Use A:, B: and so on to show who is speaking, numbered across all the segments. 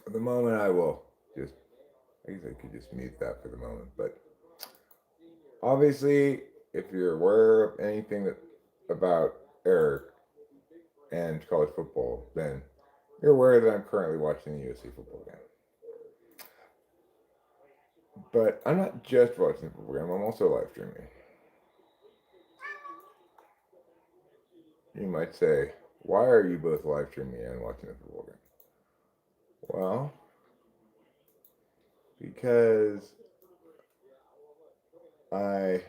A: For the moment, I will just, I guess I could just mute that for the moment. But obviously, if you're aware of anything about Eric and college football, then you're aware that I'm currently watching the USC football game. But I'm not just watching the football game, I'm also live streaming. You might say, why are you both live streaming and watching the football game? Well, because I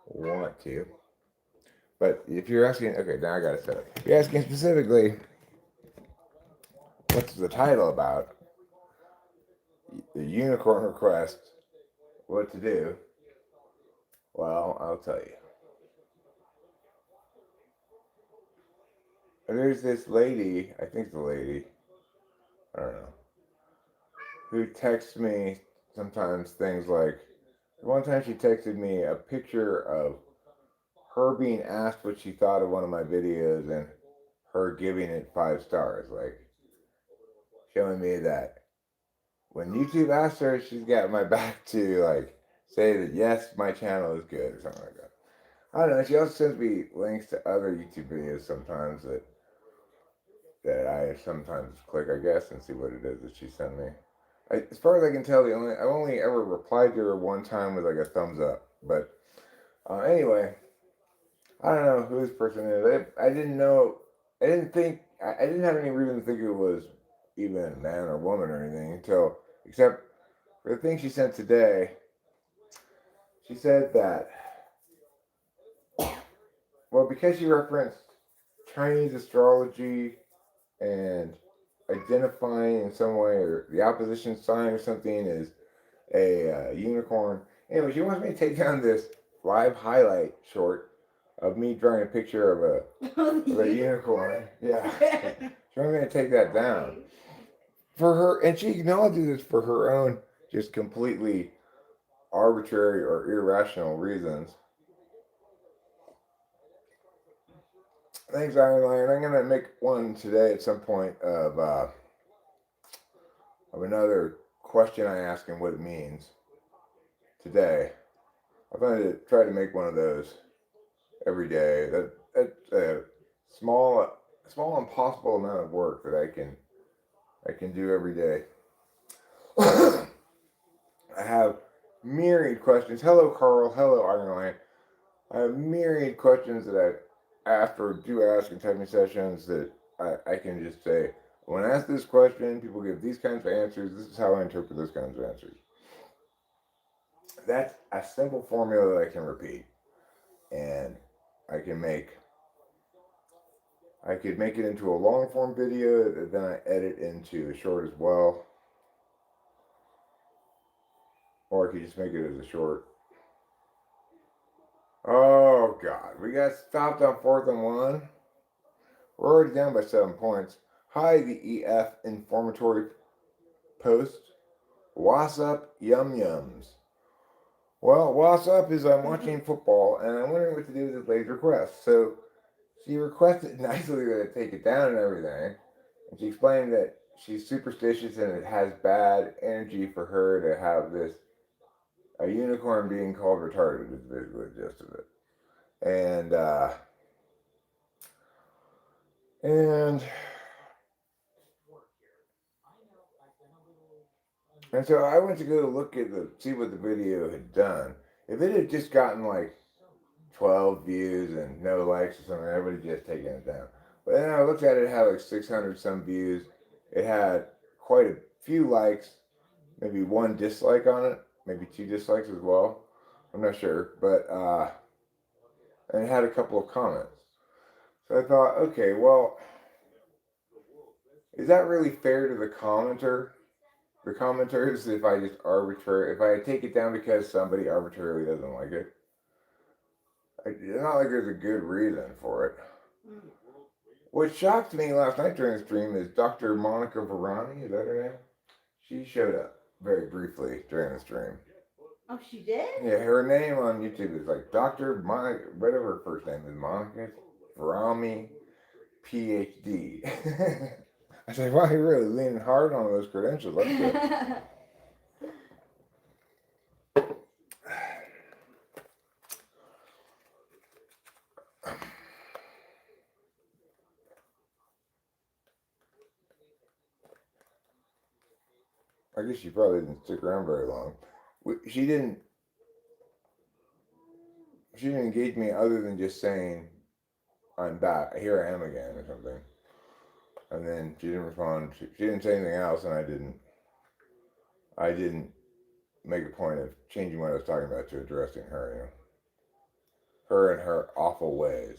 A: want to. But if you're asking, okay, now I gotta set it. If you're asking specifically, what's the title about? The unicorn request, what to do? Well, I'll tell you. There's this lady, I think the lady, I don't know, who texts me sometimes things like, one time she texted me a picture of her being asked what she thought of one of my videos and her giving it 5 stars, like showing me that when YouTube asked her, she's got my back to like say that yes, my channel is good or something like that. I don't know. She also sends me links to other YouTube videos sometimes that I sometimes click, I guess, and see what it is that she sent me. As far as I can tell, I've only ever replied to her one time with like a thumbs up. But anyway, I don't know who this person is. I didn't know. I didn't think. I didn't have any reason to think it was even a man or woman or anything until, except for the thing she sent today. She said that, well, because she referenced Chinese astrology and identifying in some way, or the opposition sign or something is a unicorn. Anyway, she wants me to take down this live highlight short of me drawing a picture of a unicorn. Yeah. She wants me to take that down. For her, and she acknowledges it's for her own, just completely arbitrary or irrational reasons. Thanks, Iron Lion. I'm gonna make one today at some point of another question I ask and what it means today. I'm going to try to make one of those every day. That's a small impossible amount of work that I can do every day. I have myriad questions. Hello, Carl. Hello, Iron Lion. I have myriad questions that I after do ask in typing sessions that I can just say, when I ask this question, people give these kinds of answers. This is how I interpret those kinds of answers. That's a simple formula that I can repeat. And I can make I could make it into a long form video that then I edit into a short as well. Or I could just make it as a short. Oh god, we got stopped on 4th and 1. We're already down by 7 points. Hi, the EF informatory post. What's up, yum yums? Well, what's up is I'm watching football and I'm wondering what to do with this lady's request. So she requested nicely that I take it down and everything. And she explained that she's superstitious and it has bad energy for her to have this a unicorn being called retarded is basically the gist of it. And And so I went to go look at see what the video had done. If it had just gotten like 12 views and no likes or something, I would have just taken it down. But then I looked at it, it had like 600 some views. It had quite a few likes, maybe one dislike on it, maybe 2 dislikes as well. I'm not sure, but and it had a couple of comments. So I thought, okay, well, is that really fair to the commenters, if I just if I take it down because somebody arbitrarily doesn't like it? It's not like there's a good reason for it. What shocked me last night during the stream is Dr. Monica Varani, is that her name? She showed up very briefly during the stream.
B: Oh, she did?
A: Yeah, her name on YouTube is like Dr. Monica, whatever her first name is, Monica Varani, PhD. I said, wow, you're really leaning hard on those credentials. That's good. I guess she probably didn't stick around very long. She didn't. She didn't engage me other than just saying, "I'm back. Here I am again," or something. And then she didn't respond. She didn't say anything else, and I didn't. I didn't make a point of changing what I was talking about to addressing her. You know, her and her awful ways.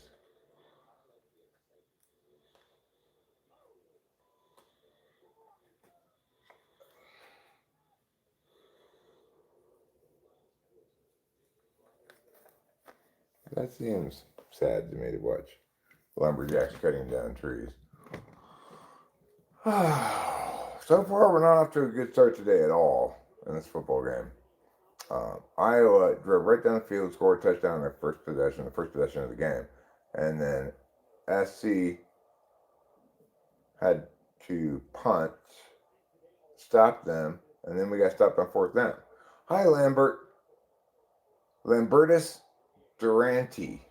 A: That seems sad to me to watch lumberjacks cutting down trees. So far, we're not off to a good start today at all in this football game. Iowa drove right down the field, scored a touchdown on their first possession, the first possession of the game. And then SC had to punt, stop them, and then we got stopped on fourth down. Hi, Lambertus Durante.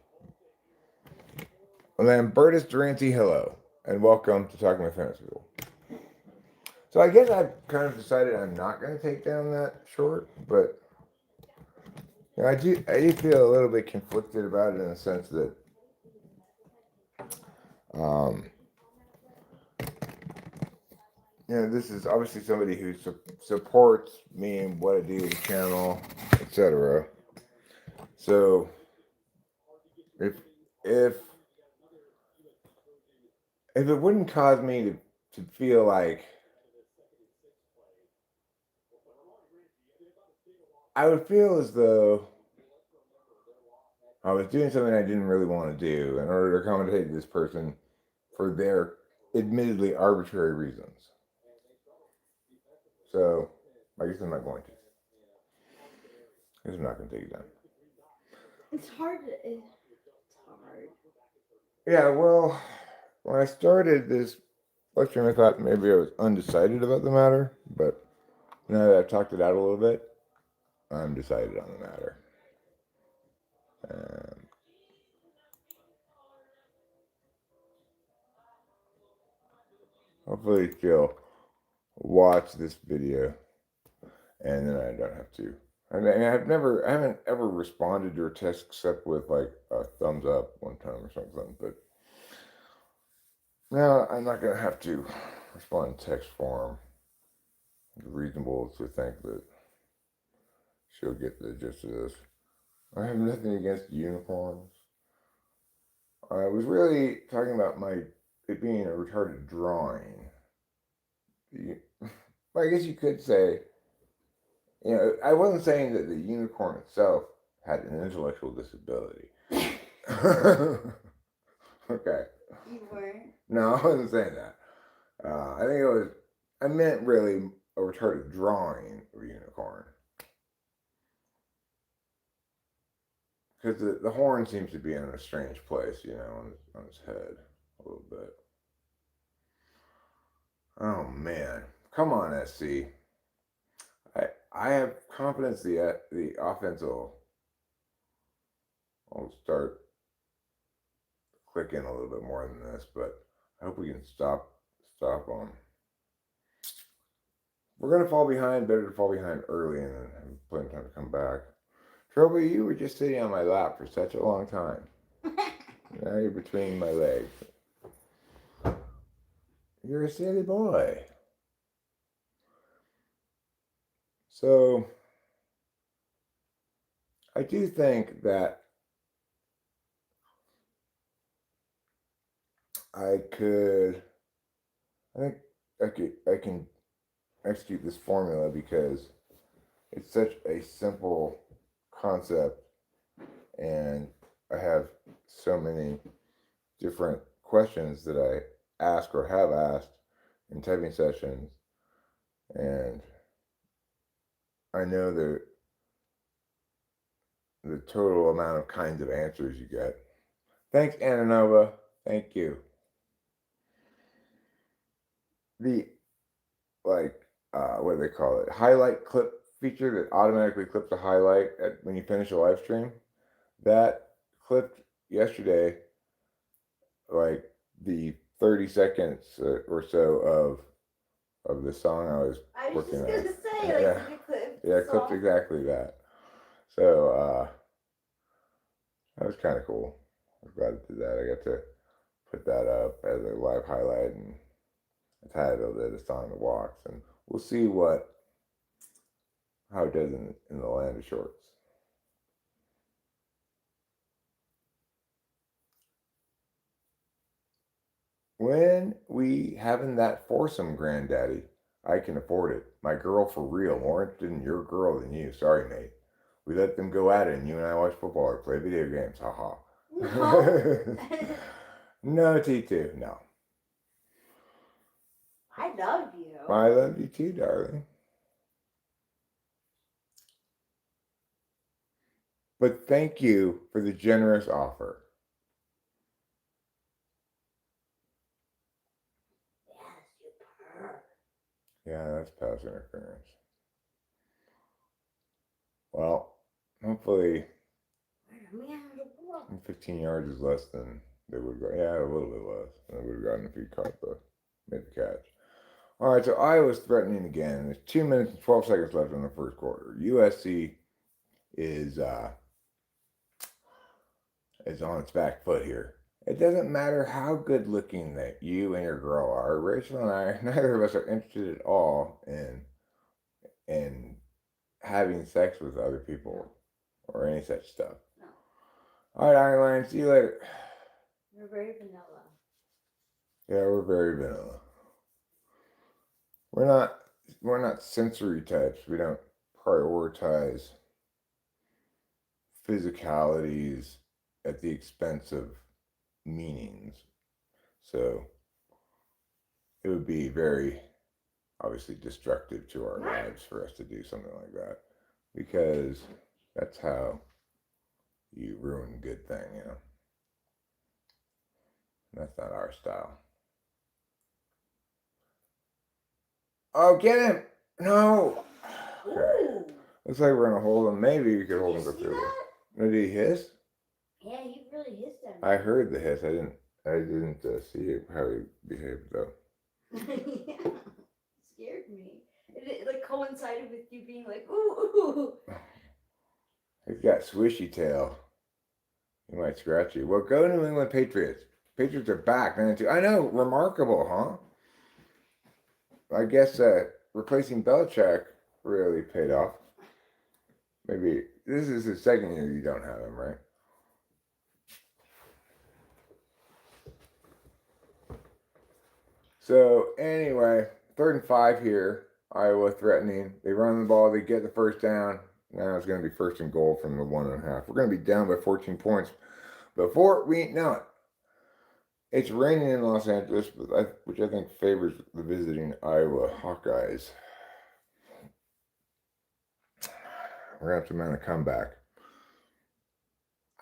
A: Lambertus Durante, hello, and welcome to Talking About Fantasy School. So I guess I've kind of decided I'm not going to take down that short, but you know, I do feel a little bit conflicted about it in the sense that you know, this is obviously somebody who supports me and what I do in the channel, etc. So if it wouldn't cause me to feel like I would feel as though I was doing something I didn't really want to do in order to accommodate this person for their admittedly arbitrary reasons. So I guess I'm not going to. I guess I'm not going to take it down.
B: It's hard. It's hard.
A: Yeah, well, when I started this lecture, I thought maybe I was undecided about the matter, but now that I've talked it out a little bit, I'm decided on the matter. Hopefully she'll watch this video, and then I don't have to. I mean, I haven't ever responded to her text except with like a thumbs up one time or something. But now I'm not gonna have to respond in text form. It's reasonable to think that she'll get the gist of this. I have nothing against unicorns. I was really talking about it being a retarded drawing. Well, I guess you could say, you know, I wasn't saying that the unicorn itself had an intellectual disability. Okay.
B: You weren't.
A: No, I wasn't saying that. I think it was. I meant really a retarded drawing of a unicorn. Because the horn seems to be in a strange place, you know, on his head a little bit. Oh man, come on, SC. I have confidence the offense will start clicking a little bit more than this, but I hope we can stop them. We're gonna fall behind. Better to fall behind early and then have plenty of time to come back. Trouble, you were just sitting on my lap for such a long time. Now you're between my legs. You're a silly boy. So I do think that I think I can execute this formula because it's such a simple concept and I have so many different questions that I ask or have asked in typing sessions, and I know the total amount of kinds of answers you get. Thanks, Ananova. Thank you. the like what do they call it? Highlight clip feature that automatically clips a highlight when you finish a live stream. That clipped yesterday like the 30 seconds or so of the song I was working on.
B: I was just gonna say, like, did it clip?
A: Yeah, it clipped exactly that. So that was kind of cool. I was glad it did that. I got to put that up as a live highlight, and I titled it "A Song that Walks," and we'll see how it does in the land of shorts. When we having that foursome, granddaddy, I can afford it. My girl for real, more interested in your girl than you. Sorry, mate. We let them go at it, and you and I watch football or play video games. Ha ha.
B: No.
A: No, T2, no.
B: I love you.
A: I love you too, darling. But thank you for the generous offer. Yeah, that's pass interference. Well, hopefully 15 yards is less than they would go. Yeah, a little bit less than they would have gotten if he made the catch. All right, so Iowa's threatening again. There's 2 minutes and 12 seconds left in the first quarter. USC is on its back foot here. It doesn't matter how good looking that you and your girl are. Rachel and I, neither of us are interested at all in having sex with other people or any such stuff.
B: No.
A: All right, Iron Lion, see you later.
B: We're very vanilla.
A: Yeah, we're very vanilla. We're not sensory types. We don't prioritize physicalities at the expense of meanings. So it would be very obviously destructive to our lives for us to do something like that, because that's how you ruin a good thing, you know. That's not our style. Oh, get him! No! Okay. Looks like we're gonna hold him. Maybe we could hold him through. Did he hiss?
B: Yeah, he really hissed at me.
A: I heard the hiss. I didn't see how he behaved though.
B: Yeah, scared me. It like coincided with you being like, ooh.
A: He's got swishy tail. He might scratch you. Well, go New England Patriots. Patriots are back. 9-2. I know, remarkable, huh? I guess replacing Belichick really paid off. Maybe this is the second year you don't have him, right? So anyway, 3rd and 5 here. Iowa threatening. They run the ball. They get the first down. Now it's going to be 1st and goal from the 1.5. We're going to be down by 14 points before we know it. It's raining in Los Angeles, which I think favors the visiting Iowa Hawkeyes. We're going to have to mount a comeback.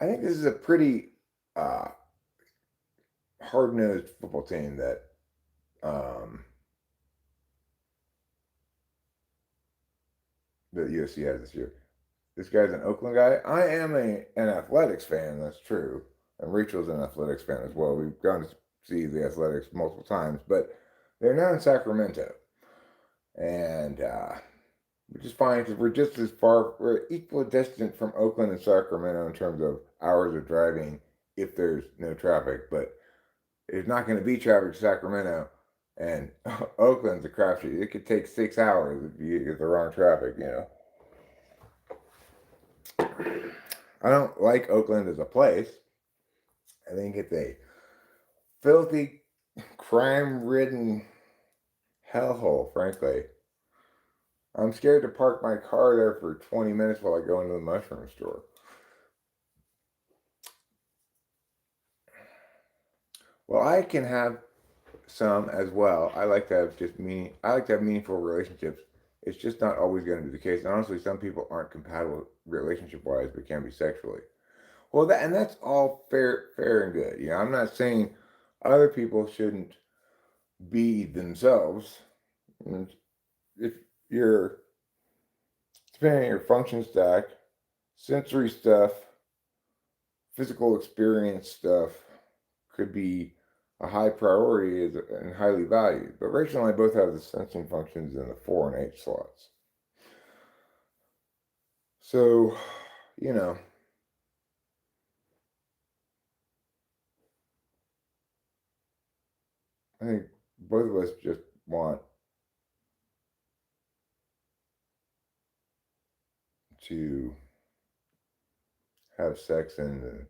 A: I think this is a pretty hard-nosed football team that USC has this year. This guy's an Oakland guy. I am an athletics fan, that's true. And Rachel's an athletics fan as well. We've gone to see the Athletics multiple times, but they're now in Sacramento. And which is fine because we're just as far, we're equidistant from Oakland and Sacramento in terms of hours of driving if there's no traffic. But there's not going to be traffic to Sacramento, and Oakland's a crapshoot. It could take 6 hours if you get the wrong traffic, you know. I don't like Oakland as a place. I think it's a filthy, crime-ridden hellhole, frankly. I'm scared to park my car there for 20 minutes while I go into the mushroom store. Well, I can have some as well. I like to have meaningful relationships. It's just not always going to be the case. And honestly, some people aren't compatible relationship-wise, but can be sexually. Well, that's all fair and good. You know, I'm not saying other people shouldn't be themselves. And if you're, depending on your function stack, sensory stuff, physical experience stuff could be a high priority and highly valued. But Rachel and I both have the sensing functions in the 4 and 8 slots. So, you know, I think both of us just want to have sex within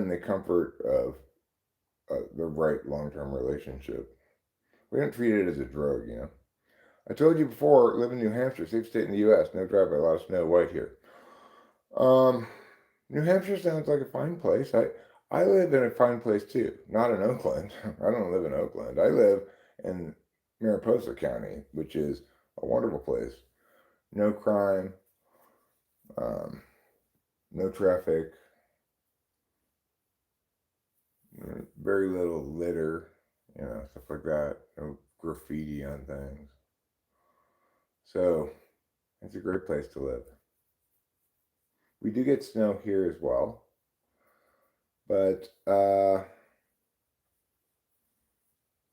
A: the comfort of the right long-term relationship. We don't treat it as a drug, you know. I told you before, live in New Hampshire, safe state in the U.S. No drive by, a lot of snow, white here. Um, New Hampshire sounds like a fine place. I live in a fine place too. Not in Oakland. I don't live in Oakland. I live in Mariposa County, which is a wonderful place. No crime, um, no traffic, very little litter, stuff like that. No graffiti on things. So it's a great place to live. We do get snow here as well, but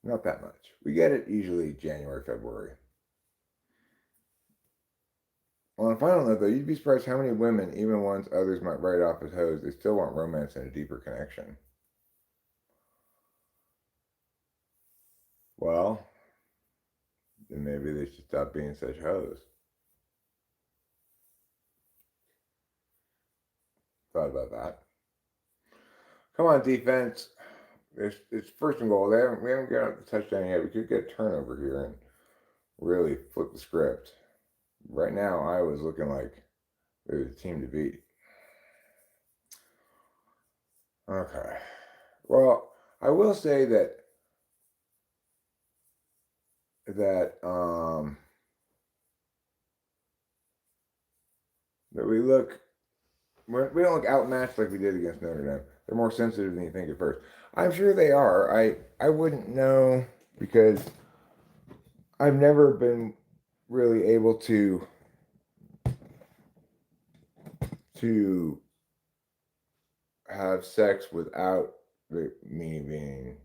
A: not that much. We get it usually January, February. On a final note, though, you'd be surprised how many women, even ones others might write off as hoes, they still want romance and a deeper connection. Well, then maybe they should stop being such hoes. Thought about that. Come on, defense. It's first and goal. We haven't got the touchdown yet. We could get a turnover here and really flip the script. Right now, Iowa's looking like they're the team to beat. Okay. Well, I will say that that we don't look outmatched like we did against Notre Dame. They're more sensitive than you think at first. I'm sure they are. I wouldn't know because I've never been really able to have sex without me being,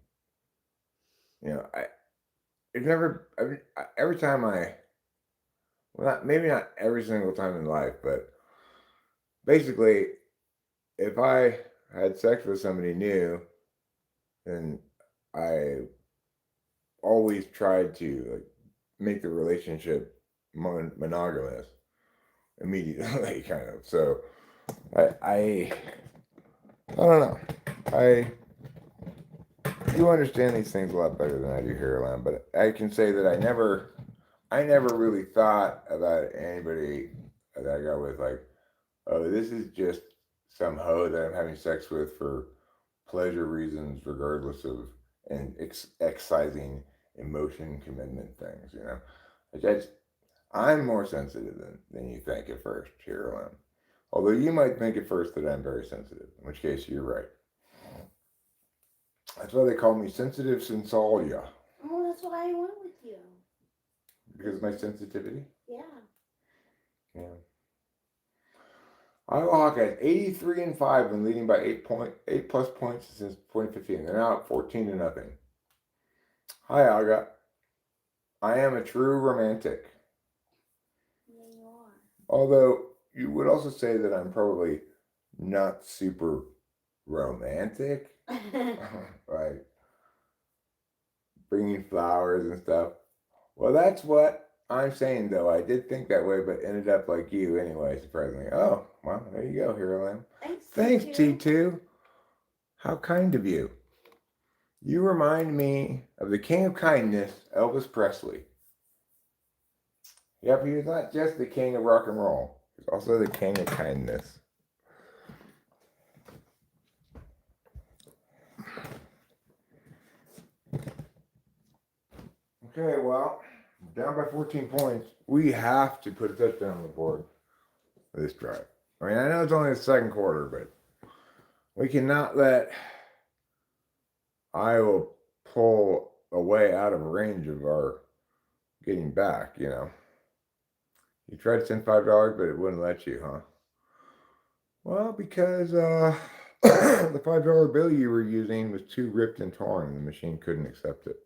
A: it's never. Every time maybe not every single time in life, but basically, if I had sex with somebody new, then I always tried to make the relationship monogamous immediately, kind of. So I don't know. You understand these things a lot better than I do here, Alan, but I can say that I never really thought about anybody that I got with like, oh, this is just some hoe that I'm having sex with for pleasure reasons, regardless of and excising emotion commitment things. I'm more sensitive than you think at first, here, Alan. Although you might think at first that I'm very sensitive, in which case you're right. That's why they call me sensitive sensalia.
B: Oh, that's why I went with you.
A: Because of my sensitivity?
B: Yeah.
A: Yeah. Iowa Hawkeyes 83-5 and leading by 8+ points since 2015. They're now at 14-0. Hi, Aga. I am a true romantic.
B: Yeah, you are.
A: Although you would also say that I'm probably not super romantic. Like bringing flowers and stuff. Well, that's what I'm saying, though. I did think that way, but ended up like you anyway, surprisingly. Oh, well, there you go, Hero Lamb. Thanks, T2. How kind of you. You remind me of the king of kindness, Elvis Presley. Yep, he was not just the king of rock and roll. He's also the king of kindness. Okay, well, down by 14 points. We have to put a touchdown on the board for this drive. I mean, I know it's only the second quarter, but we cannot let Iowa pull a way out of range of our getting back, you know. You tried to send $5, but it wouldn't let you, huh? Well, because the $5 bill you were using was too ripped and torn, and the machine couldn't accept it.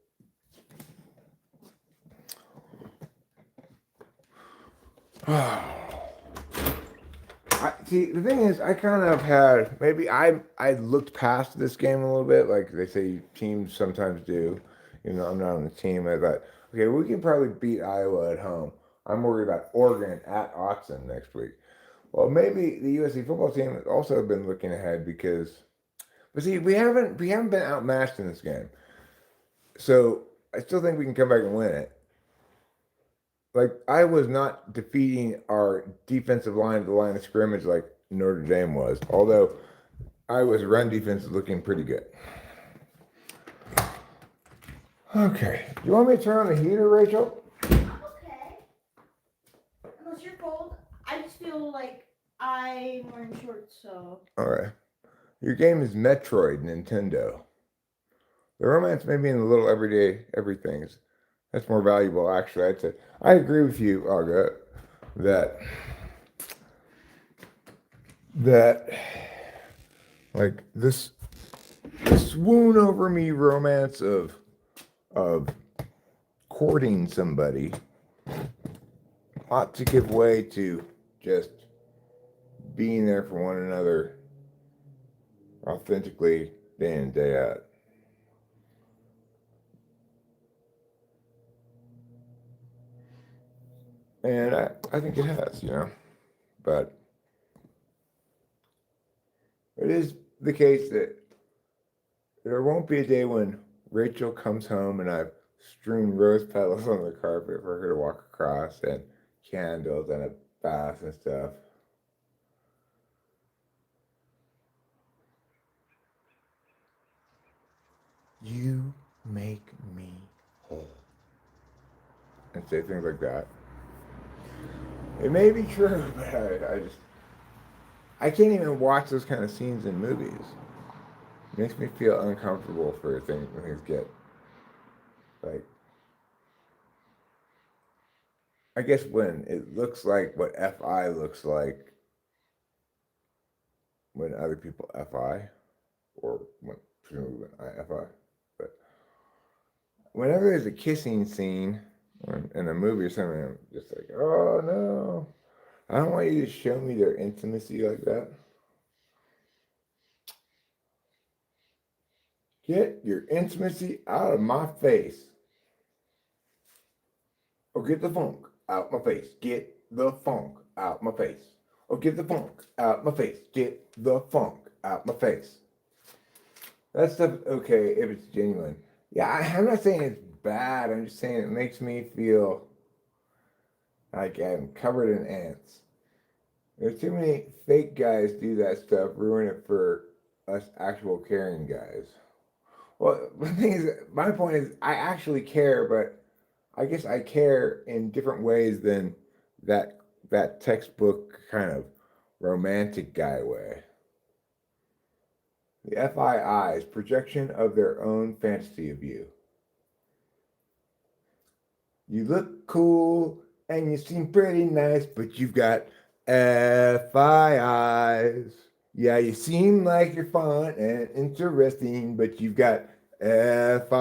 A: See, the thing is, I kind of had maybe I looked past this game a little bit, like they say teams sometimes do. You know, I'm not on the team. I thought, okay, we can probably beat Iowa at home. I'm worried about Oregon at Autzen next week. Well, maybe the USC football team has also been looking ahead because, but see, we haven't been outmatched in this game. So I still think we can come back and win it. Like I was not defeating our defensive line at the line of scrimmage like Notre Dame was, although Iowa's run defense is looking pretty good. Okay, do you want me to turn on the heater, Rachel?
B: Okay. Unless you're cold. I just feel like I'm wearing shorts, so.
A: All right. Your game is Metroid Nintendo. The romance may be in the little everyday everythings. That's more valuable, actually. I'd say. I agree with you, Aga, that like this swoon over me romance of courting somebody ought to give way to just being there for one another authentically day in and day out. And I think it has, you know. But it is the case that there won't be a day when Rachel comes home and I've strewn rose petals on the carpet for her to walk across and candles and a bath and stuff. You make me whole. And say things like that. It may be true, but I can't even watch those kind of scenes in movies. It makes me feel uncomfortable for things when things get like I guess when it looks like what FI looks like when other people FI or when presumably when I FI. But whenever there's a kissing scene in a movie or something, I'm just like, oh no. I don't want you to show me their intimacy like that. Get your intimacy out of my face. Or get the funk out my face. Get the funk out my face. Or get the funk out my face. Get the funk out my face. That stuff, okay, if it's genuine. Yeah, I'm not saying it's bad. I'm just saying it makes me feel like I'm covered in ants. There's too many fake guys do that stuff, ruin it for us actual caring guys. Well, the thing is, my point is, I actually care, but I guess I care in different ways than that textbook kind of romantic guy way. The FII's projection of their own fantasy of you. You look cool and you seem pretty nice, but you've got FIIs. Yeah, you seem like you're fun and interesting, but you've got FIIs.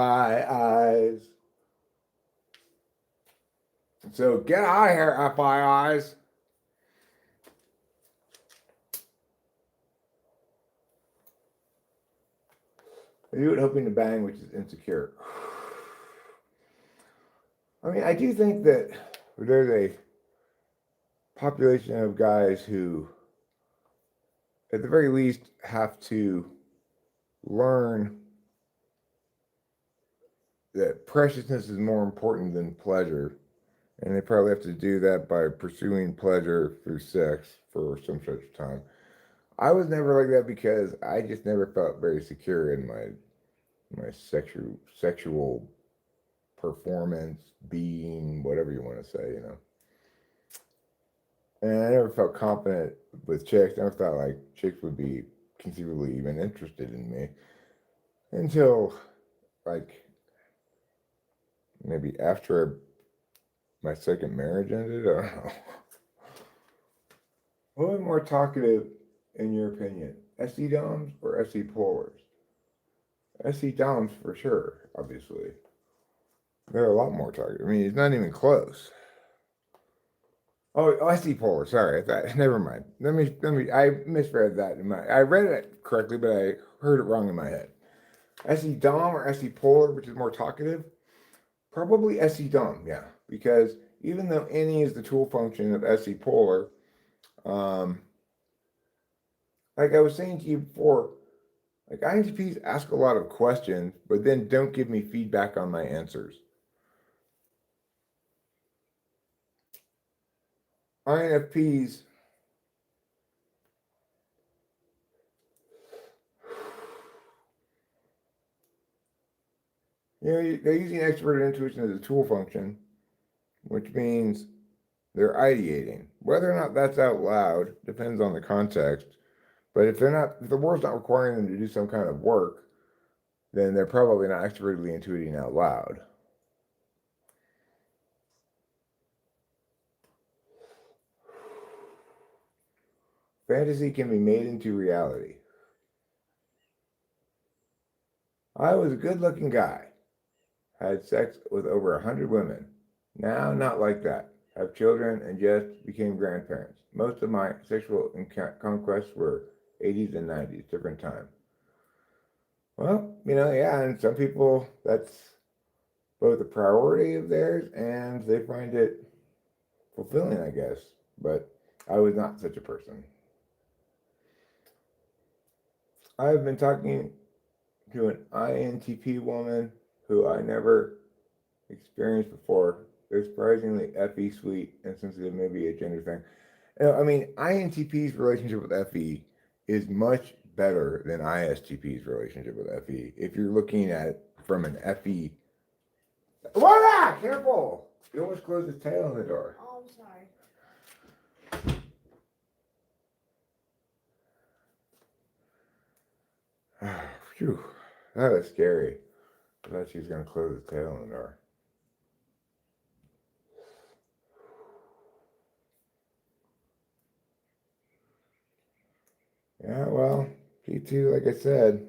A: So get out of here, FIIs. I do it hoping to bang, which is insecure. I mean, I do think that there's a population of guys who, at the very least, have to learn that preciousness is more important than pleasure. And they probably have to do that by pursuing pleasure through sex for some such time. I was never like that because I just never felt very secure in my sexual performance, being, whatever you want to say, you know. And I never felt confident with chicks. I never thought like chicks would be conceivably even interested in me until like maybe after my second marriage ended. I don't know. What was more talkative, in your opinion? SE doms or SE polars? SE doms for sure, obviously. They're a lot more talkative. I mean, it's not even close. Oh, SE polar. Sorry, never mind. I misread that. I read it correctly, but I heard it wrong in my head. SE dom or SE polar, which is more talkative? Probably SE dom, yeah. Because even though any is the tool function of SE polar, um, like I was saying to you before, like INTPs ask a lot of questions, but then don't give me feedback on my answers. INFPs, they're using extroverted intuition as a tool function, which means they're ideating. Whether or not that's out loud depends on the context. But if the world's not requiring them to do some kind of work, then they're probably not extrovertedly intuiting out loud. Fantasy can be made into reality. I was a good-looking guy. Had sex with over 100 women. Now, not like that. Have children and just became grandparents. Most of my sexual conquests were 80s and 90s, different time. Well, yeah, and some people, that's both a priority of theirs and they find it fulfilling, I guess. But I was not such a person. I've been talking to an INTP woman who I never experienced before. They're surprisingly FE sweet and sensitive, maybe a gender thing. I mean, INTP's relationship with FE is much better than ISTP's relationship with FE. If you're looking at it from an FE. Voila! Careful! You almost closed his tail on the door.
B: Oh, I'm sorry.
A: Phew. That was scary. I thought she was going to close his tail on the door. Yeah, well, P2, like I said,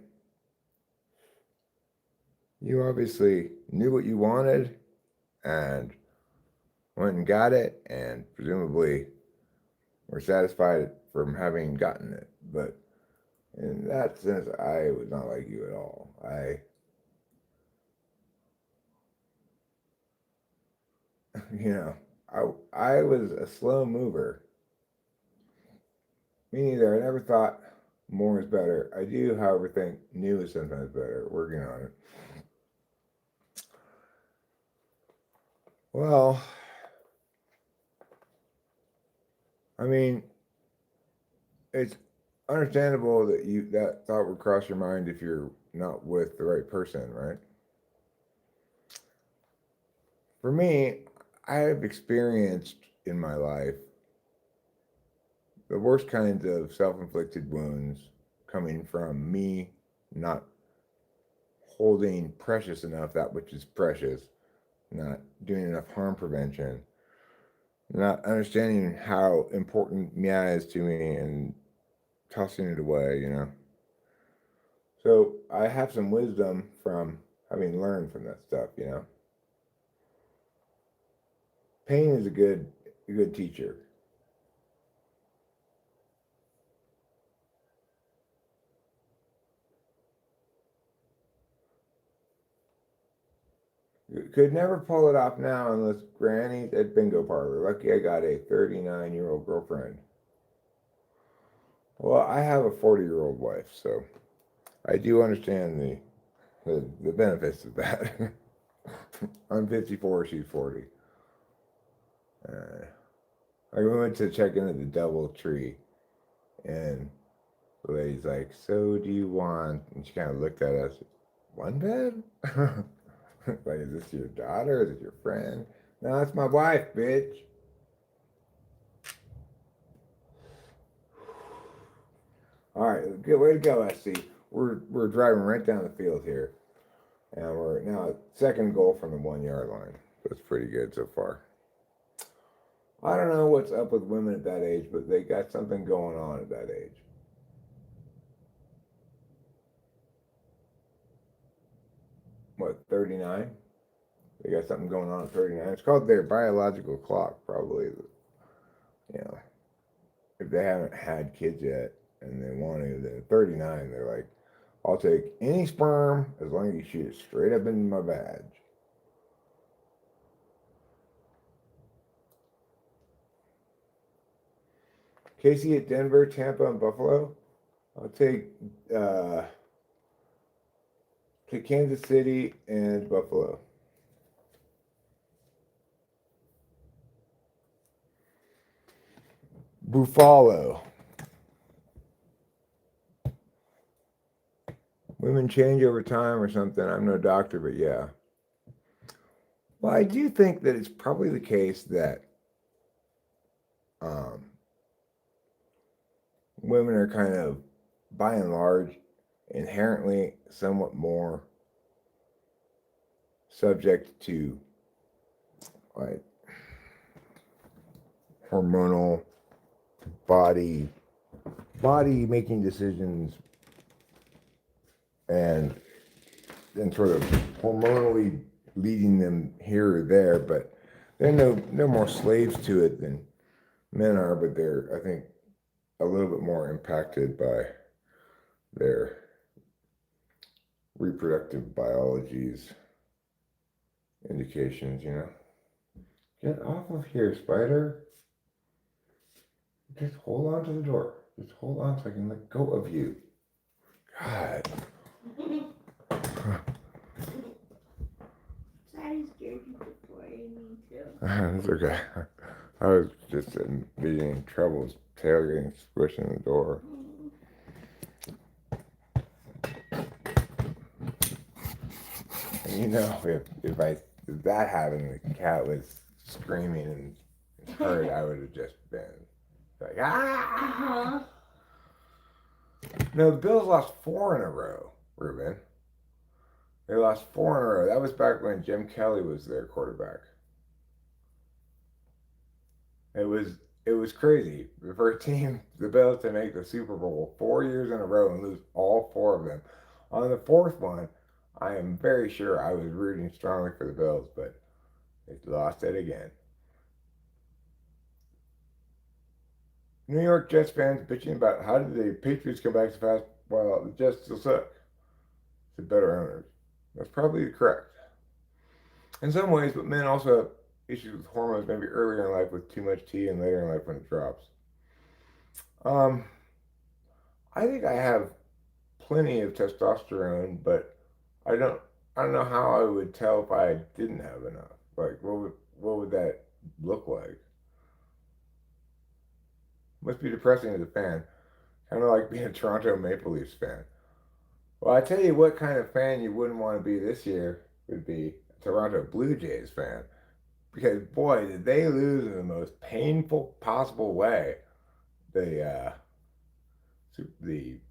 A: you obviously knew what you wanted and went and got it, and presumably were satisfied from having gotten it. But in that sense, I was not like you at all. You know, I was a slow mover. Me neither. I never thought more is better. I do, however, think new is sometimes better. Working on it. Well, I mean, it's understandable that that thought would cross your mind if you're not with the right person, right? For me, I have experienced in my life the worst kinds of self-inflicted wounds coming from me not holding precious enough that which is precious, not doing enough harm prevention, not understanding how important Mia is to me and tossing it away. So I have some wisdom from having learned from that stuff. Pain is a good teacher. Could never pull it off now unless Granny's at bingo parlor. Lucky I got a 39-year-old girlfriend. Well, I have a 40-year-old wife, so I do understand the benefits of that. I'm 54, she's 40. I went to check in at the DoubleTree, and the lady's like, "So do you want?" And she kind of looked at us. One bed? Like, is this your daughter? Is it your friend? No, that's my wife, bitch. All right, good way to go, SC. We're driving right down the field here. And we're now second goal from the 1 yard line. That's pretty good so far. I don't know what's up with women at that age, but they got something going on at that age. What, 39? They got something going on at 39. It's called their biological clock, probably. You know, if they haven't had kids yet and they want to, then at 39, they're like, I'll take any sperm as long as you shoot it straight up in my badge. Casey at Denver, Tampa, and Buffalo. I'll take Kansas City and Buffalo. Buffalo. Women change over time or something. I'm no doctor, but yeah. Well, I do think that it's probably the case that women are kind of, by and large, inherently somewhat more subject to like hormonal body making decisions and sort of hormonally leading them here or there, but they're no more slaves to it than men are, but they're, I think, a little bit more impacted by their reproductive biology's indications, you know. Get off of here, spider. Just hold on to the door. Just hold on so I can let go of you. God.
B: Sorry, scared you before I mean to.
A: That's okay. I was just envisioning Trouble's tail getting squished in the door. And you know, if that happened, the cat was screaming and hurt, I would have just been like, ah! No, the Bills lost 4 in a row, Ruben. They lost 4 in a row. That was back when Jim Kelly was their quarterback. It was crazy for a team, the Bills, to make the Super Bowl 4 years in a row and lose all 4 of them. On the 4th one, I am very sure I was rooting strongly for the Bills, but they lost it again. New York Jets fans bitching about how did the Patriots come back so fast while the Jets still suck. The better owners. That's probably correct. In some ways, but men also have issues with hormones maybe earlier in life with too much tea and later in life when it drops. I think I have plenty of testosterone, but I don't know how I would tell if I didn't have enough. Like, what would that look like? Must be depressing as a fan. Kind of like being a Toronto Maple Leafs fan. Well, I tell you what kind of fan you wouldn't want to be this year would be a Toronto Blue Jays fan. Because, boy, did they lose in the most painful possible way the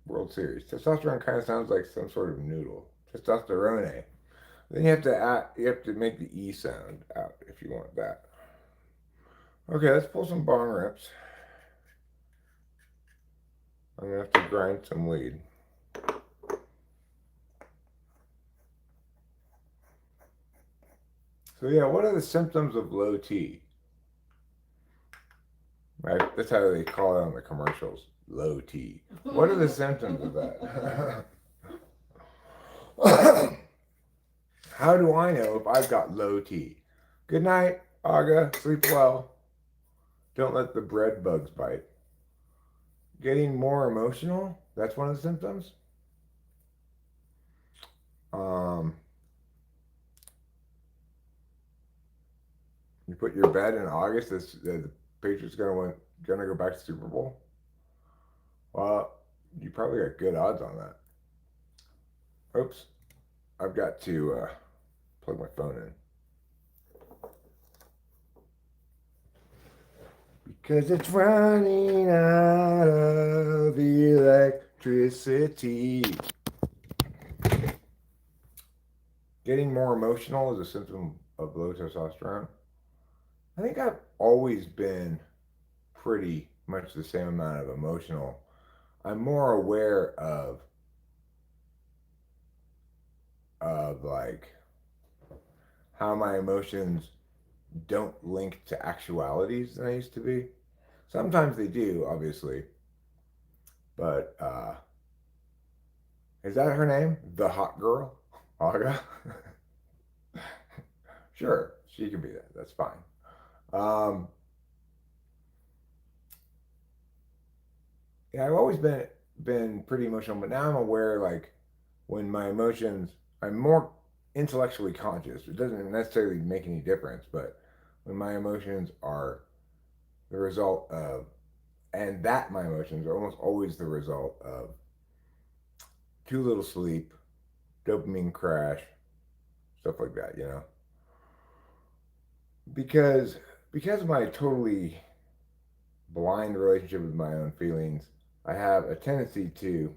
A: World Series. Testosterone kind of sounds like some sort of noodle. Testosterone. Then you have to make the E sound out if you want that. Okay, let's pull some bong rips. I'm going to have to grind some weed. So yeah, what are the symptoms of low T? Right, that's how they call it on the commercials. Low T. What are the symptoms of that? How do I know if I've got low T? Good night, Aga. Sleep well. Don't let the bread bugs bite. Getting more emotional? That's one of the symptoms. You put your bet in August that the Patriots gonna go back to Super Bowl. Well, you probably got good odds on that. Oops, I've got to plug my phone in. Because it's running out of electricity. getting more emotional is a symptom of low testosterone. I think I've always been pretty much the same amount of emotional. I'm more aware of like how my emotions don't link to actualities than I used to be. Sometimes they do, obviously, but is that her name? The hot girl, Aga. Sure, she can be that. That's fine. Um, yeah, I've always been pretty emotional, but now I'm aware like when my emotions, I'm more intellectually conscious. It doesn't necessarily make any difference, but when my emotions are the result of, and that my emotions are almost always the result of too little sleep, dopamine crash, stuff like that, you know. Because because of my totally blind relationship with my own feelings, I have a tendency to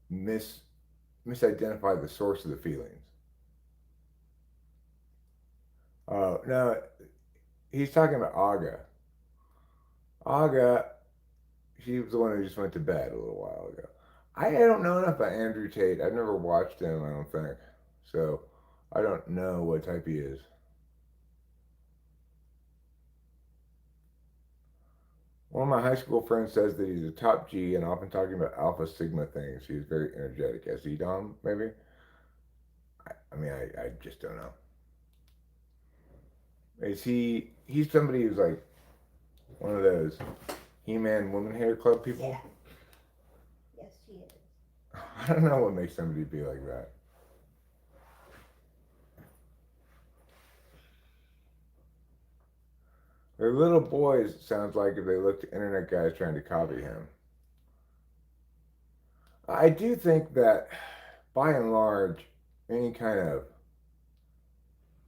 A: mis misidentify the source of the feelings. Now he's talking about Aga. Aga, she was the one who just went to bed a little while ago. I don't know enough about Andrew Tate. I've never watched him. I don't think so. I don't know what type he is. One of my high school friends says that he's a top G and often talking about Alpha Sigma things. He's very energetic. SE Dom, maybe? I just don't know. Is he's somebody who's like one of those He-Man Woman Hater Club people?
B: Yeah. Yes, she is.
A: I don't know what makes somebody be like that. They're little boys, it sounds like, if they look to internet guys trying to copy him. I do think that, by and large, any kind of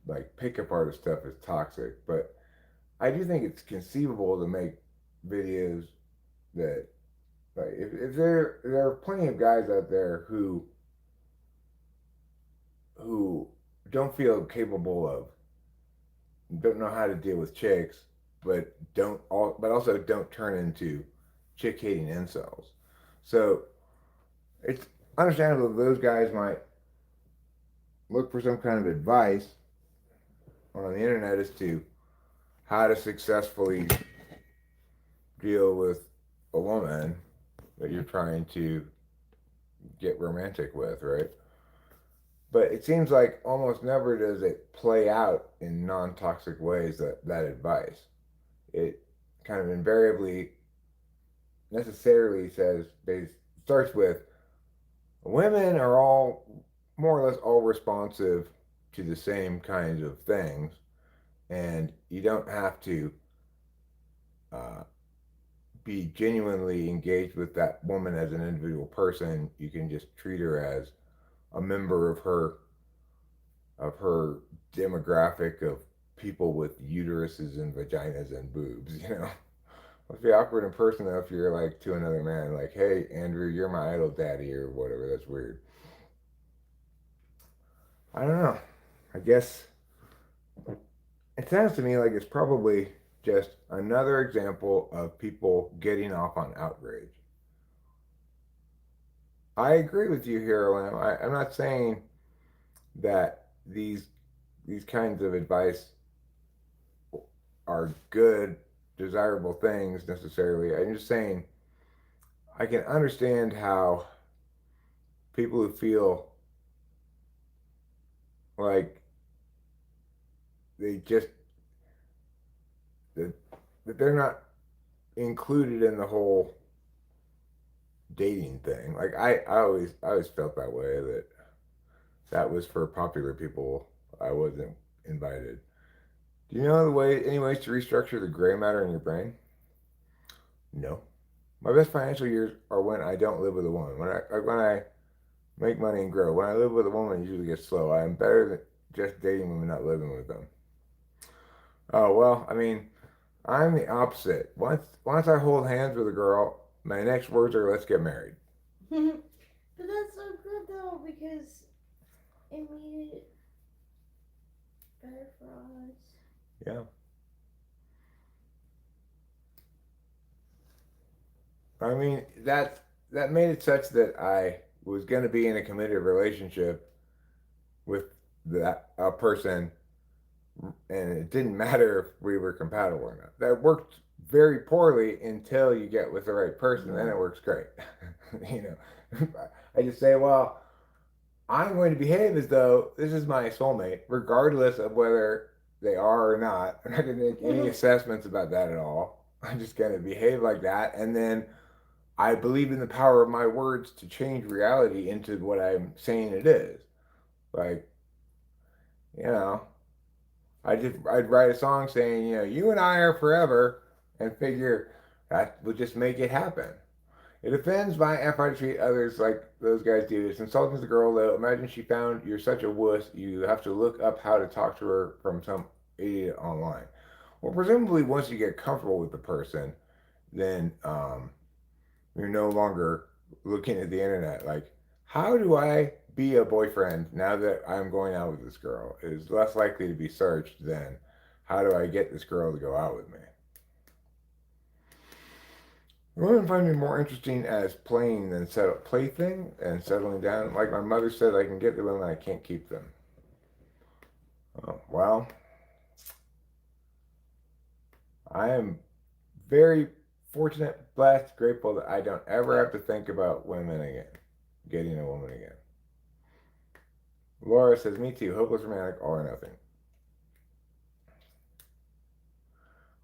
A: like pickup artist stuff is toxic, but I do think it's conceivable to make videos that, like, if there are plenty of guys out there who don't feel capable of, don't know how to deal with chicks, but also don't turn into chick hating incels. So it's understandable that those guys might look for some kind of advice on the internet as to how to successfully deal with a woman that you're trying to get romantic with, right? But it seems like almost never does it play out in non-toxic ways, that advice. It kind of invariably necessarily starts with women are all more or less all responsive to the same kinds of things, and you don't have to uh, be genuinely engaged with that woman as an individual person. You can just treat her as a member of her demographic of people with uteruses and vaginas and boobs. You know, must be awkward in person though if you're like to another man, like, "Hey, Andrew, you're my idol daddy" or whatever. That's weird. I don't know. I guess it sounds to me like it's probably just another example of people getting off on outrage. I agree with you here, Lam. I'm not saying that these kinds of advice are good, desirable things necessarily. I'm just saying I can understand how people who feel like they just that, that they're not included in the whole dating thing. Like I always felt that way, that was for popular people. I wasn't invited. Do you know any ways to restructure the gray matter in your brain? No. My best financial years are when I don't live with a woman. When I make money and grow. When I live with a woman, it usually gets slow. I am better than just dating women, not living with them. Oh well, I'm the opposite. Once I hold hands with a girl, my next words are "Let's get married."
B: But that's so good though, because it made it better for us.
A: Yeah. I mean, that made it such that I was going to be in a committed relationship with that a person, and it didn't matter if we were compatible or not. That worked very poorly until you get with the right person, then it works great. you know, I just say, well, I'm going to behave as though this is my soulmate, regardless of whether they are or not. I'm not going to make any assessments about that at all. I'm just going to behave like that, and then I believe in the power of my words to change reality into what I'm saying it is. Like, you know, I'd write a song saying, you and I are forever, and figure that would just make it happen. It offends my effort to treat others like those guys do. It's insulting to the girl, though. Imagine she found you're such a wuss, you have to look up how to talk to her from some idiot online. Well, presumably, once you get comfortable with the person, then you're no longer looking at the internet like, how do I be a boyfriend now that I'm going out with this girl? Is less likely to be searched than how do I get this girl to go out with me? Women find me more interesting as playing than plaything and settling down. Like my mother said, I can get the women, I can't keep them. Oh, well, I am very fortunate, blessed, grateful that I don't ever have to think about women again, getting a woman again. Laura says, me too, hopeless romantic, all or nothing.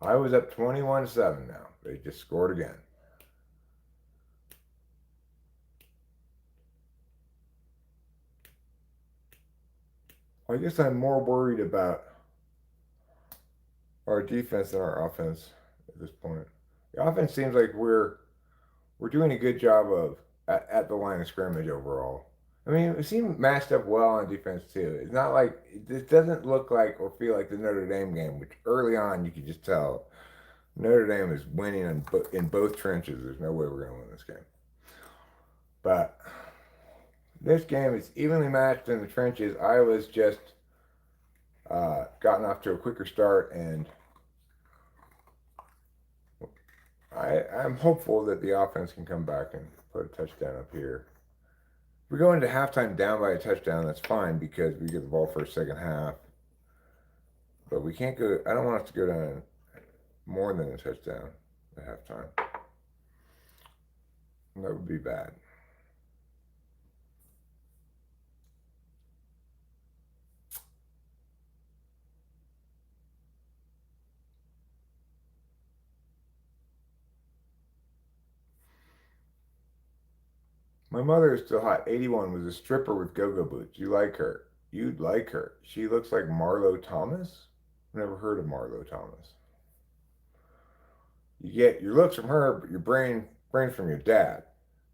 A: I was up 21-7 now. They just scored again. I guess I'm more worried about our defense than our offense at this point. The offense seems like we're doing a good job of at the line of scrimmage overall. I mean, we seem matched up well on defense too. It's not like it doesn't look like or feel like the Notre Dame game, which early on you could just tell Notre Dame is winning in both trenches. There's no way we're going to win this game. But this game is evenly matched in the trenches. Iowa's just gotten off to a quicker start, and I'm hopeful that the offense can come back and put a touchdown up here. If we go into halftime down by a touchdown, that's fine because we get the ball for a second half. But we can't go. I don't want us to go down more than a touchdown at halftime. That would be bad. My mother is still hot. 81 was a stripper with go-go boots. You like her. You'd like her. She looks like Marlo Thomas. I've never heard of Marlo Thomas. You get your looks from her, but your brain from your dad.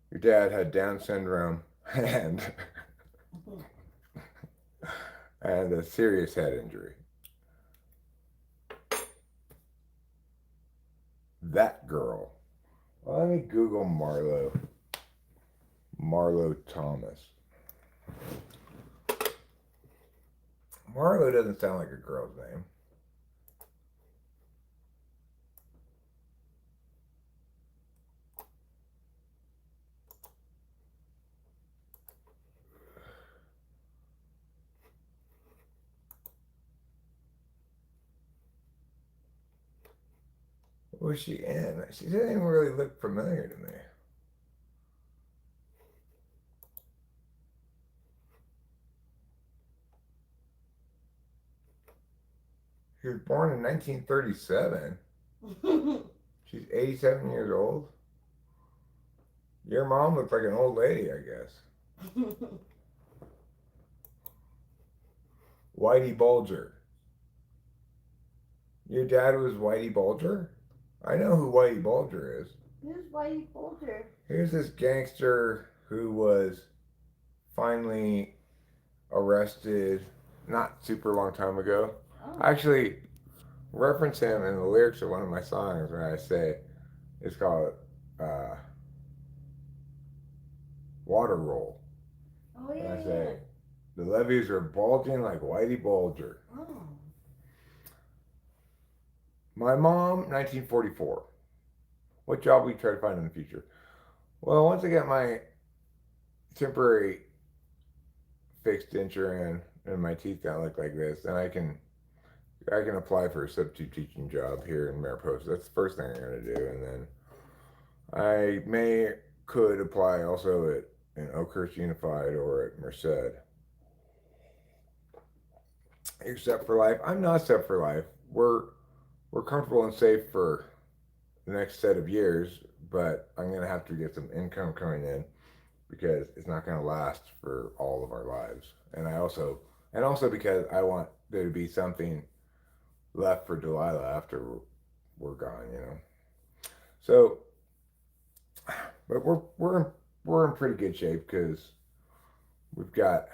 A: Your dad had Down syndrome and and a serious head injury. That girl. Well, let me Google Marlo Thomas. Marlo doesn't sound like a girl's name. What was she in? She didn't even really look familiar to me. She was born in 1937. She's 87 years old. Your mom looks like an old lady, I guess. Whitey Bulger. Your dad was Whitey Bulger? I know who Whitey Bulger is.
B: Who's Whitey Bulger?
A: Here's this gangster who was finally arrested not super long time ago.
B: Oh.
A: I actually reference him in the lyrics of one of my songs when I say it's called Water Roll.
B: Oh, yeah.
A: And I say, The levees are bulging like Whitey Bulger.
B: Oh.
A: My mom, 1944. What job will you try to find in the future? Well, once I get my temporary fixed denture in and my teeth don't look like this, then I can apply for a substitute teaching job here in Mariposa. That's the first thing I'm going to do, and then I could apply also at in Oakhurst Unified or at Merced. Except for life, I'm not set for life. We're comfortable and safe for the next set of years, but I'm going to have to get some income coming in because it's not going to last for all of our lives. And also because I want there to be something left for Delilah after we're gone, you know. So, but we're in pretty good shape because we've got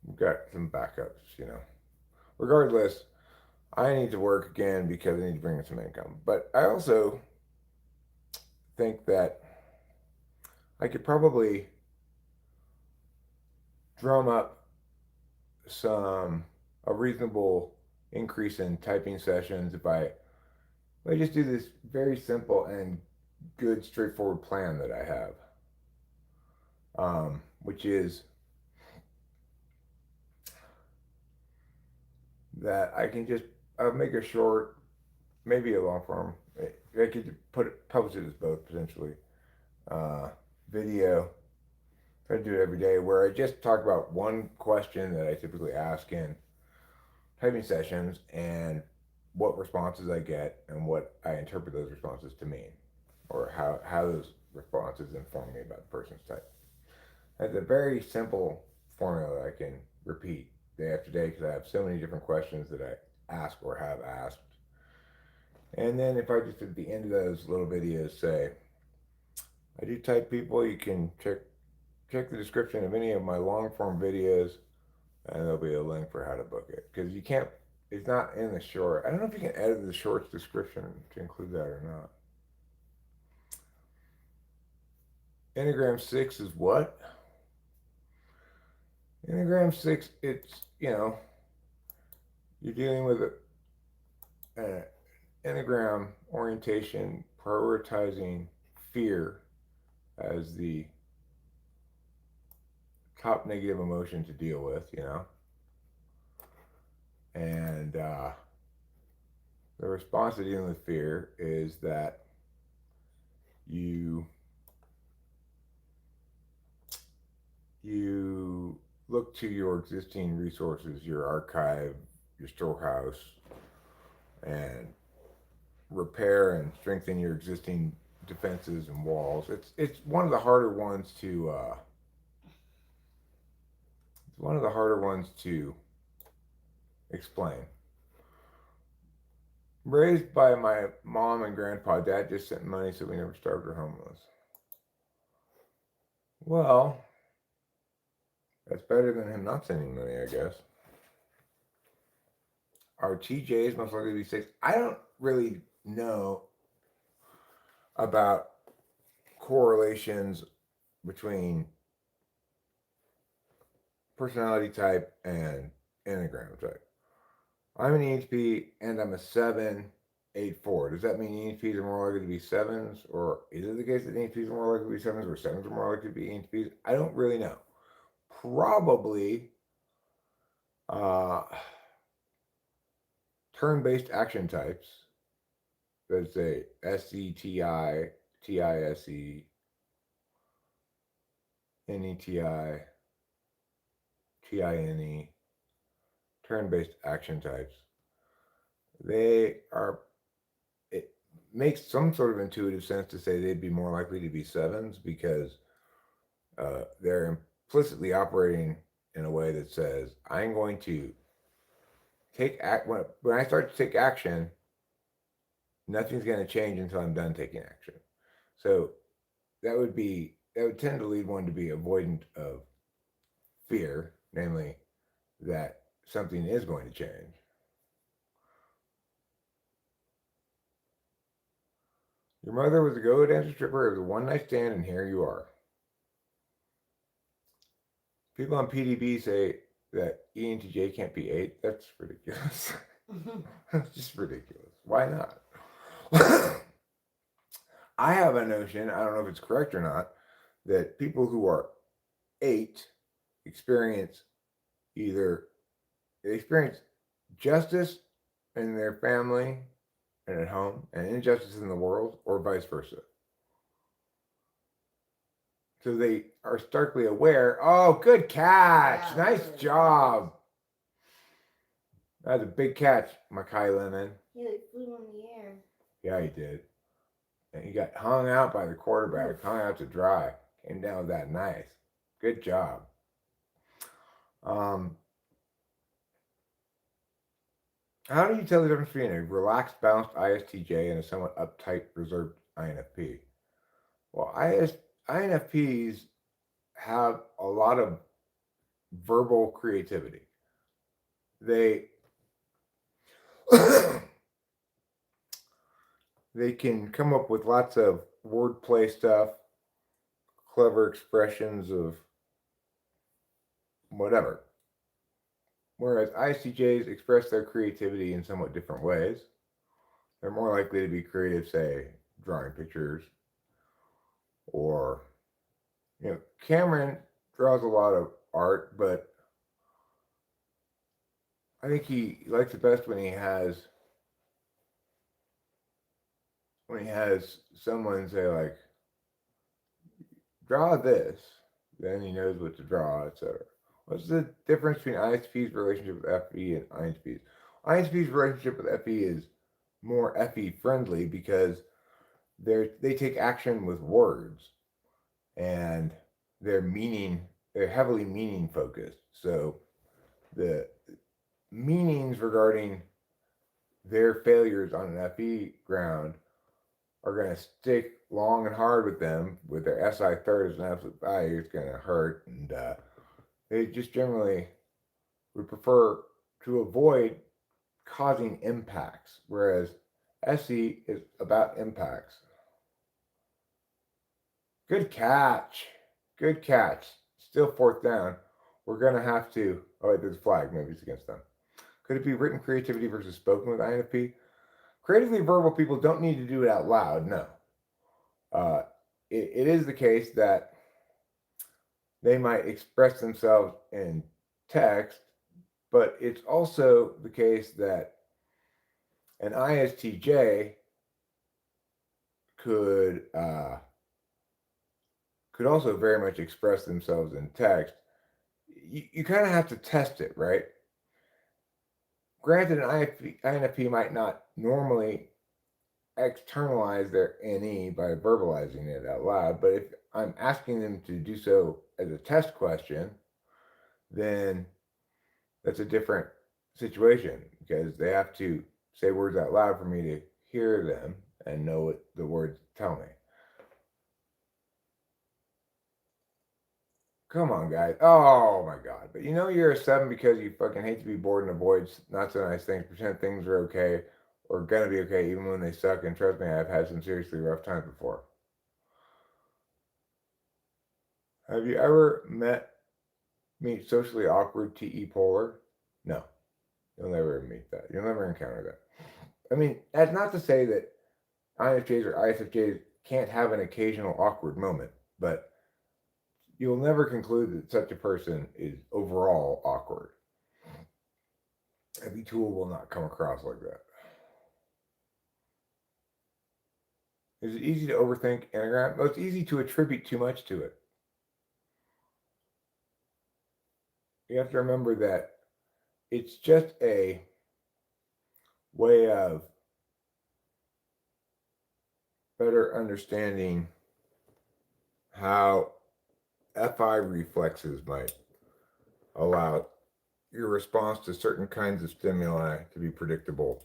A: we've got some backups, you know. Regardless, I need to work again because I need to bring in some income. But I also think that I could probably drum up some a reasonable increase in typing sessions if I just do this very simple and good straightforward plan that I have, which is that I can just make a short, maybe a long form. I could publish it as both potentially uh, video. I do it every day where I just talk about one question that I typically ask in typing sessions and what responses I get and what I interpret those responses to mean, or how those responses inform me about the person's type. It's a very simple formula that I can repeat day after day because I have so many different questions that I ask or have asked. And then if I just at the end of those little videos say, I do type people, you can check the description of any of my long form videos and there'll be a link for how to book it. Because you can't, it's not in the short. I don't know if you can edit the shorts description to include that or not. Enneagram 6 is what? Enneagram 6, you're dealing with an Enneagram orientation prioritizing fear as the top negative emotion to deal with, you know. And the response to dealing with fear is that you you look to your existing resources, your archive, your storehouse, and repair and strengthen your existing defenses and walls. It's one of the harder ones to it's one of the harder ones to explain. Raised by my mom and grandpa, dad just sent money so we never starved or homeless. Well, that's better than him not sending money, I guess. Are TJs most likely to be 6? I don't really know about correlations between personality type and enneagram type. I'm an EHP and I'm a 7-8-4. Does that mean EHPs are more likely to be 7s? Or is it the case that EHPs are more likely to be 7s or 7s are more likely to be EHPs? I don't really know. Probably uh, turn based action types. Let's say SETI, TISE, NETI, TINE, turn based action types. They are, it makes some sort of intuitive sense to say they'd be more likely to be 7s because they're implicitly operating in a way that says, I'm going to when I start to take action, nothing's going to change until I'm done taking action. So that would tend to lead one to be avoidant of fear, namely that something is going to change. Your mother was a go dancer stripper. It was a one night stand, and here you are. People on PDB say that ENTJ can't be 8. That's ridiculous. That's just ridiculous. Why not? I have a notion, I don't know if it's correct or not, that people who are 8 experience either they experience justice in their family and at home and injustice in the world, or vice versa. So they are starkly aware. Oh, good catch.
B: Yeah,
A: Nice
B: really
A: job. That's a big catch, Makai Lemon.
B: He like flew in the air.
A: Yeah, he did. And he got hung out by the quarterback, hung out to dry. Came down with that nice. Good job. How do you tell the difference between a relaxed, balanced ISTJ and a somewhat uptight, reserved INFP? Well, INFPs have a lot of verbal creativity. They they can come up with lots of wordplay stuff, clever expressions of whatever. Whereas ISTJs express their creativity in somewhat different ways. They're more likely to be creative, say, drawing pictures, or, Cameron draws a lot of art, but I think he likes it best when he has someone say, like, draw this, then he knows what to draw, etc. What's the difference between ISTP's relationship with FE and INTP's? INTP's relationship with FE is more FE friendly because they take action with words, and they're heavily meaning focused. So the meanings regarding their failures on an FE ground are going to stick long and hard with them. With their SI third as an absolute value, it's going to hurt, and they just generally would prefer to avoid causing impacts, whereas SE is about impacts. Good catch. Good catch. Still fourth down. We're going to have to. Oh, wait, there's a flag. Maybe it's against them. Could it be written creativity versus spoken with INFP? Creatively verbal people don't need to do it out loud, no. It is the case that they might express themselves in text, but it's also the case that an ISTJ could also very much express themselves in text. You kind of have to test it, right? Granted, an INFP might not normally externalize their NE by verbalizing it out loud, but if I'm asking them to do so as a test question, then that's a different situation because they have to say words out loud for me to hear them and know what the words tell me. Come on, guys. Oh my God. But you're a 7 because you fucking hate to be bored and avoid not so nice things, pretend things are okay or gonna be okay even when they suck. And trust me, I've had some seriously rough times before. Have you ever meet socially awkward TE polar? No. You'll never meet that. You'll never encounter that. I mean, that's not to say that INFJs or ISFJs can't have an occasional awkward moment, but you'll never conclude that such a person is overall awkward. Every tool will not come across like that. Is it easy to overthink Enneagram? Well, it's easy to attribute too much to it. You have to remember that it's just a way of better understanding how FI reflexes might allow your response to certain kinds of stimuli to be predictable.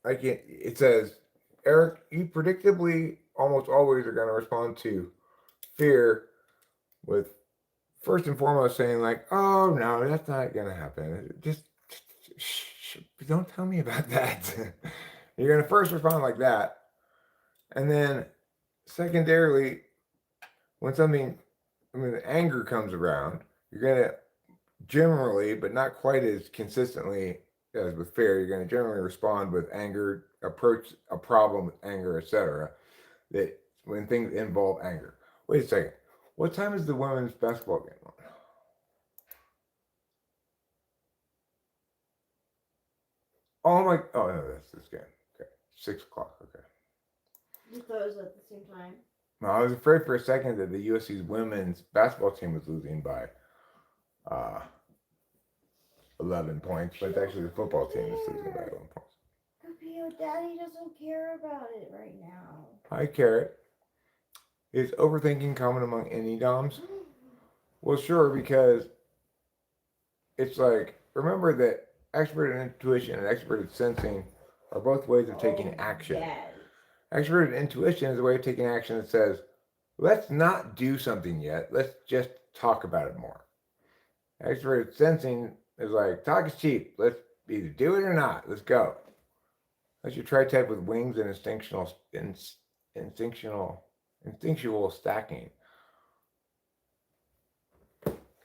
A: It says, Eric, you predictably almost always are going to respond to fear with first and foremost saying, like, oh no, that's not going to happen. Just don't tell me about that. You're going to first respond like that. And then secondarily, when something, I mean, anger comes around, you're gonna generally, but not quite as consistently as with fear, you're gonna generally respond with anger, approach a problem with anger, etc. That when things involve anger. Wait a second. What time is the women's basketball game on? Oh my! Oh no, that's this game. Okay, 6 o'clock. Okay.
B: You thought it was at the same time.
A: Well, I was afraid for a second that the USC's women's basketball team was losing by uh, 11 points, but it's actually the football team is losing by 11 points.
B: Capio, Daddy doesn't care about it right now.
A: Hi, Carrot. Is overthinking common among any DOMs? Well, sure, because it's like, remember that extroverted intuition and extroverted sensing are both ways of taking action.
B: Yes.
A: Extroverted intuition is a way of taking action that says, let's not do something yet, let's just talk about it more. Extroverted sensing is like, talk is cheap, let's either do it or not, let's go. That's your tri-type with wings and instinctual stacking.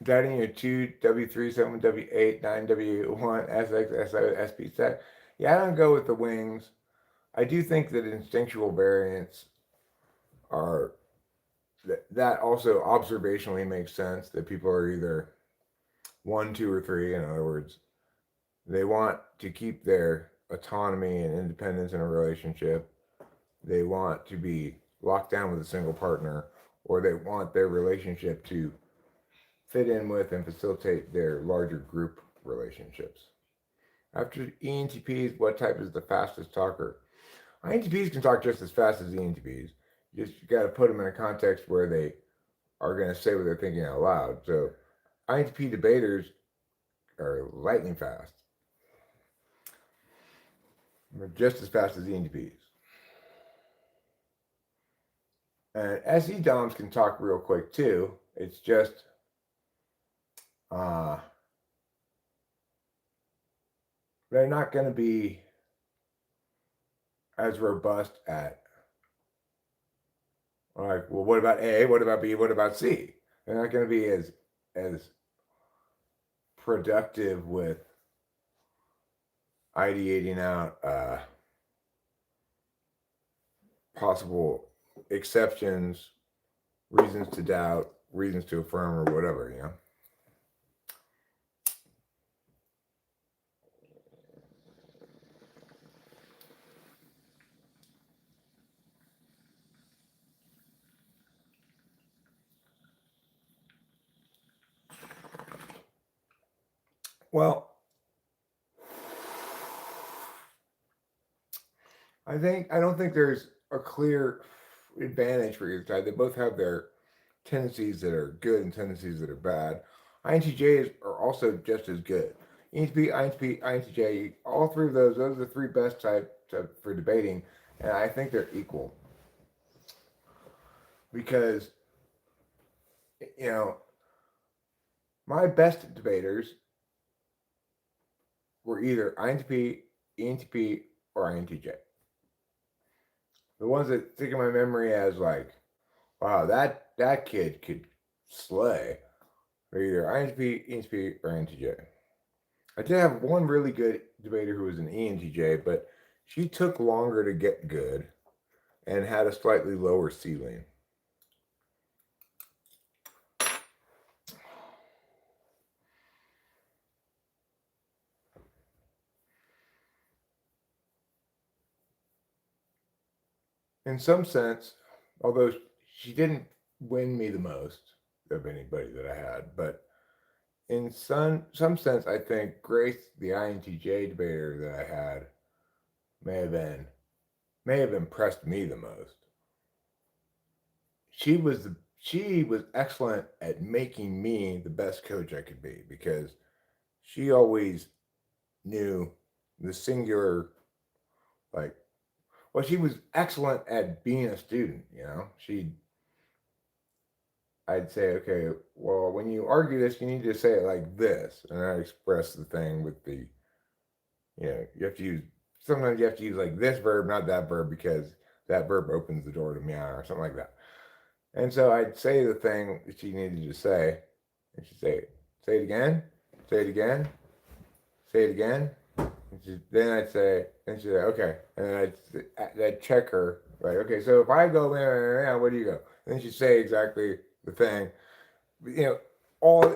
A: Guiding your 2, W3, 7, W8, 9, W1, SX, SO, SP stack. Yeah, I don't go with the wings. I do think that instinctual variants are, that also observationally makes sense, that people are either 1, 2, or 3. In other words, they want to keep their autonomy and independence in a relationship. They want to be locked down with a single partner, or they want their relationship to fit in with and facilitate their larger group relationships. After ENTPs, what type is the fastest talker? INTPs can talk just as fast as ENTPs. You just got to put them in a context where they are going to say what they're thinking out loud. So INTP debaters are lightning fast. They're just as fast as ENTPs. And SE DOMs can talk real quick too. It's just they're not going to be as robust at, like, well, what about A? What about B? What about C? They're not going to be as productive with ideating out possible exceptions, reasons to doubt, reasons to affirm, or whatever, you know. Well, I don't think there's a clear advantage for either side. They both have their tendencies that are good and tendencies that are bad. INTJs are also just as good. ENTP, INTP, INTJ, all three of those are the three best types for debating, and I think they're equal. Because, you know, my best debaters were either INTP, ENTP, or INTJ. The ones that stick in my memory as like, wow, that kid could slay, are either INTP, ENTP, or INTJ. I did have one really good debater who was an ENTJ, but she took longer to get good and had a slightly lower ceiling. In some sense, although she didn't win me the most of anybody that I had, but in some sense, I think Grace, the INTJ debater that I had, may have impressed me the most. She was excellent at making me the best coach I could be, because she always knew the singular, like, well, she was excellent at being a student, you know. I'd say, okay, well, when you argue this, you need to say it like this, and I express the thing with the, you know, sometimes you have to use like this verb, not that verb, because that verb opens the door to meow or something like that. And so I'd say the thing that she needed to say, and she'd say it again, say it again, say it again. Then I'd say, and she'd say, okay. And then I'd check her, right? Okay, so if I go, where do you go? And then she'd say exactly the thing, all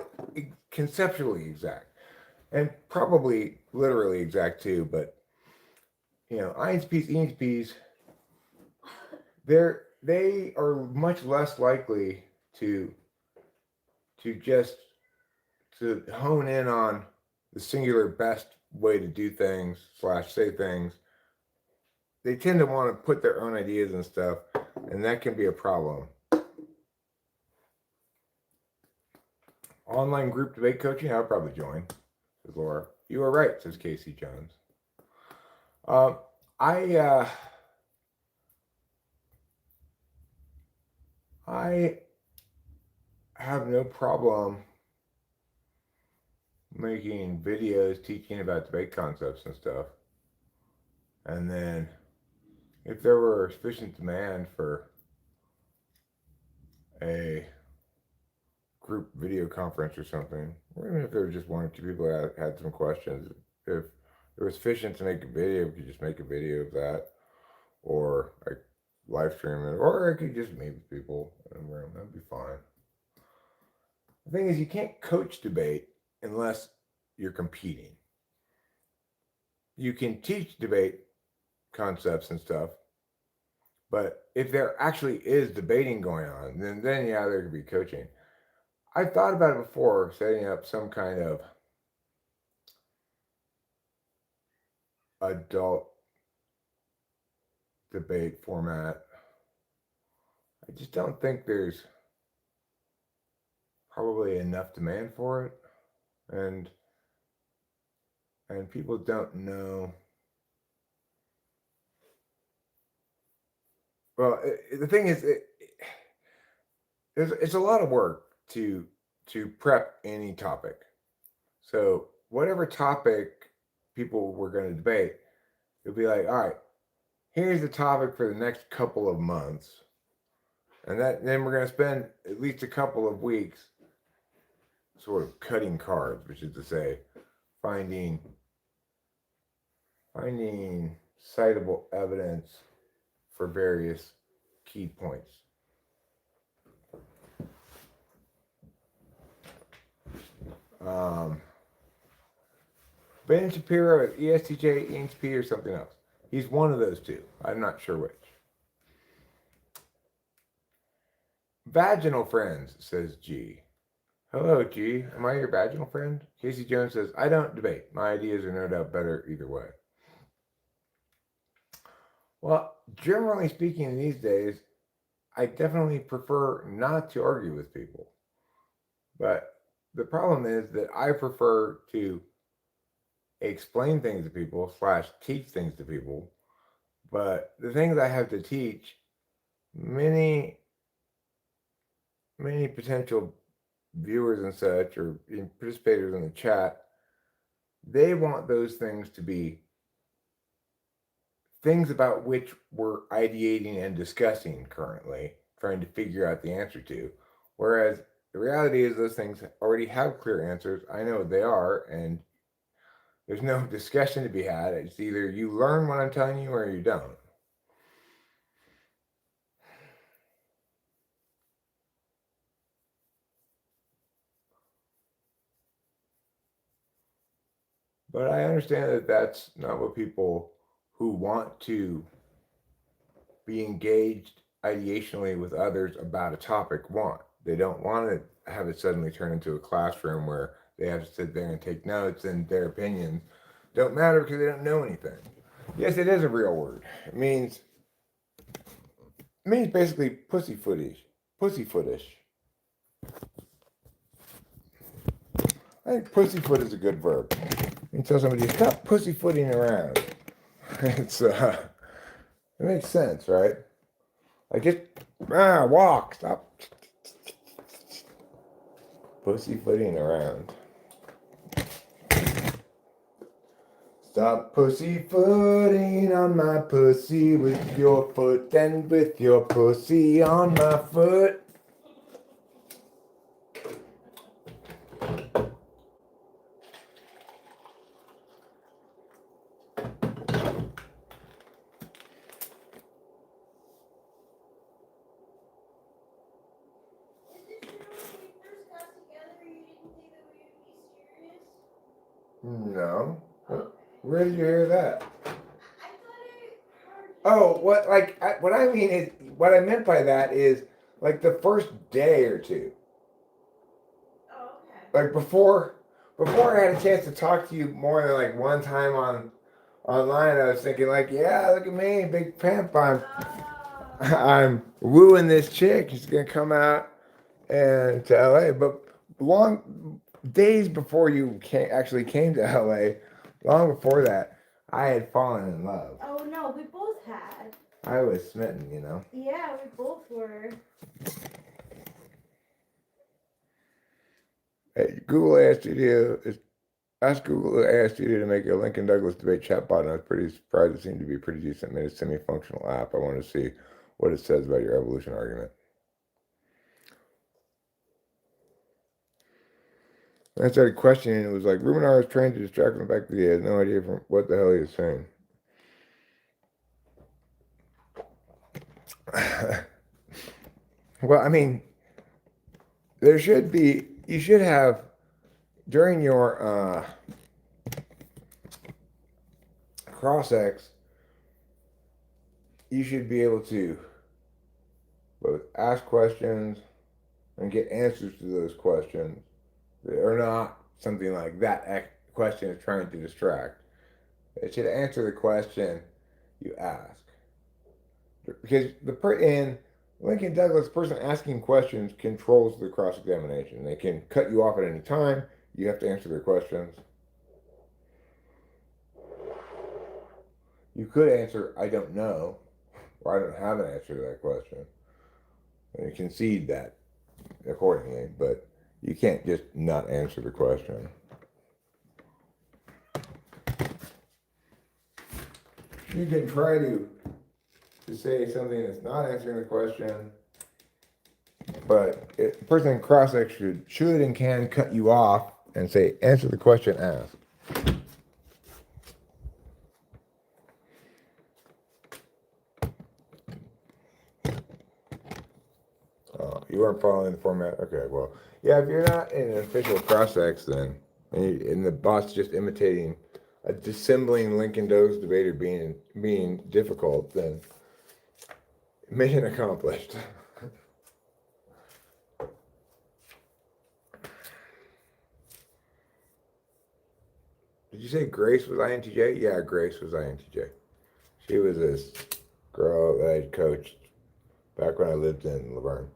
A: conceptually exact. And probably literally exact too, but, ENTPs, they are much less likely to just to hone in on the singular best way to do things / say things. They tend to want to put their own ideas and stuff, and that can be a problem. Online group debate coaching, I would probably join, says Laura. You are right, says Casey Jones. I have no problem making videos teaching about debate concepts and stuff. And then if there were sufficient demand for a group video conference or something, or even if there was just one or two people that had some questions, if it was sufficient to make a video, we could just make a video of that, or like live stream it, or I could just meet with people in a room. That'd be fine. The thing is, you can't coach debate unless you're competing. You can teach debate concepts and stuff, but if there actually is debating going on, then yeah, there could be coaching. I've thought about it before, setting up some kind of adult debate format. I just don't think there's probably enough demand for it, and people don't know. Well, the thing is, it's a lot of work to prep any topic. So whatever topic people were going to debate, it'll be like, all right, here's the topic for the next couple of months, and then we're going to spend at least a couple of weeks sort of cutting cards, which is to say, finding citable evidence for various key points. Ben Shapiro at ESTJ, ENTP, or something else. He's one of those two. I'm not sure which. Vaginal friends, says G. Hello, G. Am I your vaginal friend? Casey Jones says, I don't debate. My ideas are no doubt better either way. Well, generally speaking, these days, I definitely prefer not to argue with people. But the problem is that I prefer to explain things to people / teach things to people. But the things I have to teach, many potential viewers and such, or participators in the chat, they want those things to be things about which we're ideating and discussing currently, trying to figure out the answer to. Whereas the reality is those things already have clear answers. I know what they are, and there's no discussion to be had. It's either you learn what I'm telling you or you don't. But I understand that that's not what people who want to be engaged ideationally with others about a topic want. They don't want to have it suddenly turn into a classroom where they have to sit there and take notes and their opinions don't matter because they don't know anything. Yes, it is a real word. It means basically pussyfootish. I think pussyfoot is a good verb. You tell somebody, stop pussyfooting around. It makes sense, right? Like just walk, stop pussyfooting around. Stop pussyfooting on my pussy with your foot and with your pussy on my foot. No.
B: Oh.
A: Where did you hear that?
B: I thought I heard.
A: Oh, what I mean is, what I meant by that is like the first day or two.
B: Oh, okay.
A: Like before I had a chance to talk to you more than like one time online, I was thinking like, yeah, look at me, big pimp. I'm wooing this chick. She's gonna come out and to LA. But long days before you actually came to LA, long before that, I had fallen in love.
B: Oh no, we both had.
A: I was smitten, you know.
B: Yeah, we both were.
A: Hey, Google asked you to ask Google asked you to make a Lincoln Douglas debate chatbot, and I was pretty surprised. It seemed to be pretty decent. Made a semi-functional app. I want to see what it says about your evolution argument. And I started questioning. It was like Ruminar was trying to distract him back that he had no idea from what the hell he was saying. Well, I mean, you should have during your cross-ex, you should be able to both ask questions and get answers to those questions that are not something like that question is trying to distract. It should answer the question you ask. Because in Lincoln Douglas, person asking questions controls the cross-examination. They can cut you off at any time. You have to answer their questions. You could answer, I don't know, or I don't have an answer to that question. And you concede that accordingly, but you can't just not answer the question. You can try to say something that's not answering the question, but the person in cross-ex should and can cut you off and say, answer the question asked. You weren't following the format? Okay, well, yeah, if you're not in an official cross-ex then, and the bot's just imitating a dissembling Lincoln Douglas debater being difficult, then mission accomplished. Did you say Grace was INTJ? Yeah, Grace was INTJ. She was this girl that I coached back when I lived in Laverne.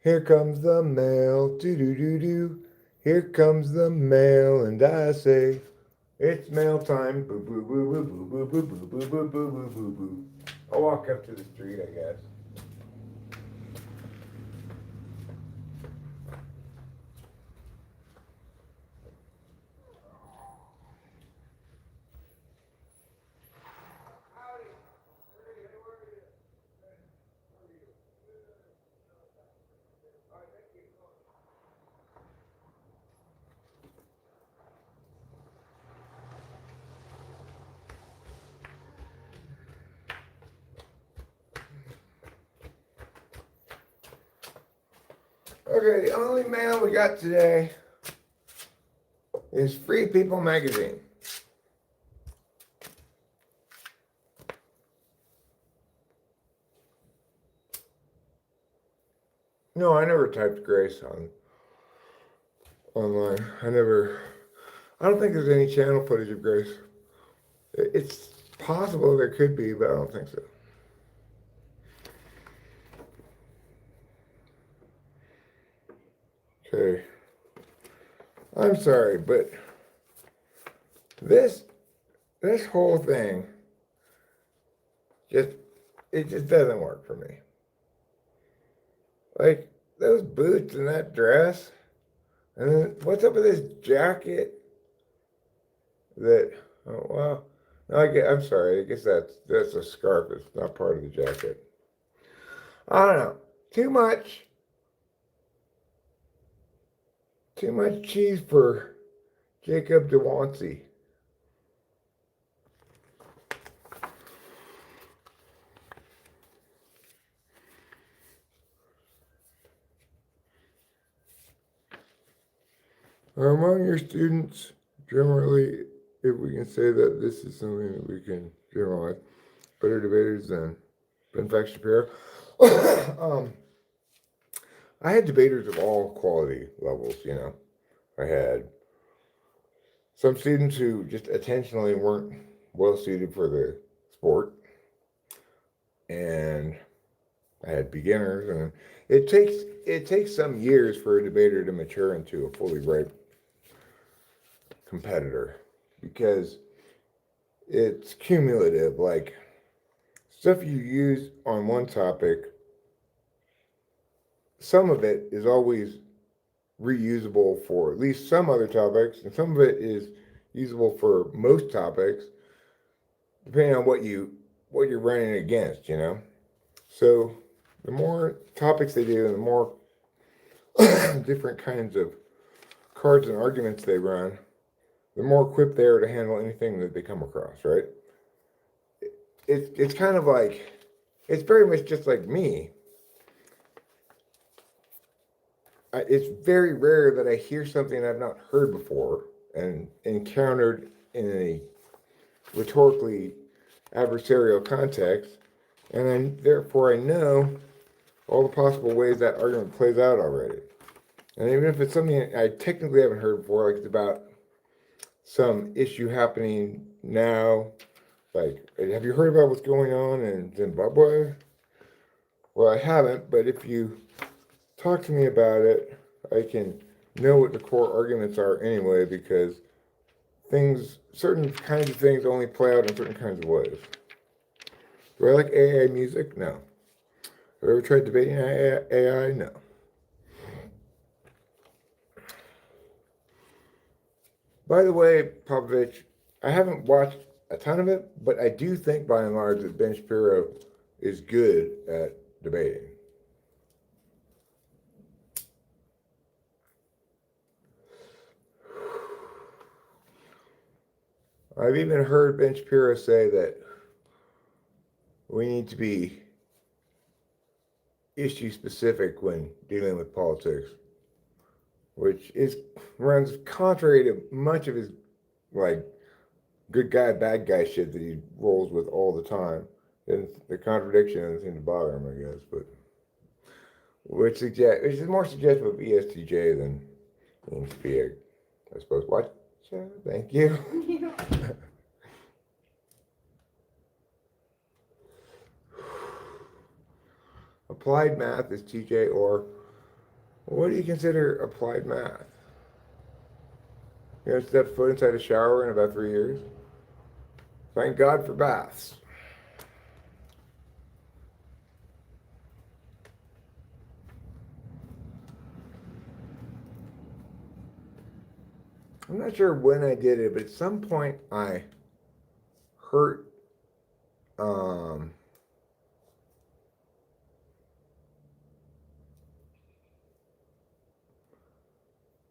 A: Here comes the mail, do do do do. Here comes the mail, and I say, it's mail time. Boo boo boo boo boo boo boo boo boo boo boo boo boo. I'll walk up to the street, I guess. Okay, the only mail we got today is Free People magazine. No, I never typed Grace online. I don't think there's any channel footage of Grace. It's possible there could be, but I don't think so. Okay. I'm sorry, but this whole thing it just doesn't work for me. Like those boots and that dress, and then what's up with this jacket? Oh well, no, I'm sorry. I guess that's a scarf. It's not part of the jacket. I don't know. Too much cheese for Jacob DeWancy. Are among your students generally, if we can say that this is something that we can generalize, better debaters than Ben Shapiro? um, I had debaters of all quality levels, you know. I had some students who just attentionally weren't well suited for the sport, and I had beginners, and it takes some years for a debater to mature into a fully ripe competitor because it's cumulative. Like stuff you use on one topic, some of it is always reusable for at least some other topics, and some of it is usable for most topics, depending on what you're running against, you know. So the more topics they do, and the more different kinds of cards and arguments they run, the more equipped they are to handle anything that they come across, right? It's kind of like it's very much just like me. It's very rare that I hear something I've not heard before and encountered in a rhetorically adversarial context, and then therefore I know all the possible ways that argument plays out already. And even if it's something I technically haven't heard before, like it's about some issue happening now, like have you heard about what's going on in Zimbabwe? Well, I haven't, but if you talk to me about it, I can know what the core arguments are anyway, because certain kinds of things only play out in certain kinds of ways. Do I like AI music? No. Have I ever tried debating AI? No. By the way, Popovich, I haven't watched a ton of it, but I do think by and large that Ben Shapiro is good at debating. I've even heard Ben Shapiro say that we need to be issue specific when dealing with politics, which runs contrary to much of his like good guy, bad guy shit that he rolls with all the time. And the contradiction doesn't seem to bother him, I guess, but which is more suggestive of ESTJ than ENTP, I suppose. What? Thank you. Applied math is TJ, or what do you consider applied math? You know, step foot inside a shower in about 3 years. Thank God for baths. I'm not sure when I did it, but at some point I hurt. Um,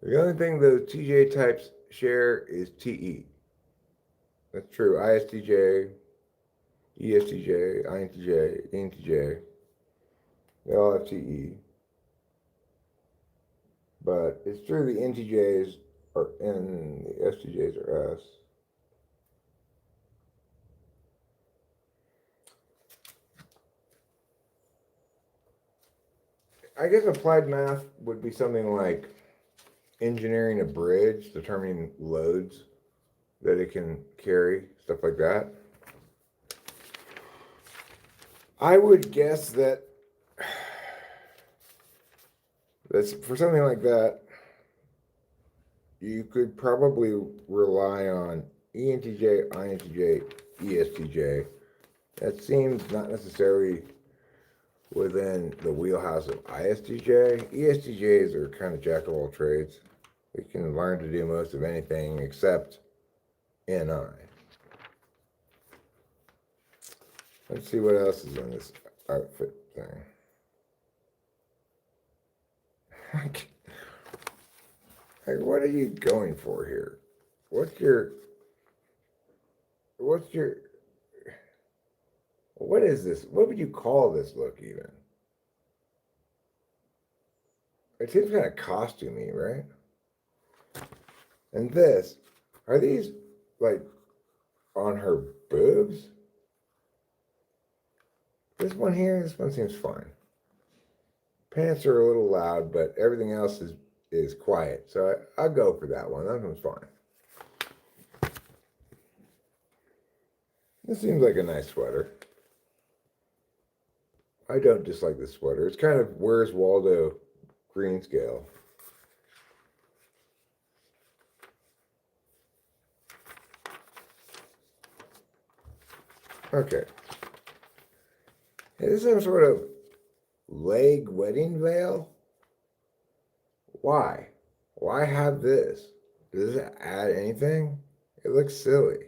A: the only thing those TJ types share is TE. That's true. ISTJ, ESTJ, INTJ, ENTJ. They all have TE. But it's true the NTJs are N, the STJs are S. I guess applied math would be something like engineering a bridge, determining loads that it can carry, stuff like that. I would guess that for something like that, you could probably rely on ENTJ, INTJ, ESTJ. That seems not necessarily within the wheelhouse of ISTJ. ESTJs are kind of jack of all trades. They can learn to do most of anything except NI. Let's see what else is in this outfit thing. Like, what are you going for here? What is this? What would you call this look even? It seems kind of costumey, right? And this, are these like on her boobs? This one here, this one seems fine. Pants are a little loud, but everything else is quiet. So I'll go for that one. That one's fine. This seems like a nice sweater. I don't dislike this sweater. It's kind of Where's Waldo green scale. Okay. Is this some sort of leg wedding veil? Why? Why have this? Does it add anything? It looks silly.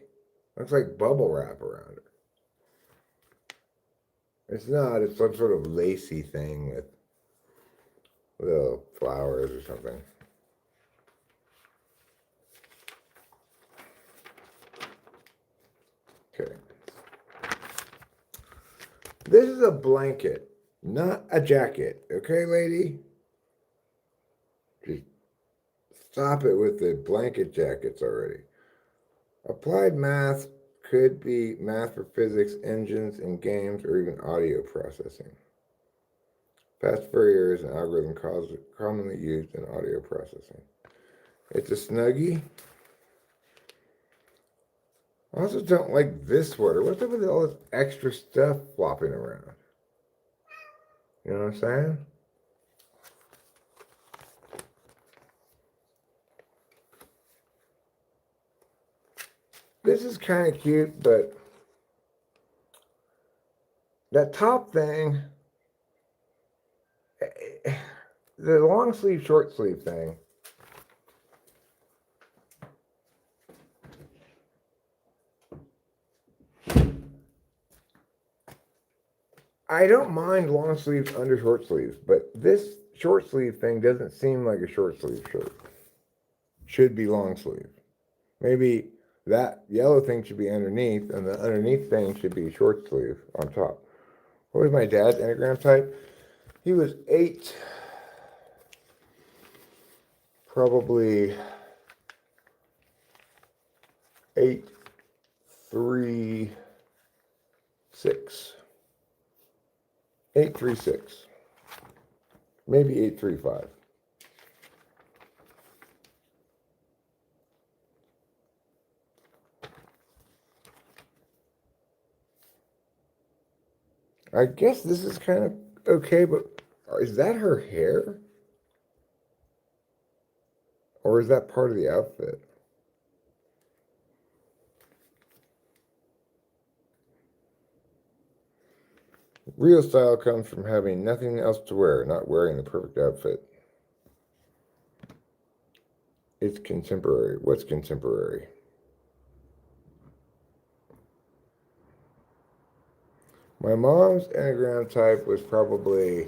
A: Looks like bubble wrap around it. It's not. It's some sort of lacy thing with little flowers or something. Okay. This is a blanket, not a jacket. Okay, lady? Just stop it with the blanket jackets already. Applied math could be math for physics, engines, and games, or even audio processing. Fast Fourier is an algorithm commonly used in audio processing. It's a Snuggie. I also don't like this sweater. What's up with all this extra stuff flopping around? You know what I'm saying? This is kind of cute, but that top thing, the long sleeve, short sleeve thing, I don't mind long sleeves under short sleeves, but this short sleeve thing doesn't seem like a short sleeve shirt. Should be long sleeve. Maybe that yellow thing should be underneath, and the underneath thing should be short sleeve on top. What was my dad's Enneagram type? He was 8, probably 8, 3, 6. 836, maybe 835. I guess this is kind of okay, but is that her hair? Or is that part of the outfit? Real style comes from having nothing else to wear, not wearing the perfect outfit. It's contemporary. What's contemporary? My mom's Enneagram type was probably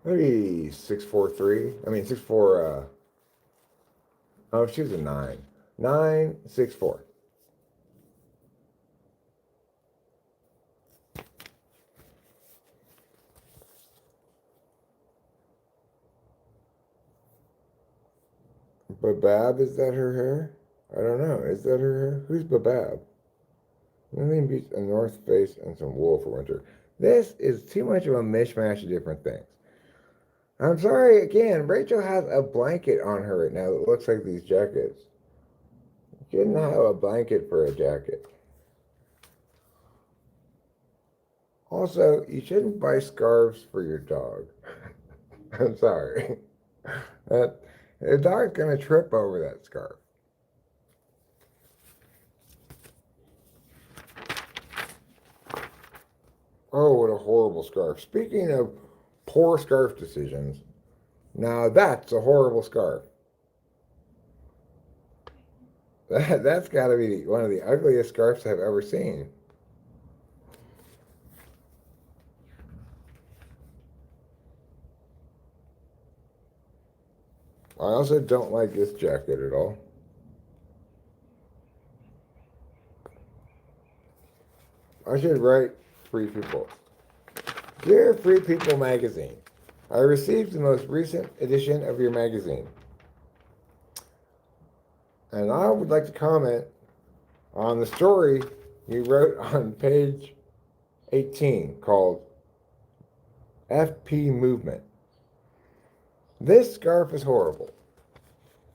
A: maybe 643. I mean 64 oh, she was a 9. 964. Babab, is that her hair? I don't know. Is that her hair? Who's Babab? Nothing beats a North Face and some wool for winter. This is too much of a mishmash of different things. I'm sorry, again, Rachel has a blanket on her right now that looks like these jackets. You shouldn't have a blanket for a jacket. Also, you shouldn't buy scarves for your dog. I'm sorry. The dog's going to trip over that scarf. Oh, what a horrible scarf. Speaking of poor scarf decisions, now that's a horrible scarf. That's got to be one of the ugliest scarves I've ever seen. I also don't like this jacket at all. should write Free People. Dear Free People magazine, I received the most recent edition of your magazine, and I would like to comment on the story you wrote on page 18 called FP Movement. This scarf is horrible.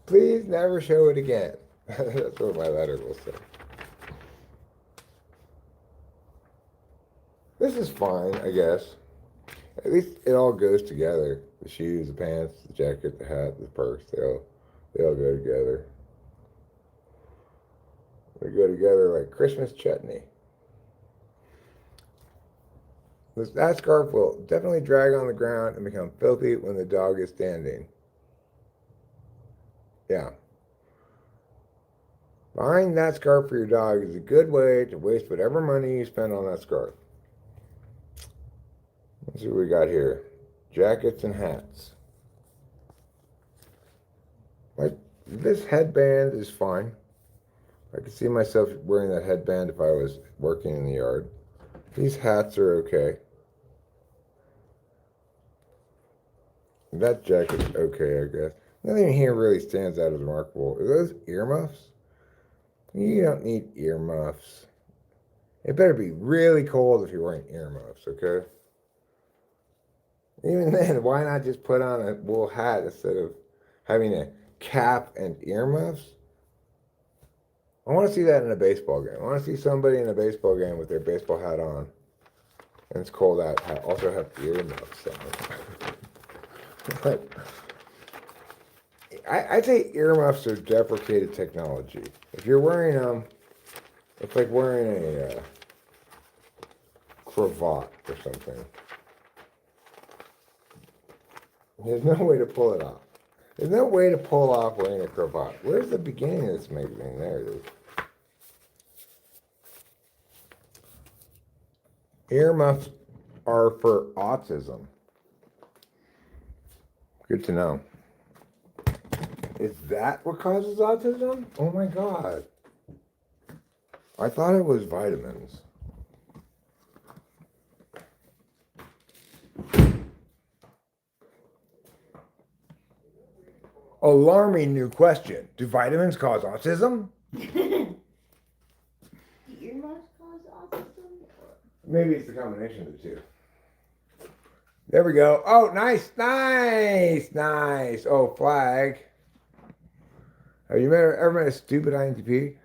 A: Please never show it again. That's what my letter will say. This is fine, I guess. At least it all goes together. The shoes, the pants, the jacket, the hat, the purse, they all go together. They go together like Christmas chutney. That scarf will definitely drag on the ground and become filthy when the dog is standing. Yeah. Buying that scarf for your dog is a good way to waste whatever money you spend on that scarf. Let's see what we got here. Jackets and hats. Like, this headband is fine. I could see myself wearing that headband if I was working in the yard. These hats are okay. That jacket's okay, I guess. Nothing here really stands out as remarkable. Are those earmuffs? You don't need earmuffs. It better be really cold if you're wearing earmuffs, okay? Even then, why not just put on a wool hat instead of having a cap and earmuffs? I want to see that in a baseball game. I want to see somebody in a baseball game with their baseball hat on, and it's cold out, also have earmuffs on. But I'd say earmuffs are deprecated technology. If you're wearing them, it's like wearing a cravat or something. There's no way to pull it off. There's no way to pull off wearing a cravat. Where's the beginning of this magazine? There it is. Earmuffs are for autism. Good to know. Is that what causes autism? Oh my God. I thought it was vitamins. Alarming new question. Do vitamins cause autism?
B: Do earmuffs cause autism?
A: Maybe it's the combination of the two. There we go. Oh, nice. Oh, flag. Have you ever met a stupid INTP?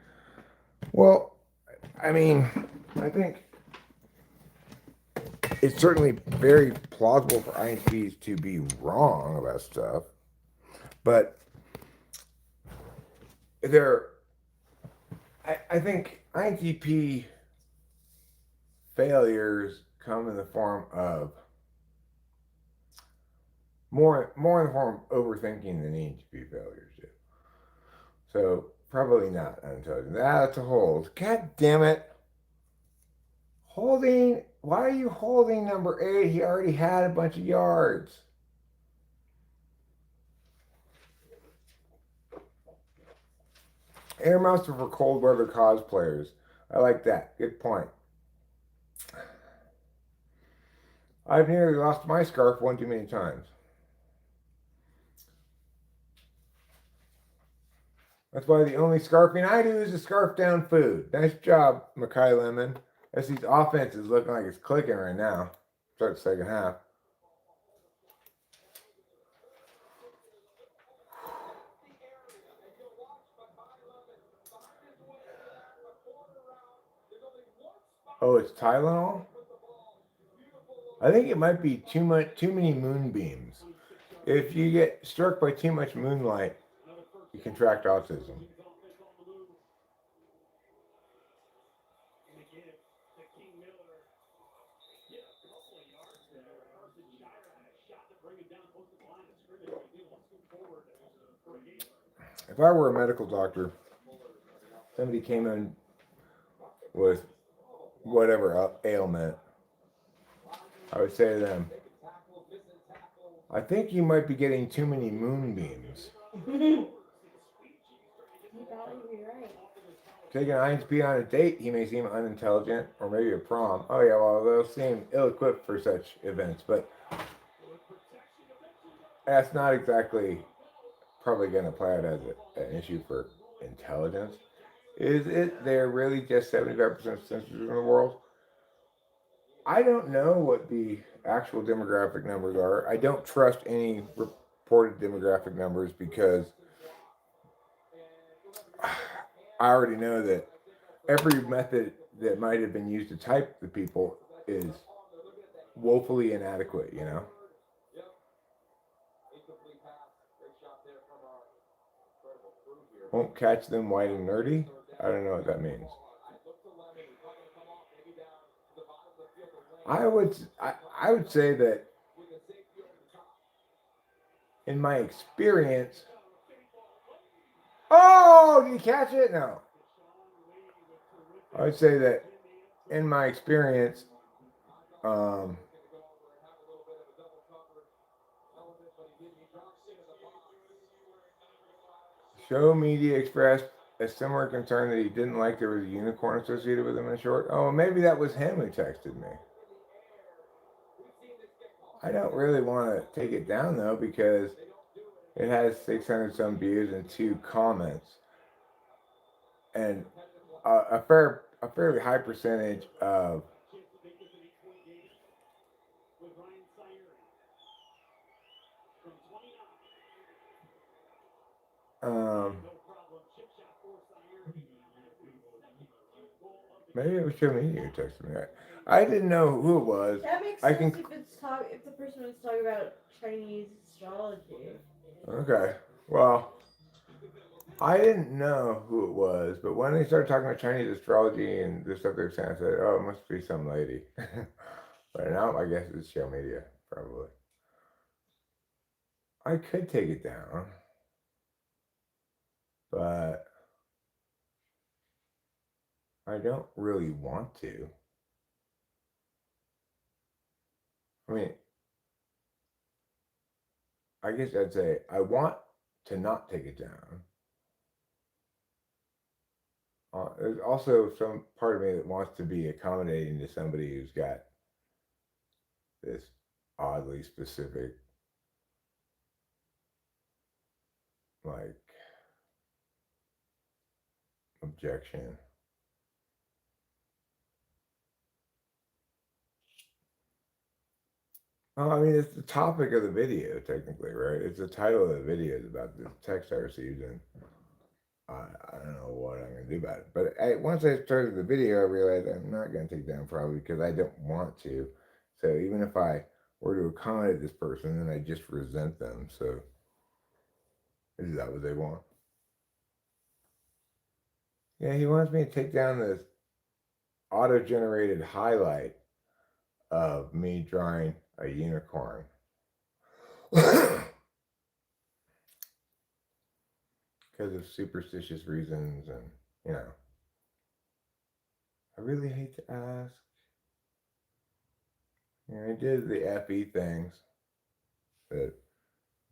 A: Well, I mean, I think it's certainly very plausible for INTPs to be wrong about stuff, but I think INTP failures come in the form of more in the form of overthinking than ENTP failures do. So probably not unintelligent. That's a hold. God damn it. Holding. Why are you holding number 8? He already had a bunch of yards. Earmuffs are for cold weather cosplayers. I like that. Good point. I've nearly lost my scarf one too many times. That's why the only scarfing I do is to scarf down food. Nice job, Mackay Lemon. SC's offense is looking like it's clicking right now. Start the second half. Oh, it's Tylenol? I think it might be too many moonbeams. If you get struck by too much moonlight, you contract autism. If I were a medical doctor, somebody came in with whatever ailment, I would say to them, I think you might be getting too many moonbeams.
B: You probably be right.
A: taking INTP on a date, he may seem unintelligent, or maybe a prom. Oh yeah, well they'll seem ill-equipped for such events, but that's not exactly probably going to play out as an issue for intelligence. Is it there really just 75% census in the world? I don't know what the actual demographic numbers are. I don't trust any reported demographic numbers because I already know that every method that might have been used to type the people is woefully inadequate, you know? Won't catch them white and nerdy? I don't know what that means. I would say that in my experience. Oh, did you catch it? No. I would say that in my experience, um, show media expressed a similar concern that he didn't like there was a unicorn associated with him in short. Oh, maybe that was him who texted me. I don't really want to take it down though because it has 600 some views and 2 comments, and a fairly high percentage of maybe it was show media who texted me. I didn't know who it was.
B: That makes
A: I
B: sense
A: can.
B: if the person was talking about Chinese astrology.
A: Okay. Well, I didn't know who it was, but when they started talking about Chinese astrology and the stuff they were saying, I said, "Oh, it must be some lady." But now I guess it's show media, probably. I could take it down, but I don't really want to. I mean, I guess I'd say I want to not take it down. There's also some part of me that wants to be accommodating to somebody who's got this oddly specific, like, objection. Oh, I mean, it's the topic of the video, technically, right? It's the title of the video is about the text I received, and I don't know what I'm going to do about it. But once I started the video, I realized I'm not going to take it down probably because I don't want to. So even if I were to accommodate this person, then I just resent them. So is that what they want? Yeah, he wants me to take down this auto-generated highlight of me drawing a unicorn. Because of superstitious reasons, and you know, I really hate to ask. You know, I did the FE things that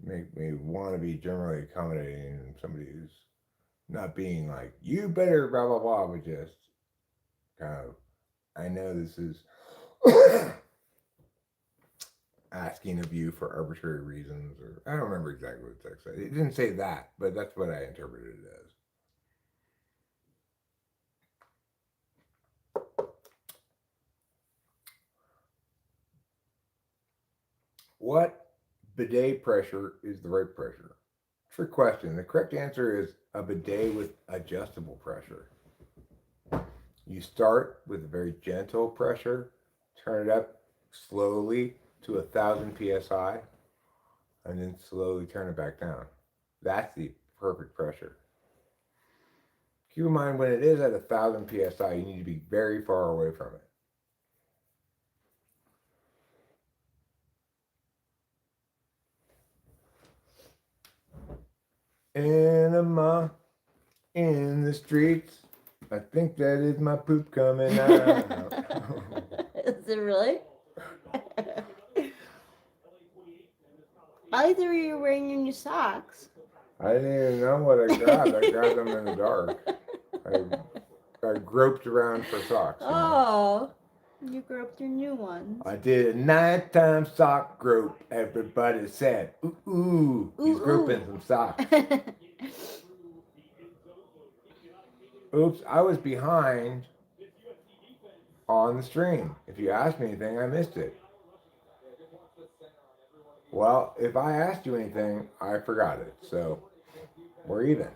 A: make me want to be generally accommodating and somebody who's not being like, you better blah blah blah, but just kind of, I know this is asking of you for arbitrary reasons, or I don't remember exactly what the text said. It didn't say that, but that's what I interpreted it as. What bidet pressure is the right pressure? Trick question. The correct answer is a bidet with adjustable pressure. You start with a very gentle pressure, turn it up slowly to 1,000 psi, and then slowly turn it back down. That's the perfect pressure. Keep in mind when it is at 1,000 psi, you need to be very far away from it. Enema in the streets. I think that is my poop coming out.
B: Is it really? I like the way you're wearing your new socks.
A: I didn't even know what I grabbed. I grabbed them in the dark. I groped around for socks. You know?
B: Oh, you groped your new ones.
A: I did a 9-time sock grope. Everybody said, ooh, he's groping some socks. Oops, I was behind on the stream. If you asked me anything, I missed it. Well, if I asked you anything, I forgot it. So we're even.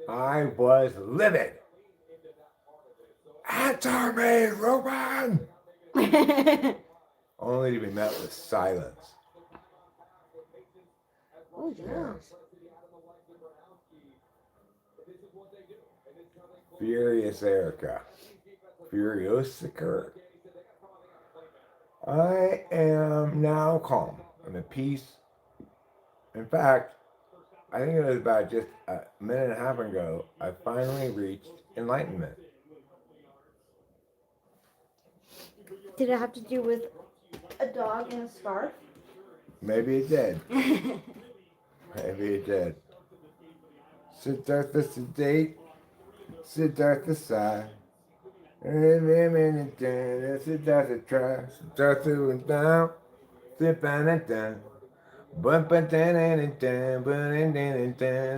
A: I was livid. Answer me, Ruben! Only to be met with silence.
B: Oh, yeah.
A: Yes. Furious Erica. Furiosicer. I am now calm. I'm at peace. In fact, I think it was about just a minute and a half ago, I finally reached enlightenment.
B: Did it have to do with a dog and a scarf?
A: Maybe it did. Maybe it did. Siddhartha sedate, Siddhartha sigh. Siddhartha try, Siddhartha was down, Siddhartha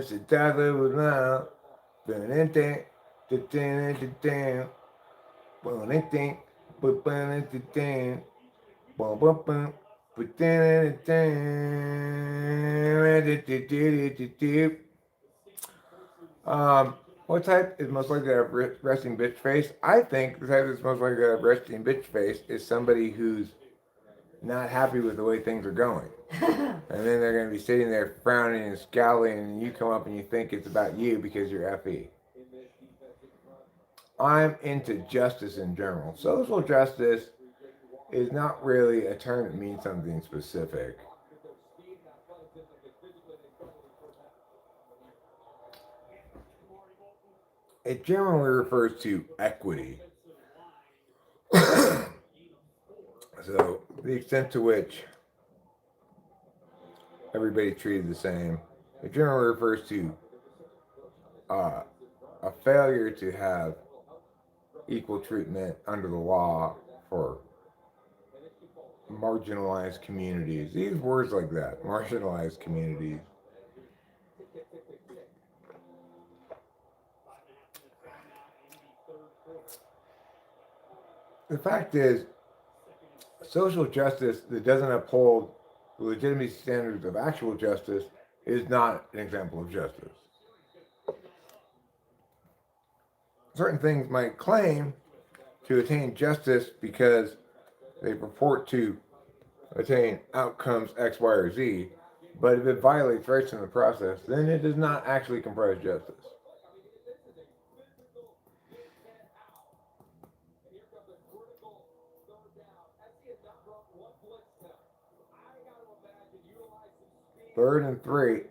A: Siddhartha was loud. What type is most likely to have resting bitch face? I think the type that's most likely to have resting bitch face is somebody who's not happy with the way things are going. And then they're going to be sitting there frowning and scowling, and you come up and you think it's about you because you're FE. I'm into justice in general. Social justice is not really a term that means something specific. It generally refers to equity. So, the extent to which everybody treated the same, it generally refers to a failure to have equal treatment under the law for marginalized communities. These words like that, marginalized communities. The fact is, social justice that doesn't uphold the legitimacy standards of actual justice is not an example of justice. Certain things might claim to attain justice because they purport to attain outcomes X, Y, or Z, but if it violates rights in the process, then it does not actually comprise justice. Third and 3.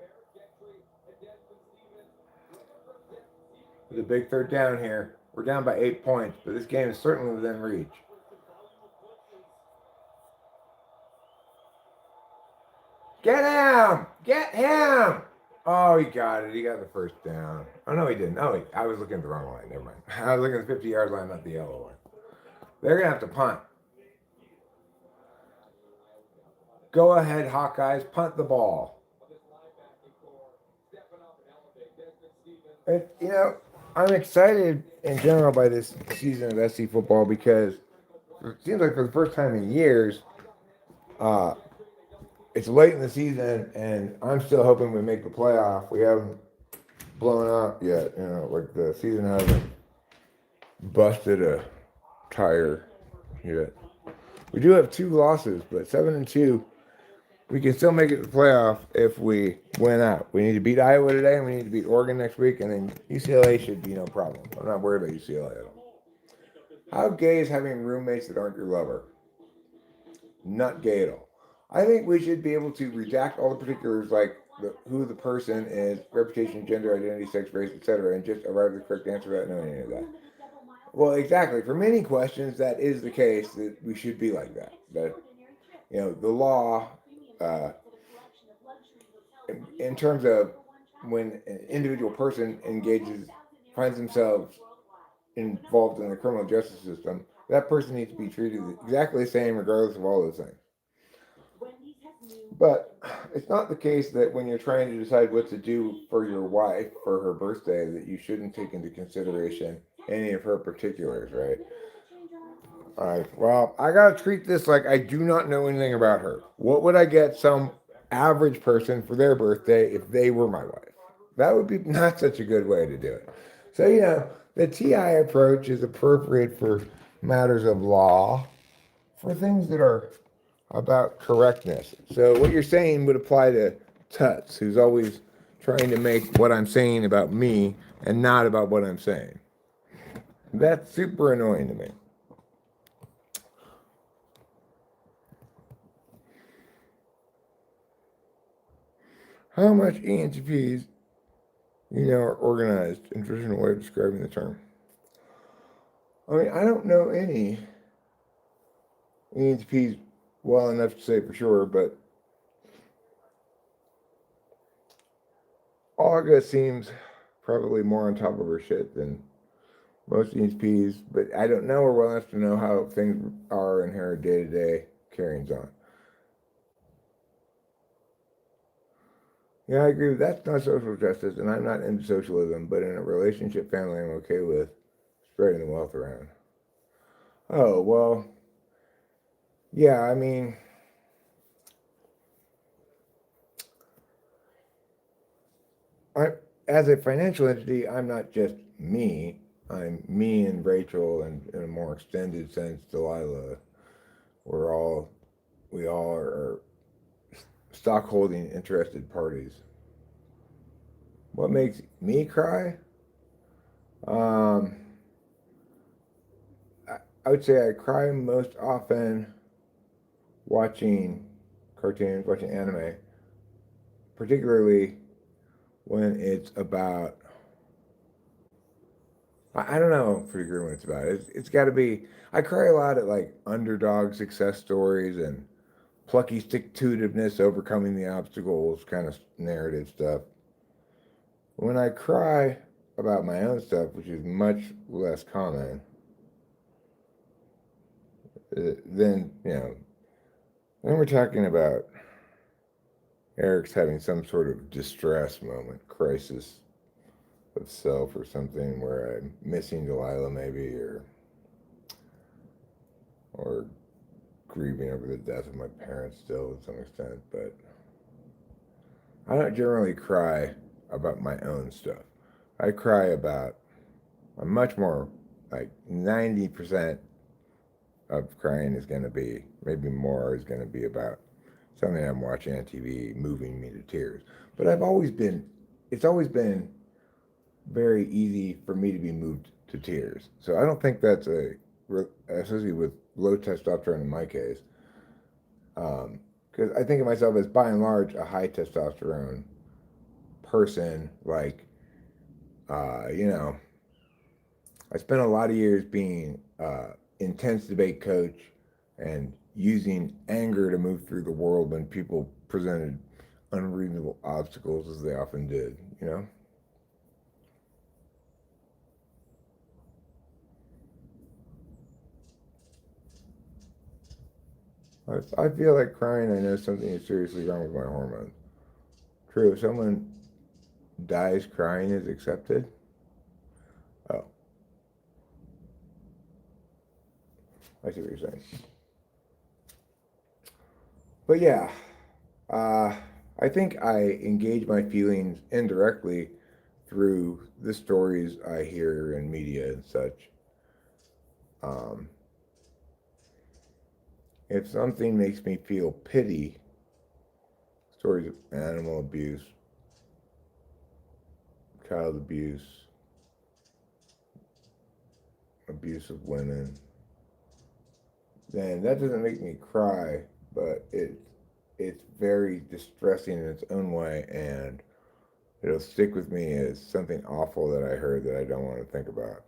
A: With a big third down here. We're down by 8 points, but this game is certainly within reach. Get him! Get him! Oh, he got it. He got the first down. Oh, no, he didn't. Oh, I was looking at the wrong line. Never mind. I was looking at the 50-yard line, not the yellow line. They're going to have to punt. Go ahead, Hawkeyes. Punt the ball. I'm excited in general by this season of SC football because it seems like for the first time in years, it's late in the season and I'm still hoping we make the playoff. We haven't blown up yet, like the season hasn't busted a tire yet. We do have 2 losses, but 7-2. We can still make it to the playoff if we win out. We need to beat Iowa today, and we need to beat Oregon next week, and then UCLA should be no problem. I'm not worried about UCLA at all. How gay is having roommates that aren't your lover? Not gay at all. I think we should be able to redact all the particulars, like who the person is, reputation, gender, identity, sex, race, etc., and just arrive at the correct answer without knowing any of that. Well, exactly. For many questions, that is the case, that we should be like that. That, the law... in terms of when an individual person finds themselves involved in the criminal justice system, that person needs to be treated exactly the same regardless of all those things. But it's not the case that when you're trying to decide what to do for your wife for her birthday, that you shouldn't take into consideration any of her particulars, right? All right. Well, I gotta treat this like I do not know anything about her. What would I get some average person for their birthday if they were my wife? That would be not such a good way to do it. So, the TI approach is appropriate for matters of law, for things that are about correctness. So, what you're saying would apply to Tuts, who's always trying to make what I'm saying about me and not about what I'm saying. That's super annoying to me. How much ENTPs, are organized in traditional way of describing the term? I mean, I don't know any ENTPs well enough to say for sure, but Olga seems probably more on top of her shit than most ENTPs, but I don't know her well enough to know how things are in her day-to-day carryings on. Yeah, I agree with that's not social justice, and I'm not into socialism, but in a relationship family, I'm okay with spreading the wealth around. Oh, well, yeah, I mean, as a financial entity, I'm not just me. I'm me and Rachel, and in a more extended sense, Delilah. We all are stockholding interested parties. What makes me cry? Um, I would say I cry most often watching cartoons, watching anime, particularly when it's about. I don't know pretty good what it's about. It's got to be. I cry a lot at like underdog success stories and plucky stick to itiveness overcoming the obstacles kind of narrative stuff. When I cry about my own stuff, which is much less common, then then we're talking about Eric's having some sort of distress moment, crisis of self or something where I'm missing Delilah maybe or grieving over the death of my parents still to some extent, but I don't generally cry about my own stuff. I cry about I'm much more like 90% of crying is going to be, maybe more is going to be about something I'm watching on TV moving me to tears. But it's always been very easy for me to be moved to tears. So I don't think that's associated with low testosterone in my case. Because I think of myself as by and large a high testosterone person. Like, you know, I spent a lot of years being intense debate coach and using anger to move through the world when people presented unreasonable obstacles, as they often did. I feel like crying. I know something is seriously wrong with my hormones. True. If someone dies crying is accepted. Oh, I see what you're saying. But yeah, uh, I think I engage my feelings indirectly through the stories I hear in media and such. Um, if something makes me feel pity, stories of animal abuse, child abuse, abuse of women, then that doesn't make me cry, but it's very distressing in its own way, and it'll stick with me as something awful that I heard that I don't want to think about.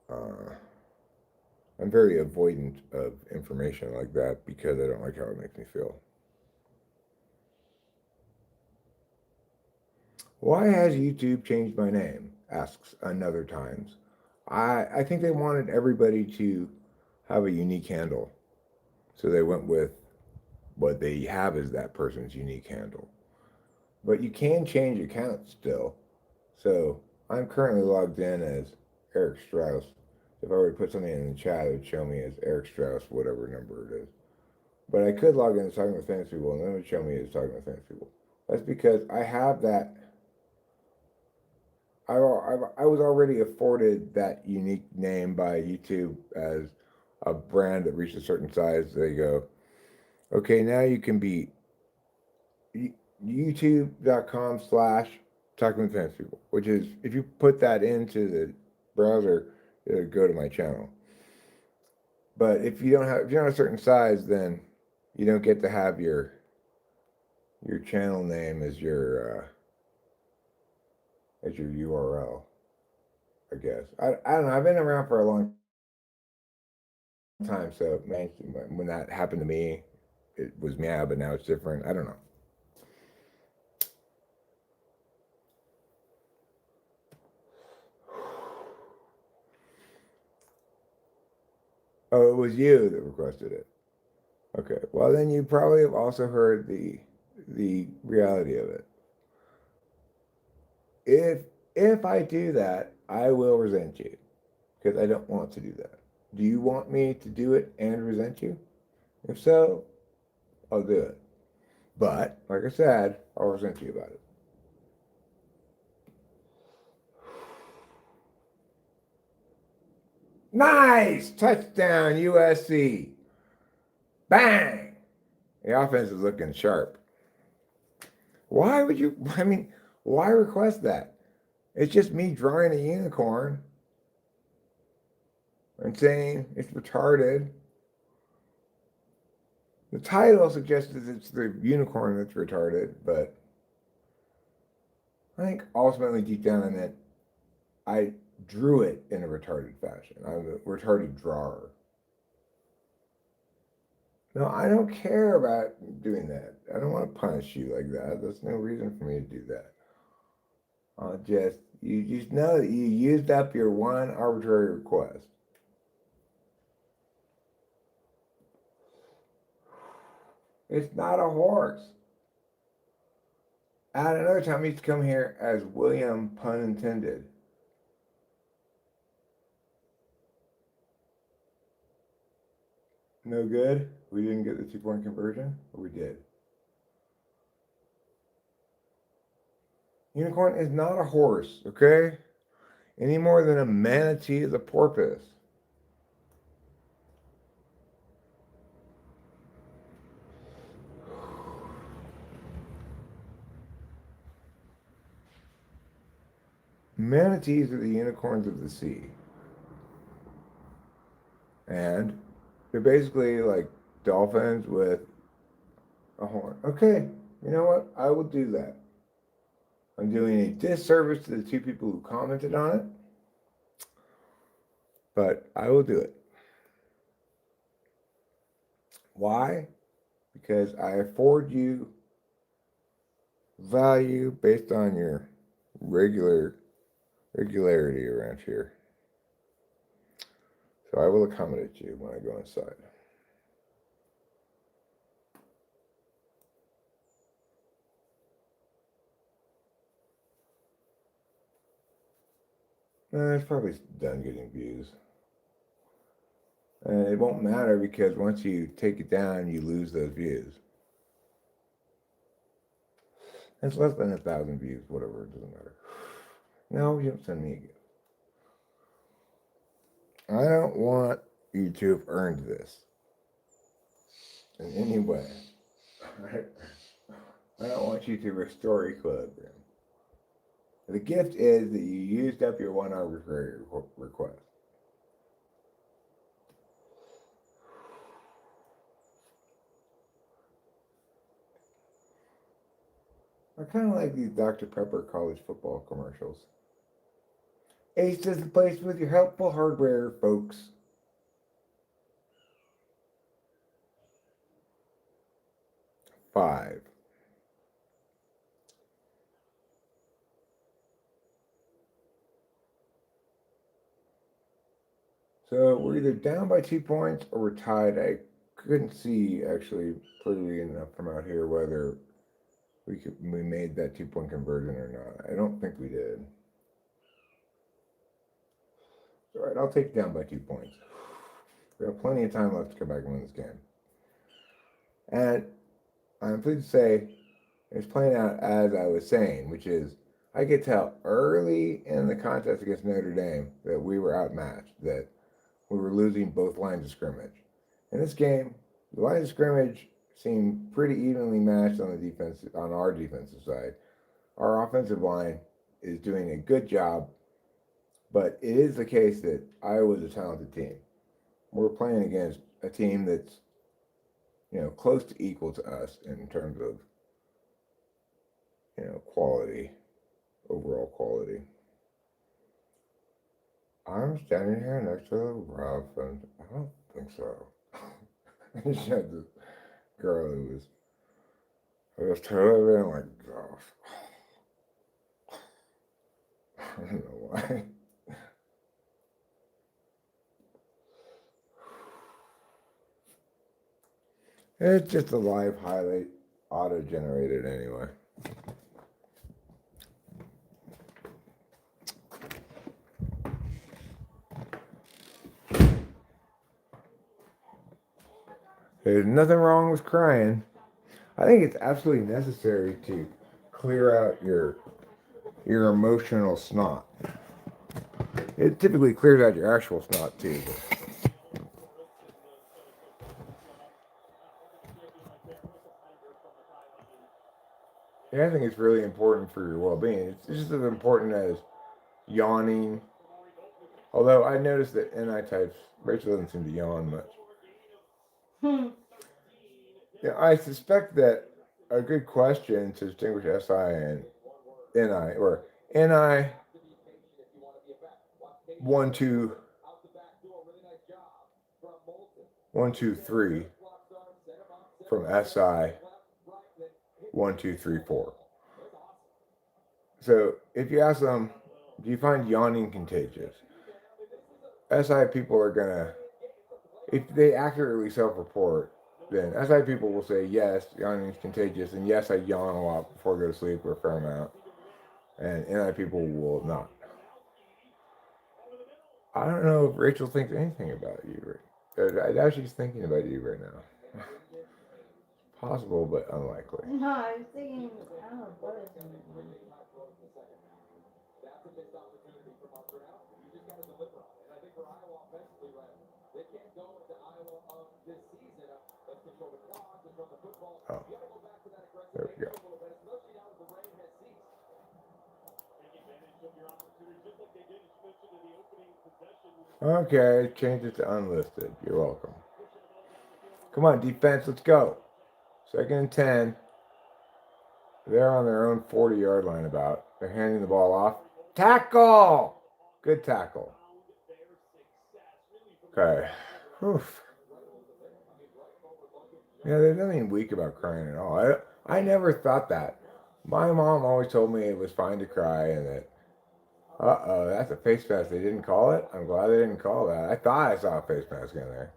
A: Uh, I'm very avoidant of information like that because I don't like how it makes me feel. Why has YouTube changed my name? Asks another times. I think they wanted everybody to have a unique handle. So they went with what they have as that person's unique handle. But you can change accounts still. So I'm currently logged in as Eric Strauss. If I were to put something in the chat, it would show me as Eric Strauss, whatever number it is. But I could log in as Talking with Famous People, and then it would show me as Talking with Famous People. That's because I have that. I was already afforded that unique name by YouTube as a brand that reached a certain size. They go, okay, now you can be youtube.com/ Talking with Famous People, which is, if you put that into the browser, it'll go to my channel. But if you're not a certain size, then you don't get to have your channel name as your URL. I guess I don't know. I've been around for a long time, so man, when that happened to me, it was mad, but now it's different. I don't know. Oh, it was you that requested it. Okay. Well, then you probably have also heard the reality of it. If if I do that, I will resent you because I don't want to do that. Do you want me to do it and resent you? If so, I'll do it. But like I said, I'll resent you about it. Nice touchdown, USC. Bang! The offense is looking sharp. Why would you? I mean, why request that? It's just me drawing a unicorn and saying it's retarded. The title suggests that it's the unicorn that's retarded, but I think ultimately deep down I meant I drew it in a retarded fashion. I'm a retarded drawer. No, I don't care about doing that. I don't want to punish you like that. There's no reason for me to do that. You just know that you used up your one arbitrary request. It's not a horse. And another time he used to come here as William, pun intended. No good. We didn't get the 2-point conversion, or we did. Unicorn is not a horse, okay? Any more than a manatee is a porpoise. Manatees are the unicorns of the sea. And they're basically like dolphins with a horn. Okay, you know what? I will do that. I'm doing a disservice to the two people who commented on it, but I will do it. Why? Because I afford you value based on your regularity around here. So I will accommodate you when I go inside. It's probably done getting views. And it won't matter because once you take it down, you lose those views. It's less than 1,000 views, whatever, it doesn't matter. No, you don't send me a gift. I don't want you to have earned this in any way. I don't want you to restore equilibrium. The gift is that you used up your one arbitrary request. I kind of like these Dr. Pepper college football commercials. Ace is the place with your helpful hardware, folks. Five. So we're either down by 2 points or we're tied. I couldn't see actually clearly enough from out here whether we made that 2 point conversion or not. I don't think we did. All right, I'll take it down by 2 points. We have plenty of time left to come back and win this game. And I'm pleased to say it's playing out as I was saying, which is I could tell early in the contest against Notre Dame that we were outmatched, that we were losing both lines of scrimmage. In this game, the lines of scrimmage seemed pretty evenly matched on our defensive side. Our offensive line is doing a good job, but it is the case that Iowa's a talented team. We're playing against a team that's close to equal to us in terms of quality, overall quality. I'm standing here next to the ref, and I don't think so. I just had this girl who was totally like, gosh. I don't know why. It's just a live highlight, auto-generated anyway. There's nothing wrong with crying. I think it's absolutely necessary to clear out your emotional snot. It typically clears out your actual snot too. Yeah, I think it's really important for your well-being. It's just as important as yawning. Although I noticed that NI types, Rachel doesn't seem to yawn much. Yeah, I suspect that a good question to distinguish SI and NI, or NI 1, 2, 1, 2, 3 from SI 1, 2, 3, 4. So if you ask them, do you find yawning contagious? SI people are gonna, if they accurately self-report, then SI people will say yes, yawning is contagious, and yes, I yawn a lot before I go to sleep or a fair amount, and NI people will not. I don't know if Rachel thinks anything about you. I doubt she's thinking about you right now. Possible, but unlikely.
B: No, I was thinking, I don't know what is in it.
A: Oh, there we go. Okay, change it to unlisted. You're welcome. Come on, defense, let's go. 2nd and 10. They're on their own 40-yard line about. They're handing the ball off. Tackle! Good tackle. Okay. Oof. Yeah, there's nothing weak about crying at all. I never thought that. My mom always told me it was fine to cry and that, that's a face mask. They didn't call it? I'm glad they didn't call that. I thought I saw a face mask in there.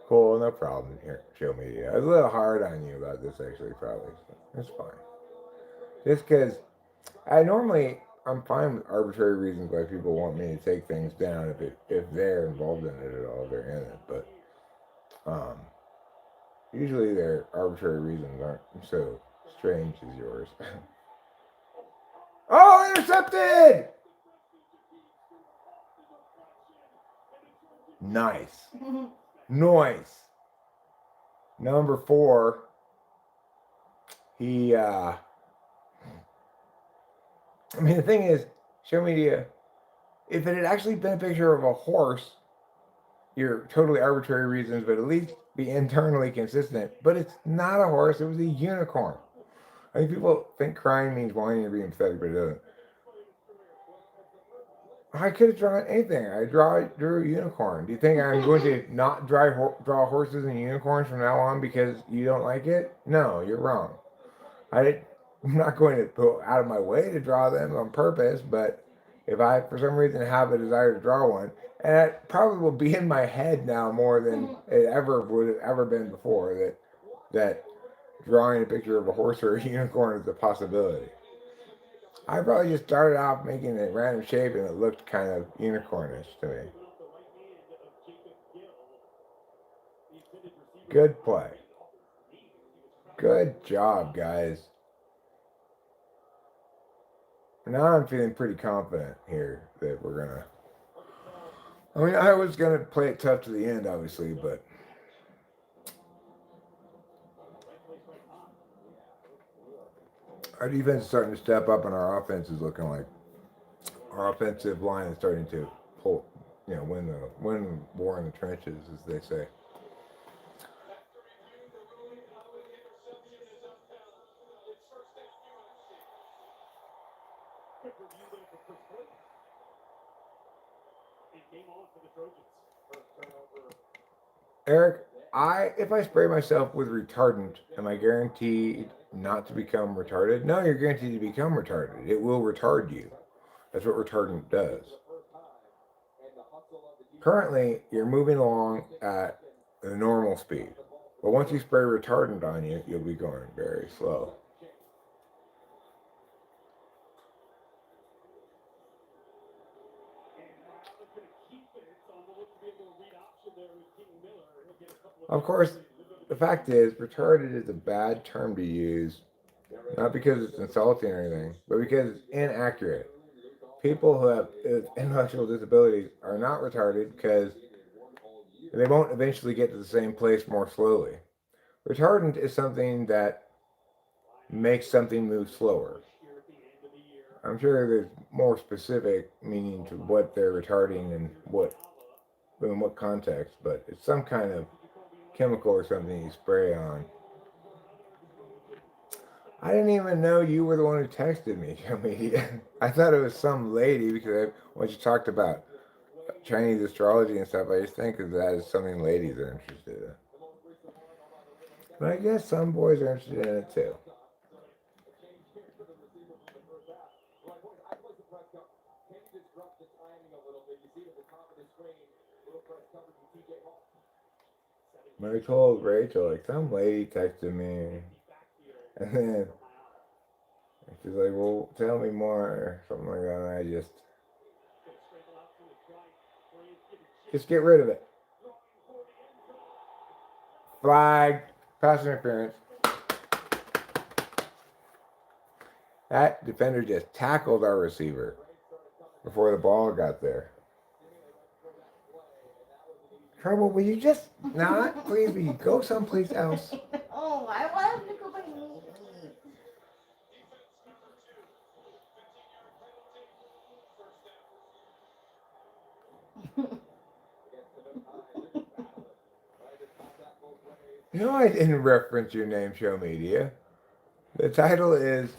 A: Cool, no problem here, show media. I was a little hard on you about this actually, probably. It's fine. Just because I'm fine with arbitrary reasons why people want me to take things down if they're involved in it at all, they're in it. But usually their arbitrary reasons aren't so strange as yours. Oh, intercepted! Nice. Nice. Number 4. The thing is, show media, if it had actually been a picture of a horse, you're totally arbitrary reasons, but at least be internally consistent. But it's not a horse, it was a unicorn. I think people think crying means wanting to be empathetic, but it doesn't. I could have drawn anything. I drew a unicorn. Do you think I'm going to not draw horses and unicorns from now on because you don't like it? No, you're wrong. I'm not going to go out of my way to draw them on purpose, but if I, for some reason, have a desire to draw one, and it probably will be in my head now more than it ever would have ever been before, that drawing a picture of a horse or a unicorn is a possibility. I probably just started off making a random shape and it looked kind of unicornish to me. Good play. Good job, guys. Now I'm feeling pretty confident here that we're gonna. I mean, I was gonna play it tough to the end, obviously, but our defense is starting to step up, and our offense is looking like our offensive line is starting to pull, win the war in the trenches, as they say. Eric, if I spray myself with retardant, am I guaranteed not to become retarded? No, you're guaranteed to become retarded. It will retard you. That's what retardant does. Currently, you're moving along at the normal speed. But once you spray retardant on you, you'll be going very slow. Of course, the fact is, retarded is a bad term to use, not because it's insulting or anything, but because it's inaccurate. People who have intellectual disabilities are not retarded because they won't eventually get to the same place more slowly. Retardant is something that makes something move slower. I'm sure there's more specific meaning to what they're retarding and in what context, but it's some kind of chemical or something you spray on. I didn't even know you were the one who texted me, Media. I thought it was some lady because when you talked about Chinese astrology and stuff, I just think of that as something ladies are interested in. But I guess some boys are interested in it too. But I told Rachel, like, some lady texted me, and then she's like, well, tell me more, or something like that, and I just get rid of it. Flag, pass interference. That defender just tackled our receiver before the ball got there. Trouble, will you just not? Please, will you go someplace else?
B: Oh, I want to go by me.
A: No, I didn't reference your name, Show Media. The title is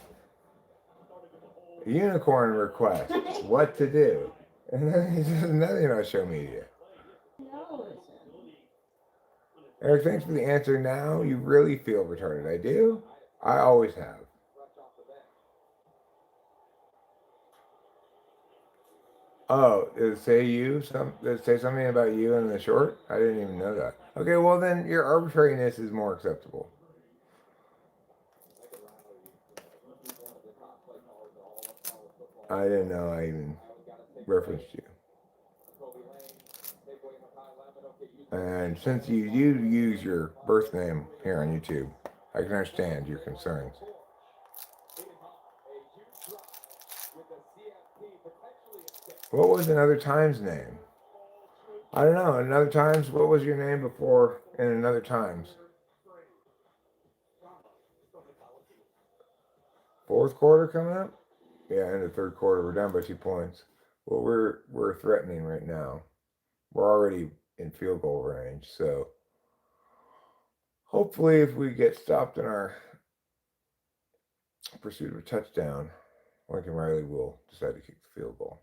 A: Unicorn Request. What to do? And then he says nothing on Show Media.
B: No, listen.
A: Eric, thanks for the answer. Now you really feel retarded. I do. I always have. Oh, did it say did it say something about you in the short? I didn't even know that. Okay, well then your arbitrariness is more acceptable. I didn't know I even referenced you. And since you use your birth name here on YouTube, I can understand your concerns. What was Another Times' name? I don't know. Another Times, what was your name before in Another Times? Fourth quarter coming up? Yeah, in the third quarter, we're down by 2 points. Well, we're threatening right now. We're already in field goal range, so hopefully, if we get stopped in our pursuit of a touchdown, Lincoln Riley will decide to kick the field goal.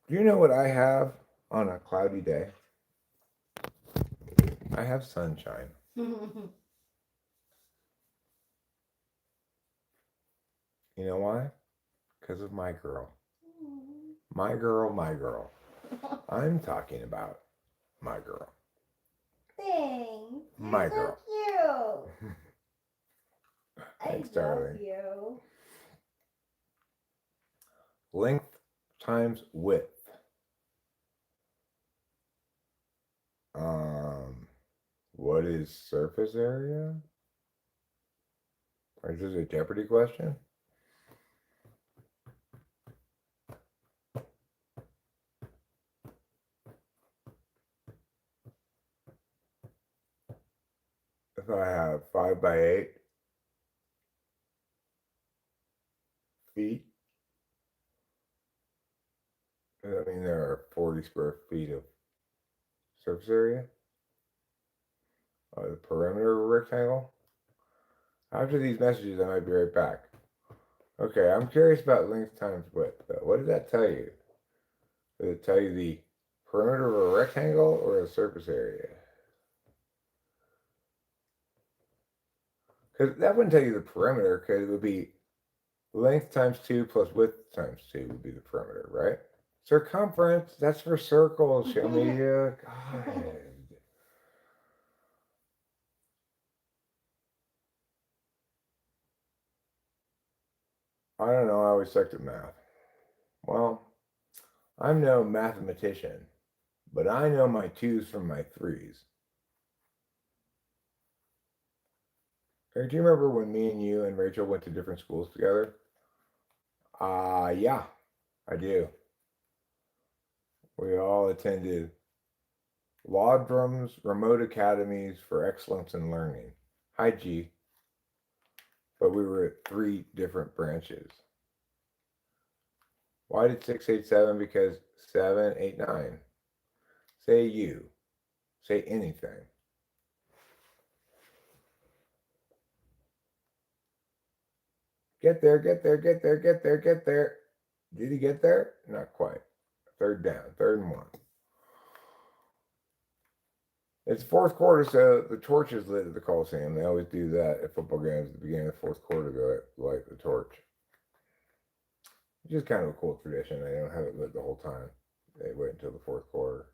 A: Do you know what I have on a cloudy day? I have sunshine. You know why? Because of my girl. My girl, my girl. I'm talking about my girl.
B: Thanks.
A: My
B: You're so
A: girl.
B: cute.
A: Thanks,
B: I love
A: darling.
B: you.
A: Length times width. What is surface area? Or is this a Jeopardy question? If I have 5 by 8 feet, does that mean there are 40 square feet of surface area? The perimeter of a rectangle? After these messages, I might be right back. Okay, I'm curious about length times width. What does that tell you? Does it tell you the perimeter of a rectangle or the surface area? Because that wouldn't tell you the perimeter, because it would be length times 2 plus width times 2 would be the perimeter, right? Circumference, that's for circles, show media. God. I don't know, I always sucked at math. Well, I'm no mathematician, but I know my 2's from my 3's. Hey, do you remember when me and you and Rachel went to different schools together? Yeah, I do. We all attended Laudrum's Remote Academies for Excellence in Learning. Hi, G. But we were at 3 different branches. Why did 687? Because 789. Say you. Say anything. Get there, get there, get there, get there, get there. Did he get there? Not quite. Third down, 3rd and 1. It's fourth quarter, so the torch is lit at the Coliseum. They always do that at football games at the beginning of the fourth quarter. They light the torch. It's just kind of a cool tradition. They don't have it lit the whole time. They wait until the fourth quarter.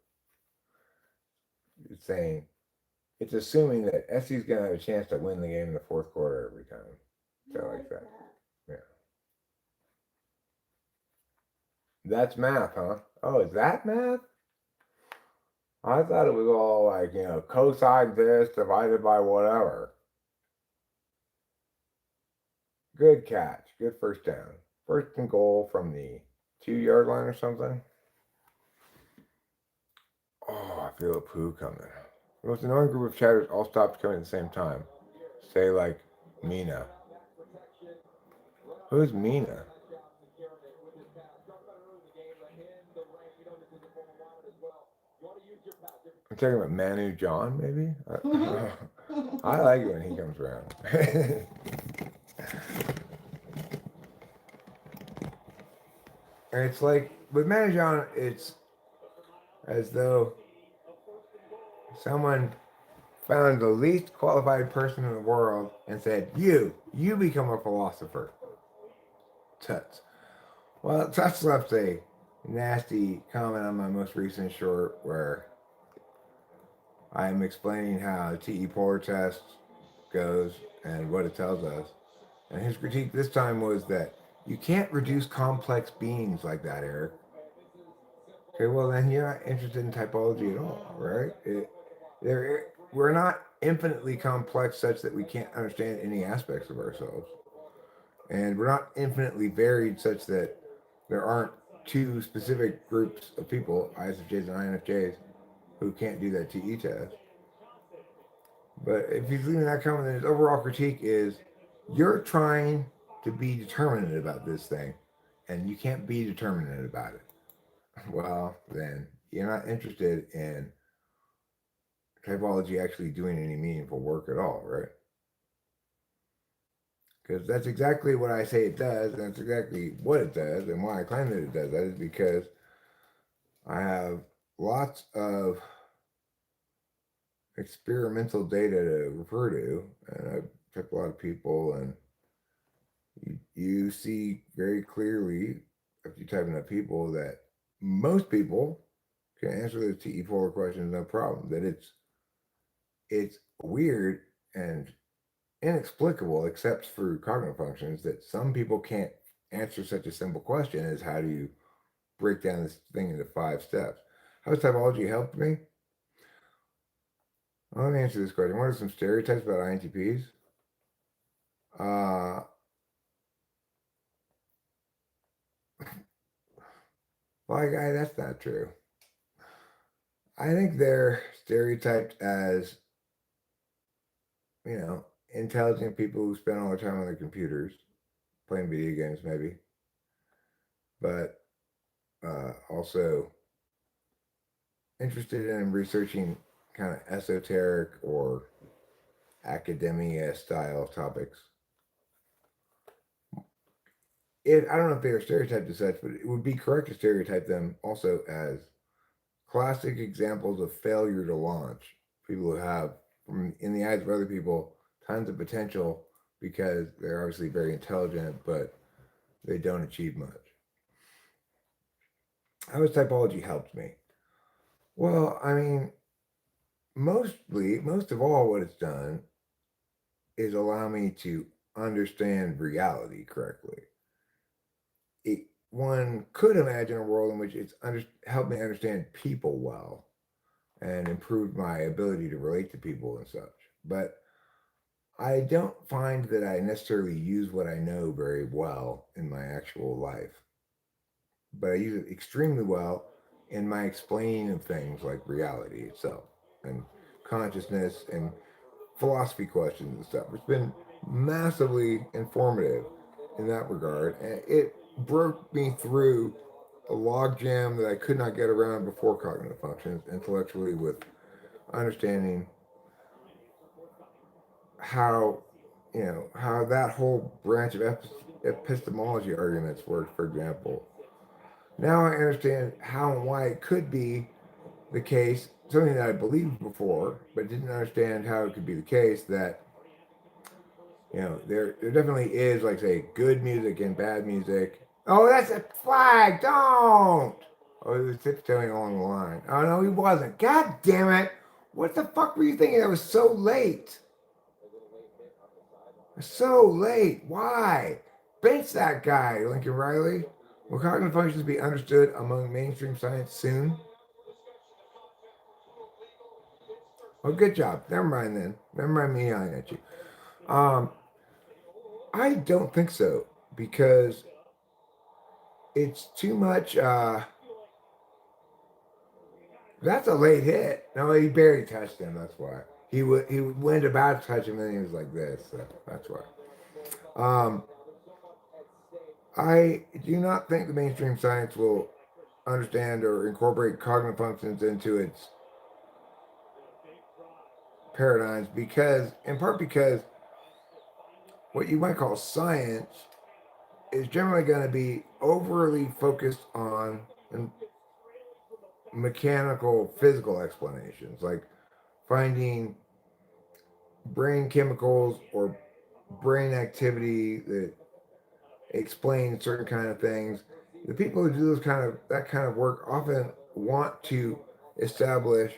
A: It's saying, it's assuming that SC's going to have a chance to win the game in the fourth quarter every time. So like that. Yeah. That's math, huh? Oh, is that math? I thought it was all like, cosine this divided by whatever. Good catch. Good first down. 1st and goal from the 2-yard line or something. Oh, I feel a poo coming. The most annoying group of chatters all stopped coming at the same time. Say like Mina. Who's Mina? I'm talking about Manu John, maybe? I like it when he comes around. And it's like, with Manu John, it's as though someone found the least qualified person in the world and said, you become a philosopher. Tuts. Well, Tuts left a nasty comment on my most recent short where I am explaining how the TE Polar test goes and what it tells us. And his critique this time was that you can't reduce complex beings like that, Eric. Okay, well then you're not interested in typology at all, right? We're not infinitely complex such that we can't understand any aspects of ourselves. And we're not infinitely varied such that there aren't 2 specific groups of people, ISFJs and INFJs, who can't do that TE test. But if he's leaving that comment, then his overall critique is you're trying to be determinate about this thing, and you can't be determinate about it. Well, then you're not interested in typology actually doing any meaningful work at all, right? Because that's exactly what I say it does, and that's exactly what it does, and why I claim that it does that is because I have lots of experimental data to refer to, and I've checked a lot of people, and You see very clearly if you type enough people that most people can answer those TE polar questions no problem. That it's weird and inexplicable, except for cognitive functions, that some people can't answer such a simple question as how do you break down this thing into 5 steps. How has typology helped me? Well, let me answer this question. What are some stereotypes about INTPs? Uh, well, guy, that's not true. I think they're stereotyped as, you know, intelligent people who spend all their time on their computers, playing video games, maybe, but also interested in researching kind of esoteric or academia style topics. I don't know if they are stereotyped as such, but it would be correct to stereotype them also as classic examples of failure to launch. People who have, in the eyes of other people, tons of potential because they're obviously very intelligent, but they don't achieve much. How has typology helped me? Well, I mean, most of all, what it's done is allow me to understand reality correctly. One could imagine a world in which helped me understand people well and improved my ability to relate to people and such. But I don't find that I necessarily use what I know very well in my actual life, but I use it extremely well in my explaining of things like reality itself and consciousness and philosophy questions and stuff. It's been massively informative in that regard, and it broke me through a logjam that I could not get around before cognitive functions intellectually with understanding how how that whole branch of epistemology arguments work, for example. Now I understand how and why it could be the case, something that I believed before, but didn't understand how it could be the case that there definitely is, like, say, good music and bad music. Oh, that's a flag! Don't! Oh, he was tiptoeing along the line. Oh no, he wasn't. God damn it! What the fuck were you thinking? That was so late. So late. Why? Bench that guy, Lincoln Riley. Will cognitive functions be understood among mainstream science soon? Oh, good job. Never mind then. Never mind me yelling at you. Um, I don't think so because it's too much. That's a late hit. No, he barely touched him. That's why he went about to touch him, and he was like this. So that's why. Um, I do not think the mainstream science will understand or incorporate cognitive functions into its paradigms because, in part, because what you might call science is generally going to be overly focused on mechanical, physical explanations, like finding brain chemicals or brain activity that explain certain kind of things. The people who do that kind of work often want to establish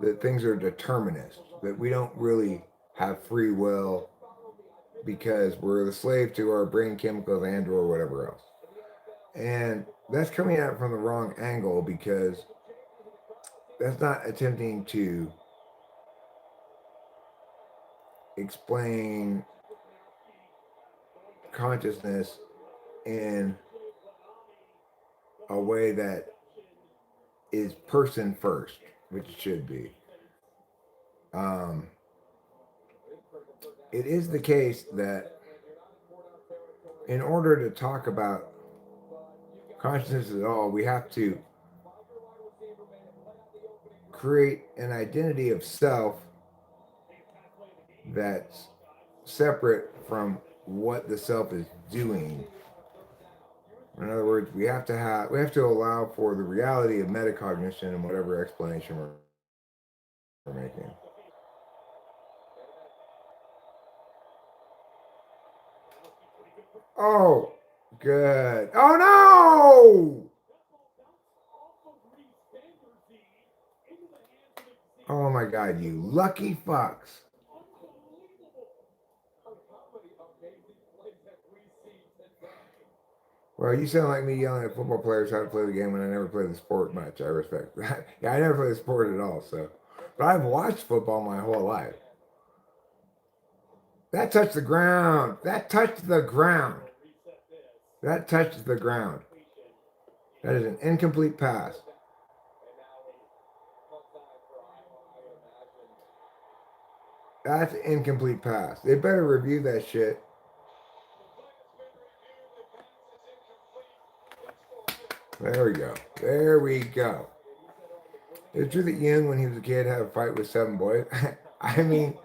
A: that things are determinist, that we don't really have free will because we're the slave to our brain chemicals and or whatever else. And that's coming at it from the wrong angle because that's not attempting to explain consciousness in a way that is person first, which it should be. Um, it is the case that in order to talk about consciousness at all, we have to create an identity of self that's separate from what the self is doing. In other words, we have to allow for the reality of metacognition and whatever explanation we're making. Oh, good. Oh no! Oh my God, you lucky fucks. Well, you sound like me yelling at football players how to play the game when I never played the sport much. I respect that. Yeah, I never played the sport at all, so. But I've watched football my whole life. That touched the ground. That touched the ground. That touched the ground. That is an incomplete pass. That's an incomplete pass. They better review that shit. There we go. There we go. It's true that Jung, when he was a kid, had a fight with 7 boys. I mean,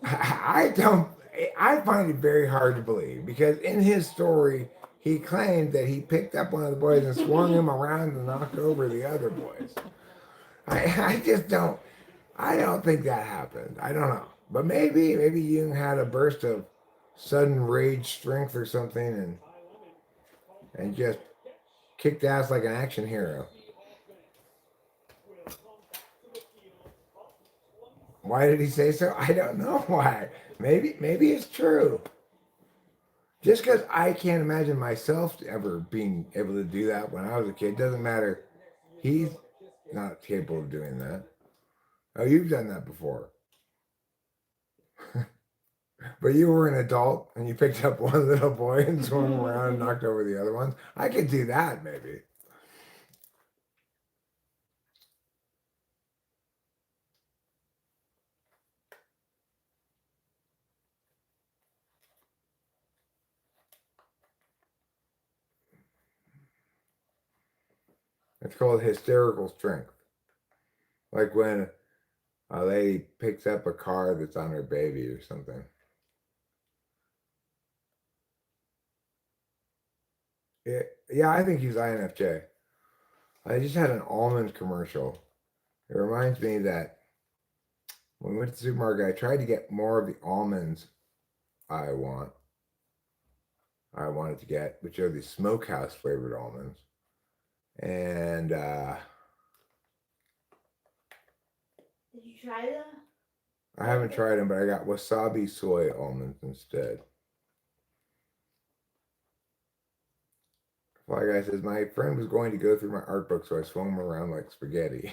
A: I don't. I find it very hard to believe because in his story, he claimed that he picked up one of the boys and swung him around and knocked over the other boys. I just don't. I don't think that happened. I don't know, but maybe Jung had a burst of sudden rage strength or something, and just kicked ass like an action hero. Why did he say so? I don't know why. Maybe it's true. Just because I can't imagine myself ever being able to do that when I was a kid doesn't matter. He's not capable of doing that. Oh, you've done that before. But you were an adult and you picked up one little boy and swung him around and knocked over the other ones. I could do that maybe. It's called hysterical strength. Like when a lady picks up a car that's on her baby or something. Yeah, I think he's INFJ. I just had an almond commercial. It reminds me that when we went to the supermarket, I tried to get more of the almonds I want. I wanted to get, which are the smokehouse flavored almonds. And
B: Did you try them?
A: I haven't tried them, but I got wasabi soy almonds instead. Fly Guy says, my friend was going to go through my art book, so I swung him around like spaghetti.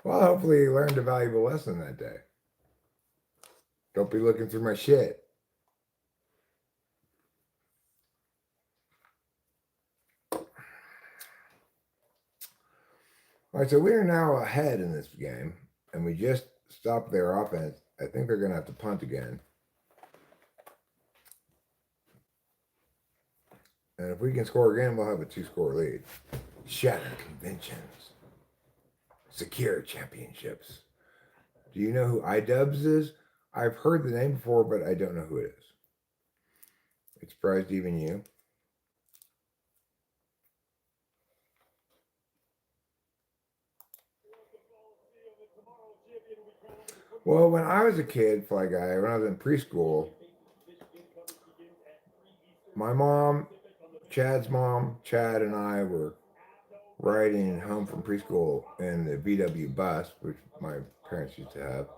A: Well, hopefully he learned a valuable lesson that day. Don't be looking through my shit. All right, so we are now ahead in this game, and we just stopped their offense. I think they're going to have to punt again. And if we can score again, we'll have a 2-score lead. Shatter conventions. Secure championships. Do you know who iDubbbz is? I've heard the name before, but I don't know who it is. It surprised even you. Well, when I was a kid, Fly Guy, when I was in preschool, my mom, Chad, and I were riding home from preschool in the VW bus, which my parents used to have.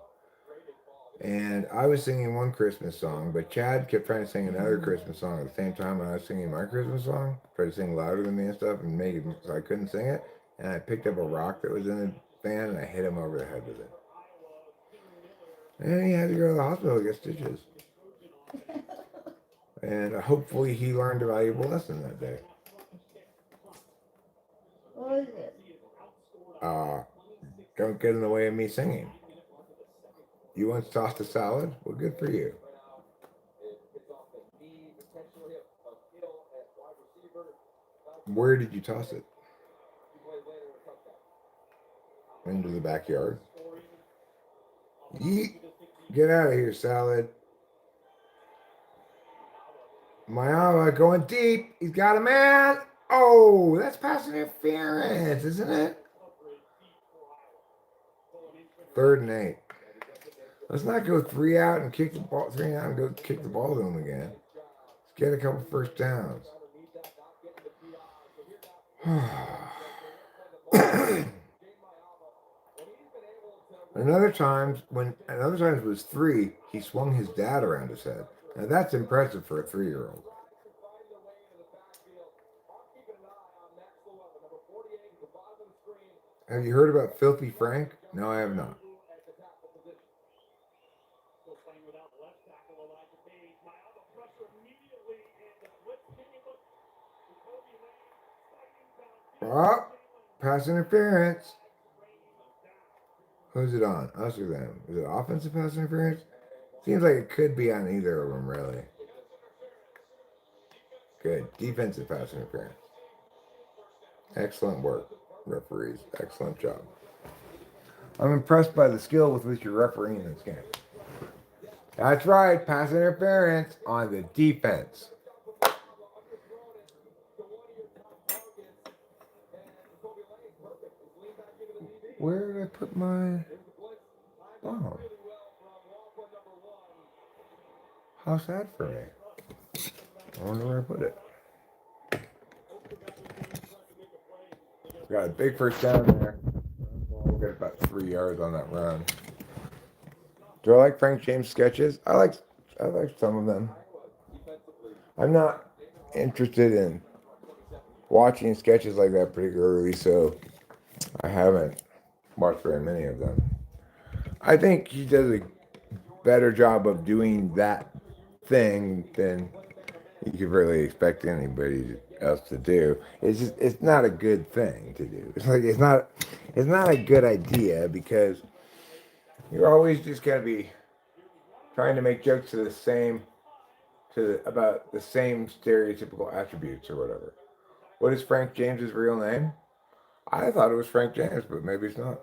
A: And I was singing one Christmas song, but Chad kept trying to sing another Christmas song at the same time when I was singing my Christmas song. Tried to sing louder than me and stuff, and made it so I couldn't sing it. And I picked up a rock that was in the van and I hit him over the head with it. And he had to go to the hospital to get stitches. And hopefully he learned a valuable lesson that day.
B: What was it?
A: Don't get in the way of me singing. You once tossed a salad? Well, good for you. Where did you toss it? Into the backyard. Yeet. Get out of here, salad. Mayala going deep. He's got a man. Oh, that's pass interference, isn't it? 3rd and 8. Let's not go 3 out and kick the ball, 3 out and go kick the ball to him again. Get a couple first downs. Another times it was 3, he swung his dad around his head. Now that's impressive for a 3-year-old. Have you heard about Filthy Frank? No, I have not. Oh, pass interference. Who's it on? Us or them? Is it offensive pass interference? Seems like it could be on either of them, really. Good. Defensive pass interference. Excellent work, referees. Excellent job. I'm impressed by the skill with which you're refereeing this game. That's right. Pass interference on the defense. Where did I put my bomb? How sad for me. I wonder where I put it. Got a big first down there. We'll get about 3 yards on that run. Do I like Frank James sketches? I like some of them. I'm not interested in watching sketches like that particularly, so I haven't watched very many of them. I think he does a better job of doing that thing than you could really expect anybody else to do. It's not a good thing to do. It's not a good idea because you're always just gonna be trying to make jokes about the same stereotypical attributes or whatever. What is Frank James's real name? I thought it was Frank James, but maybe it's not.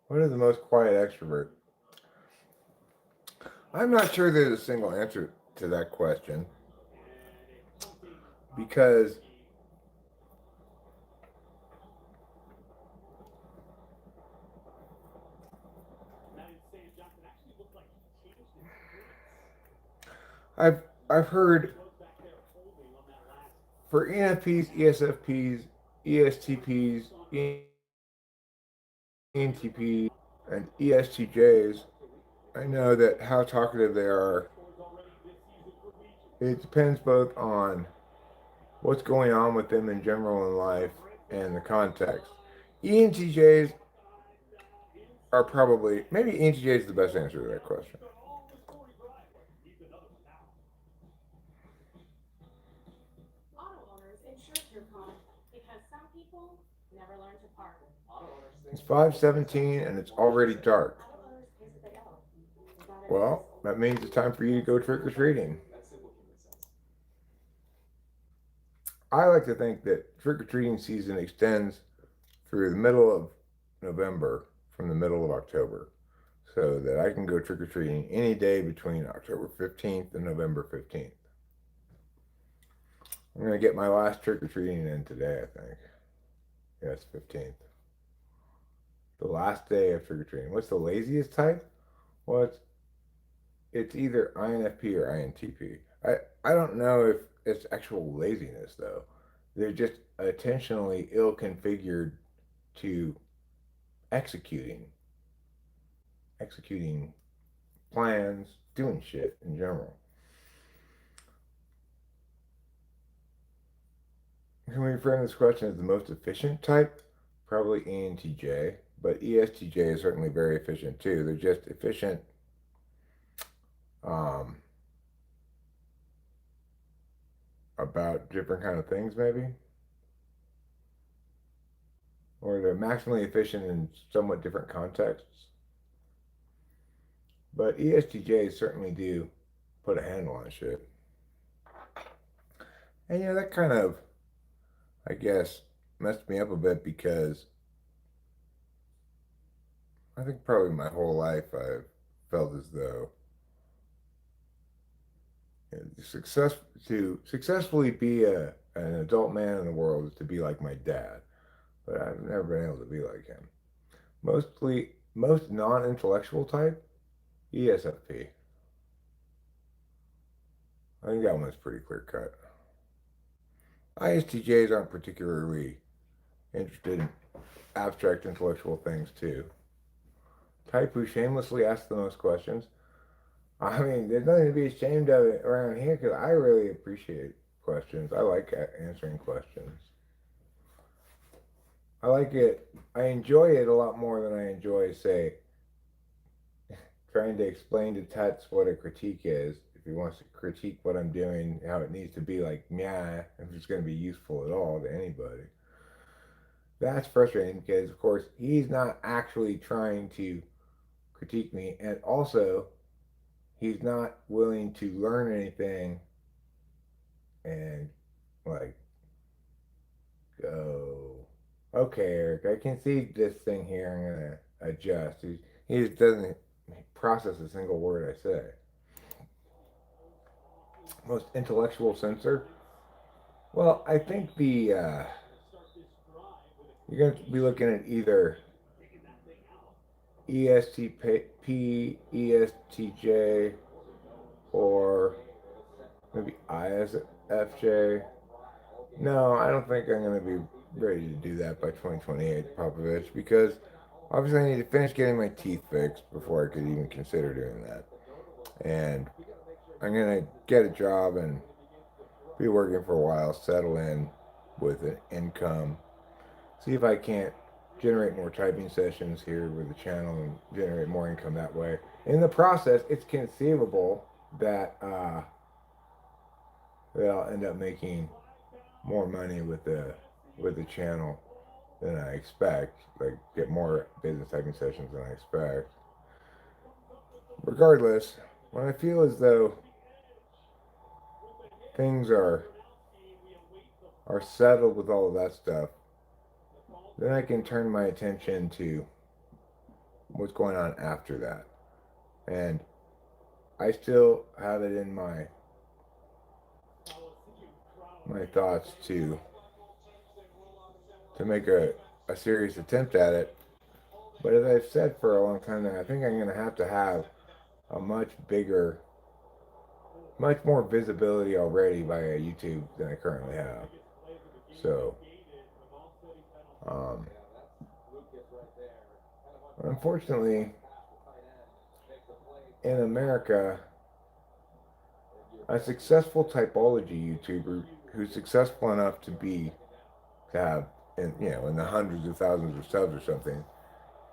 A: What is the most quiet extrovert? I'm not sure there's a single answer to that question because I've heard for ENFPs, ESFPs, ESTPs, ENTPs, and ESTJs, I know that how talkative they are. It depends both on what's going on with them in general in life and the context. ENTJs are probably, maybe ENTJ is the best answer to that question. It's 5:17 and it's already dark. Well, that means it's time for you to go trick or treating. I like to think that trick or treating season extends through the middle of November from the middle of October, so that I can go trick or treating any day between October 15th and November 15th. I'm going to get my last trick or treating in today, I think. Yes, 15th. The last day of trick or treating. What's the laziest type? Well, it's either INFP or INTP. I don't know if it's actual laziness though. They're just intentionally ill configured to executing plans, doing shit in general. Can we frame this question as the most efficient type? Probably ENTJ, but ESTJ is certainly very efficient too. They're just efficient um, about different kind of things, maybe. or they're maximally efficient in somewhat different contexts. But ESTJs certainly do put a handle on shit. And that kind of, I guess, messed me up a bit because I think probably my whole life I've felt as though success to successfully be an adult man in the world is to be like my dad, but I've never been able to be like him. Most non-intellectual type ESFP. I think that one's pretty clear cut. ISTJs aren't particularly interested in abstract intellectual things too. Type who shamelessly asks the most questions. I mean, there's nothing to be ashamed of it around here because I really appreciate questions. I like answering questions. I like it. I enjoy it a lot more than I enjoy, say, trying to explain to Tuts what a critique is. If he wants to critique what I'm doing, how it needs to be like, yeah, if it's going to be useful at all to anybody. That's frustrating because, of course, he's not actually trying to critique me, and also he's not willing to learn anything and like go, okay, Eric, I can see this thing here. I'm gonna adjust. He just doesn't process a single word I say. Most intellectual censor. Well, I think the you're going to be looking at either ESTP, ESTJ, or maybe ISFJ. No, I don't think I'm going to be ready to do that by 2028, Popovich, because obviously I need to finish getting my teeth fixed before I could even consider doing that. And I'm going to get a job and be working for a while, settle in with an income, see if I can't generate more typing sessions here with the channel and generate more income that way. In the process, it's conceivable that that I'll end up making more money with the channel than I expect. Like get more business typing sessions than I expect. Regardless, when I feel as though things are settled with all of that stuff, then I can turn my attention to what's going on after that. And I still have it in my thoughts to make a serious attempt at it. But as I've said for a long time now, I think I'm going to have a much bigger, much more visibility already via YouTube than I currently have. So, um, unfortunately, in America, a successful typology YouTuber who's successful enough to have in the hundreds of thousands of subs or something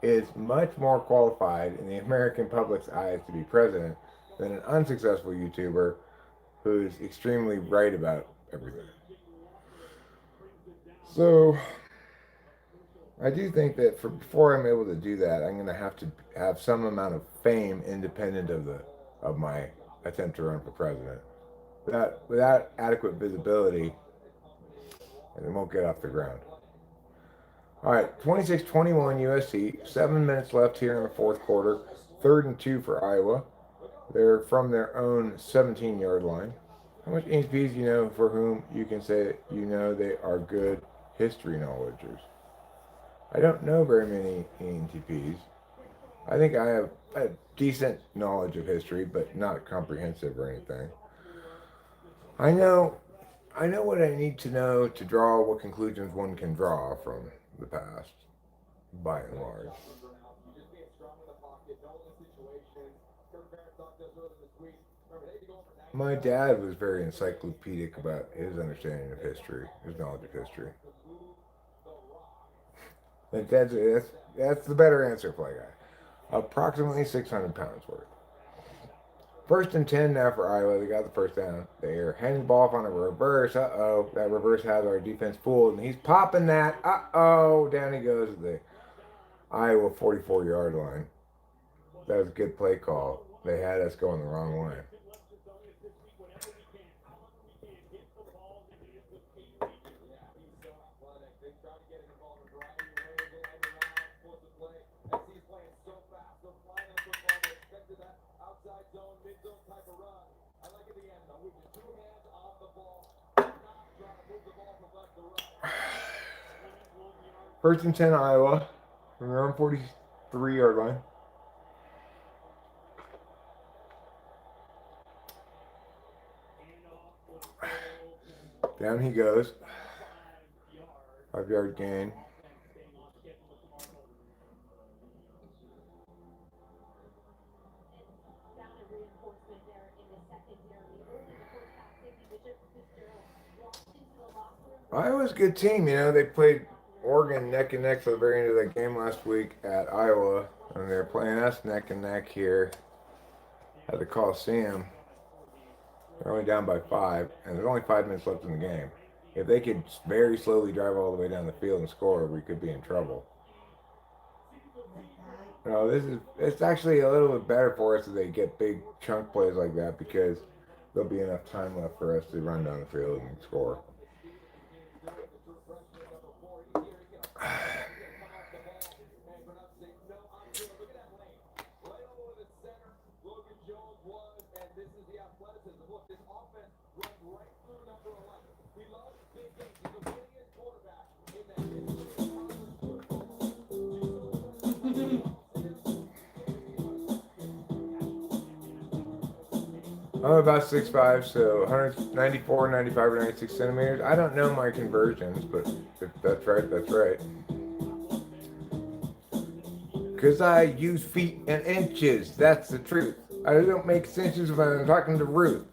A: is much more qualified in the American public's eyes to be president than an unsuccessful YouTuber who's extremely right about everything. So I do think that before I'm able to do that, I'm going to have to have some amount of fame independent of my attempt to run for president. Without adequate visibility, it won't get off the ground. All right, 26-21 USC. 7 minutes left here in the fourth quarter. 3rd and 2 for Iowa. They're from their own 17-yard line. How much ENTPs do you know for whom you can say they are good history knowledgers? I don't know very many ENTPs. I think I have a decent knowledge of history, but not comprehensive or anything. I know what I need to know to draw what conclusions one can draw from the past, by and large. My dad was very encyclopedic about his understanding of history, his knowledge of history. That's the better answer, Play Guy. Approximately 600 pounds worth. First and 10 now for Iowa. They got the first down. They're handing the ball off on a reverse. Uh-oh. That reverse has our defense fooled, and he's popping that. Uh-oh. Down he goes at the Iowa 44-yard line. That was a good play call. They had us going the wrong way. First and 10 Iowa from their own 43-yard line. Down he goes. 5-yard gain. Iowa's a good team, you know. They played Oregon neck and neck for the very end of that game last week at Iowa, and they're playing us neck and neck here at the Coliseum. They're only down by 5, and there's only 5 minutes left in the game. If they could very slowly drive all the way down the field and score, we could be in trouble. You know, it's actually a little bit better for us if they get big chunk plays like that, because there'll be enough time left for us to run down the field and score. I'm about 6'5", so 194, 95, or 96 centimeters. I don't know my conversions, but if that's right, that's right. Because I use feet and inches. That's the truth. I don't make sentences when I'm talking to Ruth.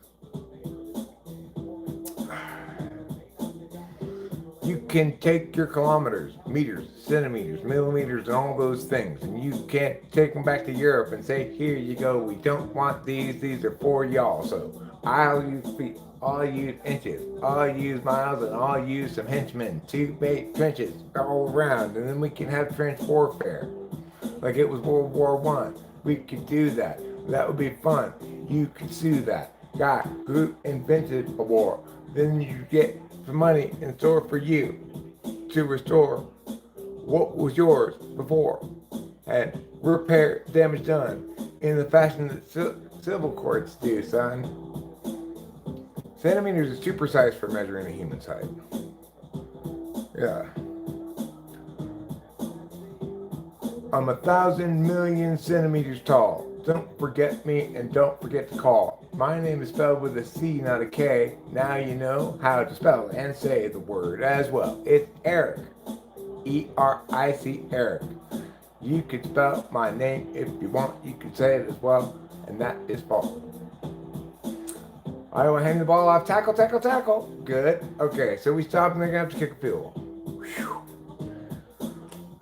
A: You can take your kilometers, meters, centimeters, millimeters, and all those things, and you can't take them back to Europe and say, here you go, we don't want these are for y'all. So I'll use feet, I'll use inches, I'll use miles, and I'll use some henchmen to make trenches all around, and then we can have trench warfare. Like it was World War I. We could do that. That would be fun. You could sue that guy who invented a war. Then you get the money in store for you to restore what was yours before and repair damage done in the fashion that civil courts do, son. Centimeters is too precise for measuring a human's height. Yeah. I'm 1,000 million centimeters tall. Don't forget me and don't forget to call. My name is spelled with a C, not a K. Now you know how to spell and say the word as well. It's Eric. E-R-I-C, Eric. You could spell my name if you want. You could say it as well. And that is false. Iowa handing the ball off. Tackle, tackle, tackle. Good. Okay, so we stop and they're going to have to kick a field goal. Whew.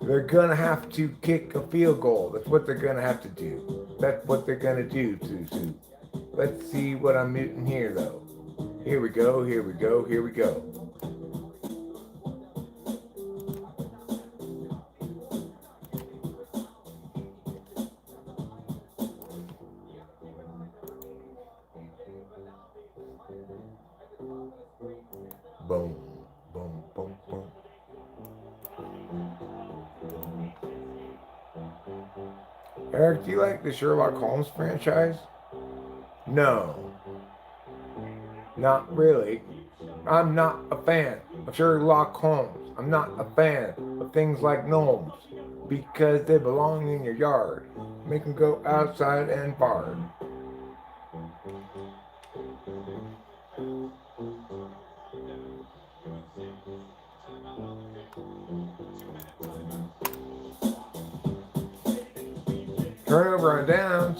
A: They're going to have to kick a field goal. That's what they're going to have to do. That's what they're going to do, Susu. Let's see what I'm muting here, though. Here we go, here we go, here we go. Boom, boom, boom, boom. Eric, do you like the Sherlock Holmes franchise? No. Not really. I'm not a fan of Sherlock Holmes. I'm not a fan of things like gnomes because they belong in your yard. Make them go outside and bark. Turnover on downs.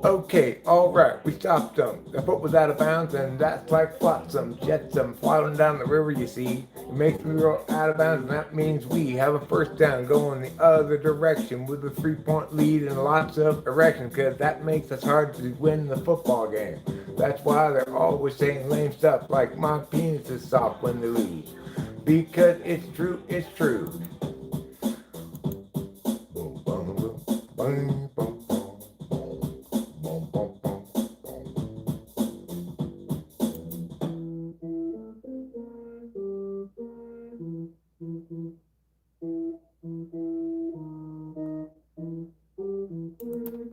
A: Okay, alright, we stopped them. The foot was out of bounds, and that's like flotsam, jetsam, floating down the river, you see. It makes me go out of bounds, and that means we have a first down going the other direction with a 3 point lead and lots of erection, because that makes us hard to win the football game. That's why they're always saying lame stuff like my penis is soft when they lose. Because it's true, it's true.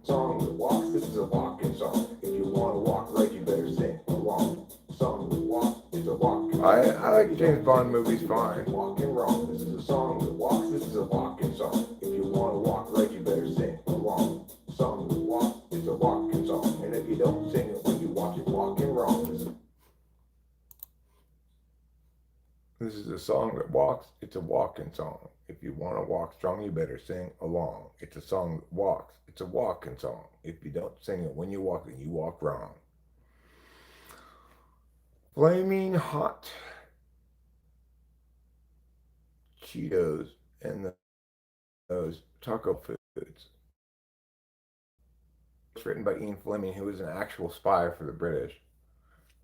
A: Song that walks, this is a walking song. If you want to walk right, you better sing along. Song that walks, it's a walking song. I like James Bond movies fine. Walking wrong, this is a song that walks, this is a walking song. If you want to walk right, you better sing along. Song that walks, it's a walking song. And if you don't sing it when you walk, you're walking wrong. This is a song that walks, it's a walking song. If you want to walk strong, you better sing along. It's a song that walks, it's a walking song. If you don't sing it when you walk, then you walk wrong. Flaming hot Cheetos and those taco foods. It's written by Ian Fleming, who was an actual spy for the British,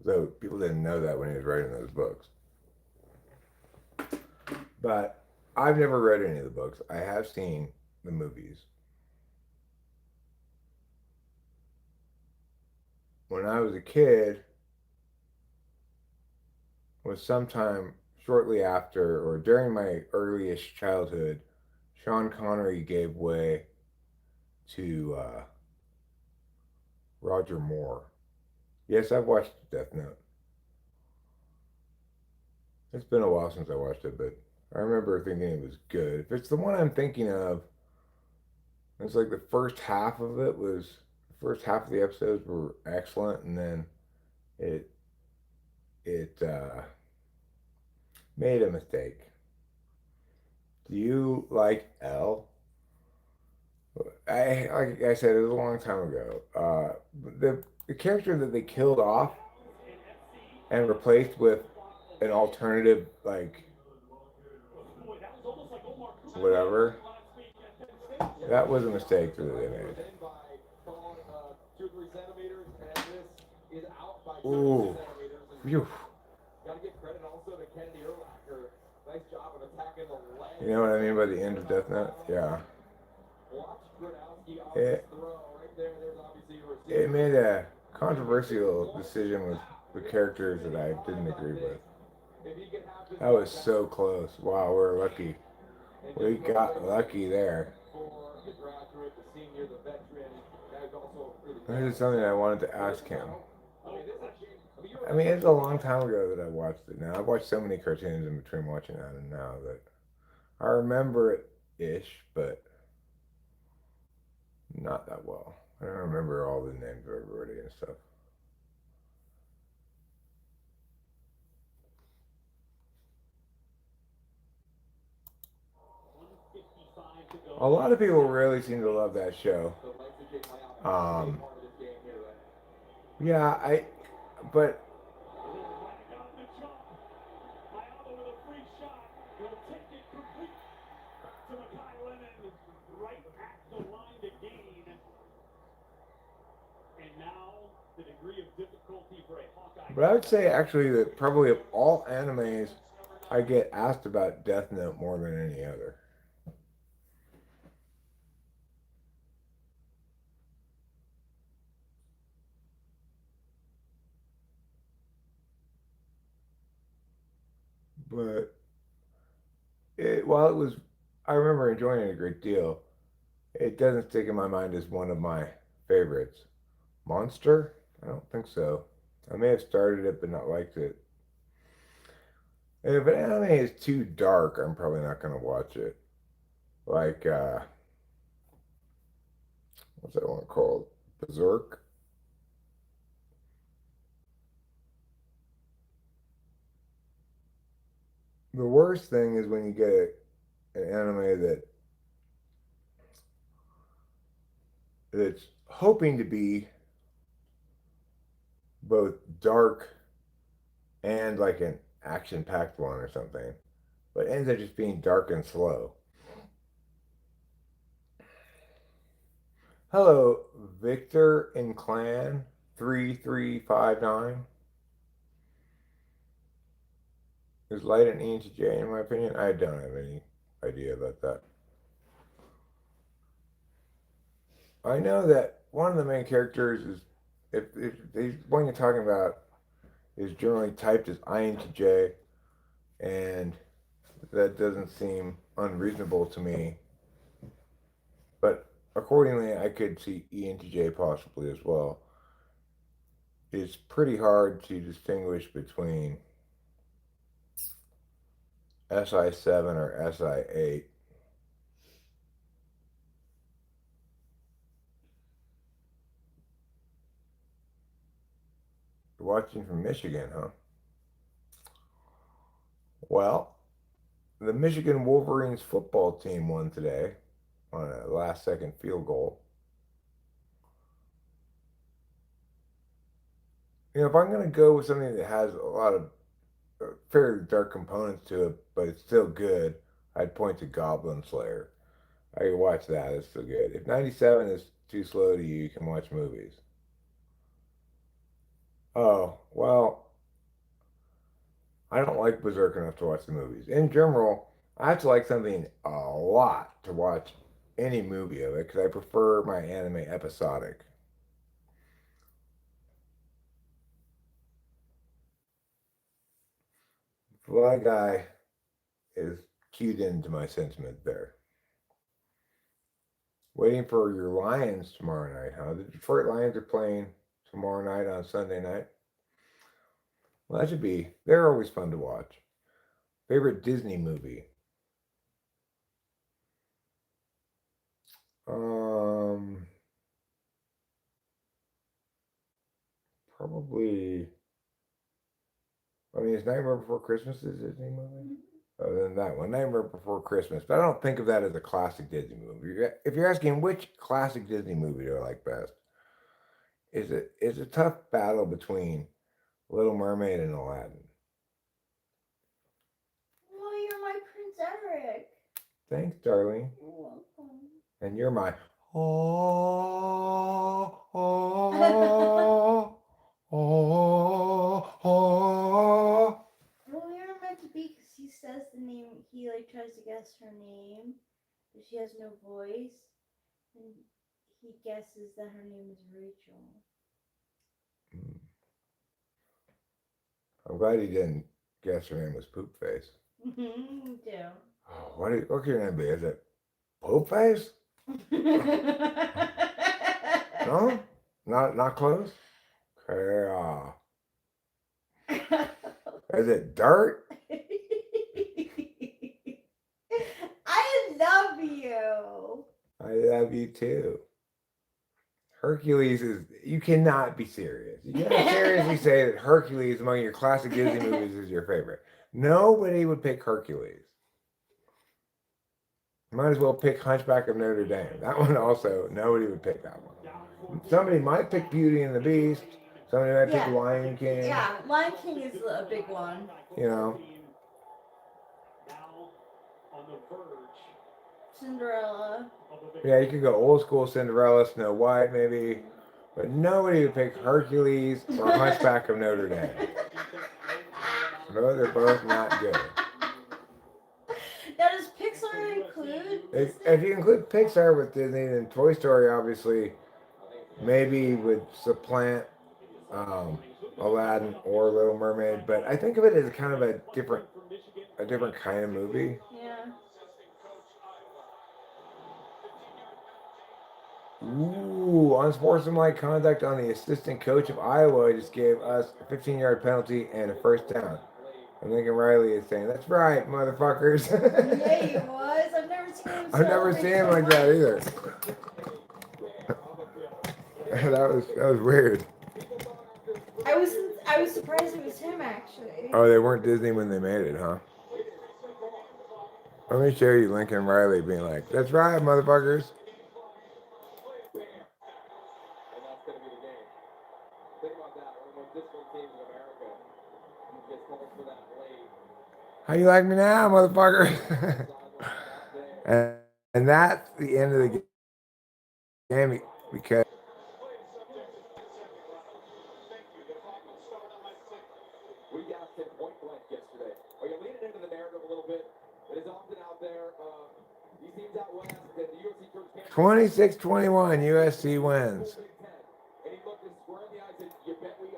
A: though people didn't know that when he was writing those books. But I've never read any of the books. I have seen the movies. When I was a kid, was sometime shortly after or during my earliest childhood, Sean Connery gave way to Roger Moore. Yes, I've watched Death Note. It's been a while since I watched it, but I remember thinking it was good. If it's the one I'm thinking of, it's like the first half of it was, the first half of the episodes were excellent, and then it it made a mistake. Do you like L? Like I said, it was a long time ago. The character that they killed off and replaced with an alternative, like whatever, that was a mistake that they made. Ooh, phew. You know what I mean by the end of Death Note? Yeah. It, it made a controversial decision with the characters that I didn't agree with. That was so close. Wow, we're lucky. We got lucky there. This is something I wanted to ask him. I mean, it's a long time ago that I watched it now. I've watched so many cartoons in between watching that and now that I remember it ish, but not that well. I don't remember all the names of everybody and stuff. A lot of people really seem to love that show. Um, yeah, but but I would say actually that probably of all animes, I get asked about Death Note more than any other. But while it was, I remember enjoying it a great deal. It doesn't stick in my mind as one of my favorites. Monster? I don't think so. I may have started it but not liked it. And if an anime is too dark, I'm probably not going to watch it. Like, what's that one called? Berserk? The worst thing is when you get an anime that's hoping to be both dark and like an action-packed one or something, but it ends up just being dark and slow. Hello, Victor and Clan 3359. Is light an ENTJ in my opinion? I don't have any idea about that. I know that one of the main characters is, if the one you're talking about is generally typed as INTJ, and that doesn't seem unreasonable to me. But accordingly, I could see ENTJ possibly as well. It's pretty hard to distinguish between SI7 or SI8. You're watching from Michigan, huh? Well, the Michigan Wolverines football team won today on a last second field goal. You know, if I'm going to go with something that has a lot of fairly dark components to it, but it's still good, I'd point to Goblin Slayer. I can watch that. It's still good. If 97 is too slow to you, you can watch movies. Oh, well, I don't like Berserk enough to watch the movies. In general, I have to like something a lot to watch any movie of it because I prefer my anime episodic. Fly Guy is cued into my sentiment there. Waiting for your Lions tomorrow night, huh? The Detroit Lions are playing tomorrow night on Sunday night. Well, that should be, they're always fun to watch. Favorite Disney movie? Um, Probably, I mean, is Nightmare Before Christmas a Disney movie? Other than that one, Nightmare Before Christmas. But I don't think of that as a classic Disney movie. If you're asking which classic Disney movie do I like best, it's a tough battle between Little Mermaid and Aladdin.
B: Well, you're my Prince Eric.
A: Thanks, darling.
B: You're welcome.
A: And you're my oh oh oh oh.
B: Well, you're meant to be because he says the name. He like tries to guess her name, but she has no voice, and he guesses that her name is Rachel.
A: I'm glad he didn't guess her name was Poop Face.
B: Me too.
A: Oh, what could your name be? Is it Poop Face? No? Not close? Okay. Is it Dirt?
B: I love you.
A: I love you too. Hercules is, you cannot be serious. You cannot seriously say that Hercules among your classic Disney movies is your favorite. Nobody would pick Hercules. Might as well pick Hunchback of Notre Dame. That one also, nobody would pick that one. Somebody might pick Beauty and the Beast. Somebody might pick Lion King.
B: Yeah, Lion King is a big one.
A: You know.
B: Cinderella.
A: Yeah, you could go old school Cinderella, Snow White maybe. But nobody would pick Hercules or Hunchback of Notre Dame. No, they're both not good.
B: Now, does Pixar include
A: If you include Pixar with Disney, then Toy Story obviously maybe would supplant Aladdin or Little Mermaid. But I think of it as kind of a different kind of movie.
B: Yeah.
A: Ooh, unsportsmanlike conduct on the assistant coach of Iowa just gave us a 15-yard penalty and a first down. And Lincoln Riley is saying, "That's right, motherfuckers."
B: Yeah, he was. I've never seen him.
A: I've never seen him like that either. that was weird.
B: I was surprised it was him actually.
A: Oh, they weren't Disney when they made it, huh? Let me show you Lincoln Riley being like, "That's right, motherfuckers." How you like me now, motherfucker? and, and that's the end of the game because
C: We asked him point blank yesterday, are you leaning into the narrative a little bit? It is often out there, these teams out west, and the UFC coach can't
A: 26-21 USC wins.
C: and he looked us square in the eye and said, you bet we are.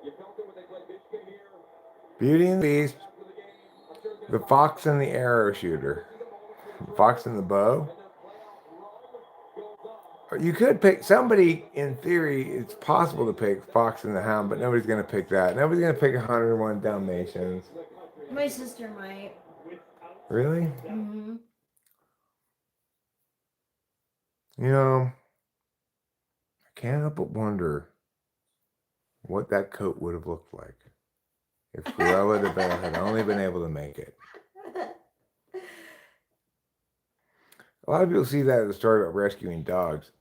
C: You felt it when they played Michigan here.
A: Beauty and the Beast, the fox and the arrow shooter, fox and the bow. You could pick somebody in theory. It's possible to pick Fox and the Hound, but nobody's going to pick that. Nobody's going to pick 101 Dalmatians.
B: My sister might.
A: Really?
B: Mm-hmm.
A: You know, I can't help but wonder what that coat would have looked like if Cruella de Vil had only been able to make it. A lot of people see that as a story about rescuing dogs.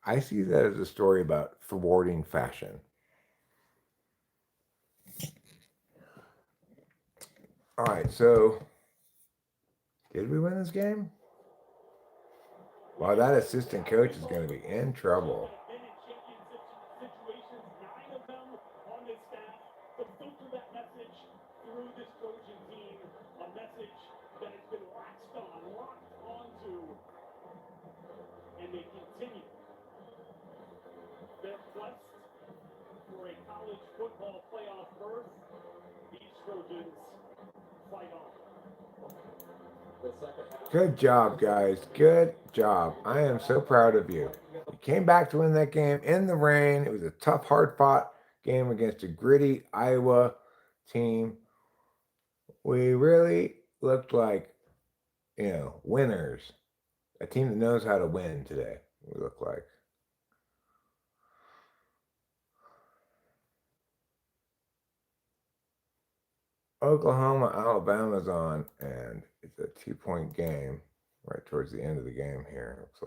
A: I see that as a story about thwarting fashion. All right, so did we win this game? Wow, that assistant coach is going to be in trouble.
C: And they continue their quest for a college football playoff berth. These Trojans fight on.
A: Good job, guys. Good job. I am so proud of you. You came back to win that game in the rain. It was a tough, hard-fought game against a gritty Iowa team. We really looked like, winners. A team that knows how to win today, we look like. Oklahoma, Alabama's on, and it's a 2-point game right towards the end of the game here, it looks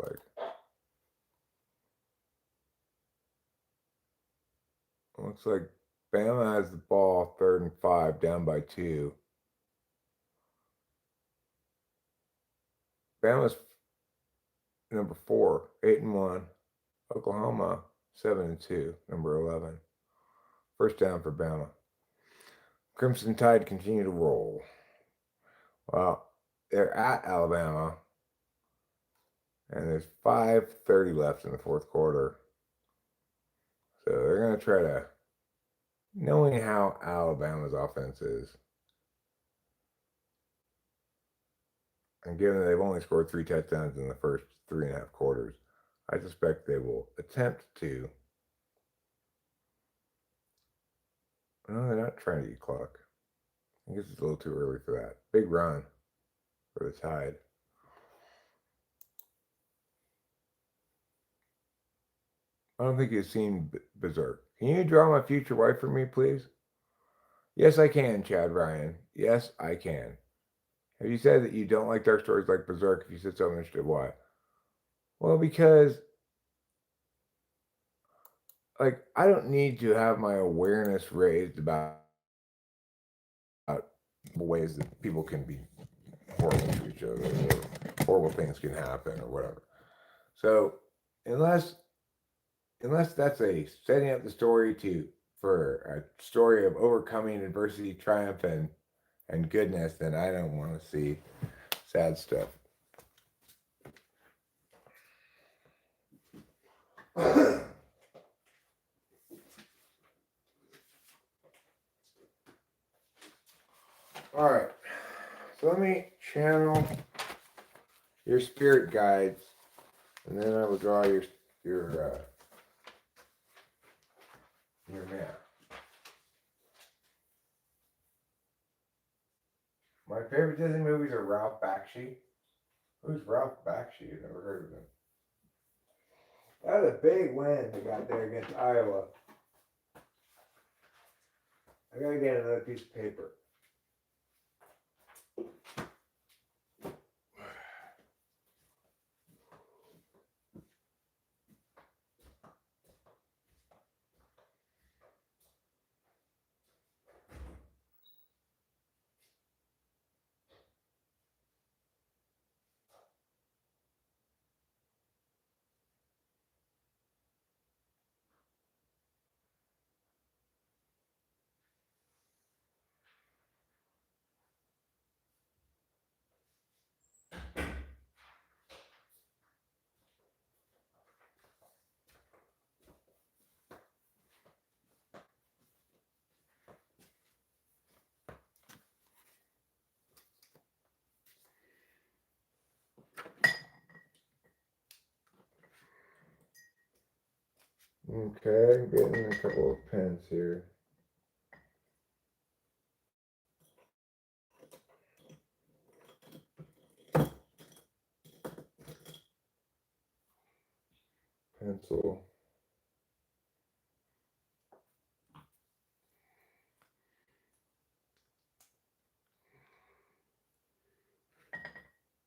A: like. Looks like Bama has the ball, 3rd and 5, down by 2. Bama's number 4, 8-1. Oklahoma, 7-2, number 11. First down for Bama. Crimson Tide continue to roll. Well, they're at Alabama, and there's 5:30 left in the fourth quarter. So they're going to try to, knowing how Alabama's offense is, and given that they've only scored 3 touchdowns in the first 3.5 quarters, I suspect they will attempt to. No, they're not trying to eat clock. I guess it's a little too early for that. Big run for the Tide. I don't think you've seen Berserk. Can you draw my future wife for me, please? Yes, I can, Chad Ryan. Yes, I can. Have you said that you don't like dark stories like Berserk? If you said so, I'm interested, why? Well, because I don't need to have my awareness raised about ways that people can be horrible to each other, or horrible things can happen, or whatever. So, unless that's a setting up the story for a story of overcoming adversity, triumph, and goodness, then I don't want to see sad stuff. All right, so let me channel your spirit guides, and then I will draw your map. My favorite Disney movies are Ralph Bakshi. Who's Ralph Bakshi? I've never heard of him. That was a big win they got there against Iowa. I gotta get another piece of paper. Okay, I'm getting a couple of pens here. Pencil.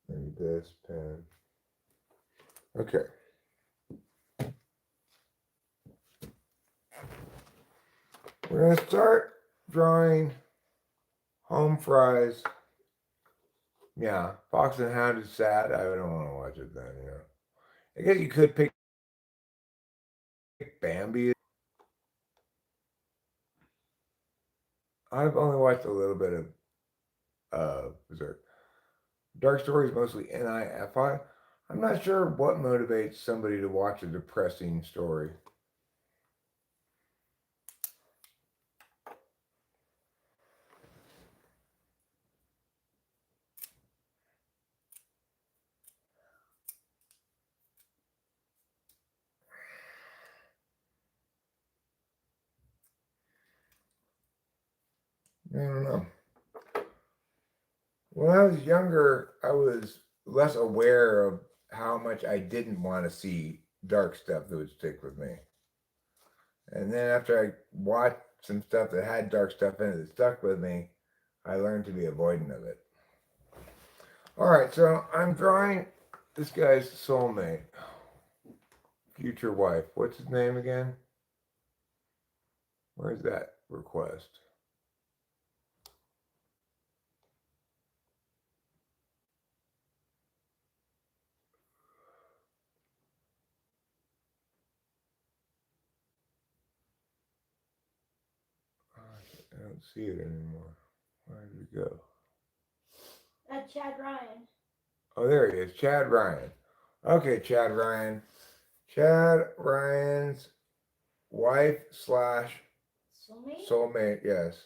A: Maybe this pen. Okay. We're going to start drawing home fries. Yeah, Fox and Hound is sad. I don't want to watch it then, you know. I guess you could pick Bambi. I've only watched a little bit of Berserk. Dark Story is mostly NIFI. I'm not sure what motivates somebody to watch a depressing story. I don't know. When I was younger, I was less aware of how much I didn't want to see dark stuff that would stick with me. And then after I watched some stuff that had dark stuff in it that stuck with me, I learned to be avoidant of it. All right, so I'm drawing this guy's soulmate, future wife. What's his name again? Where's that request? I don't see it anymore. Where did it go?
B: Chad Ryan.
A: Oh, there he is. Chad Ryan. Okay, Chad Ryan. Chad Ryan's wife slash
B: Soulmate?
A: soulmate, yes.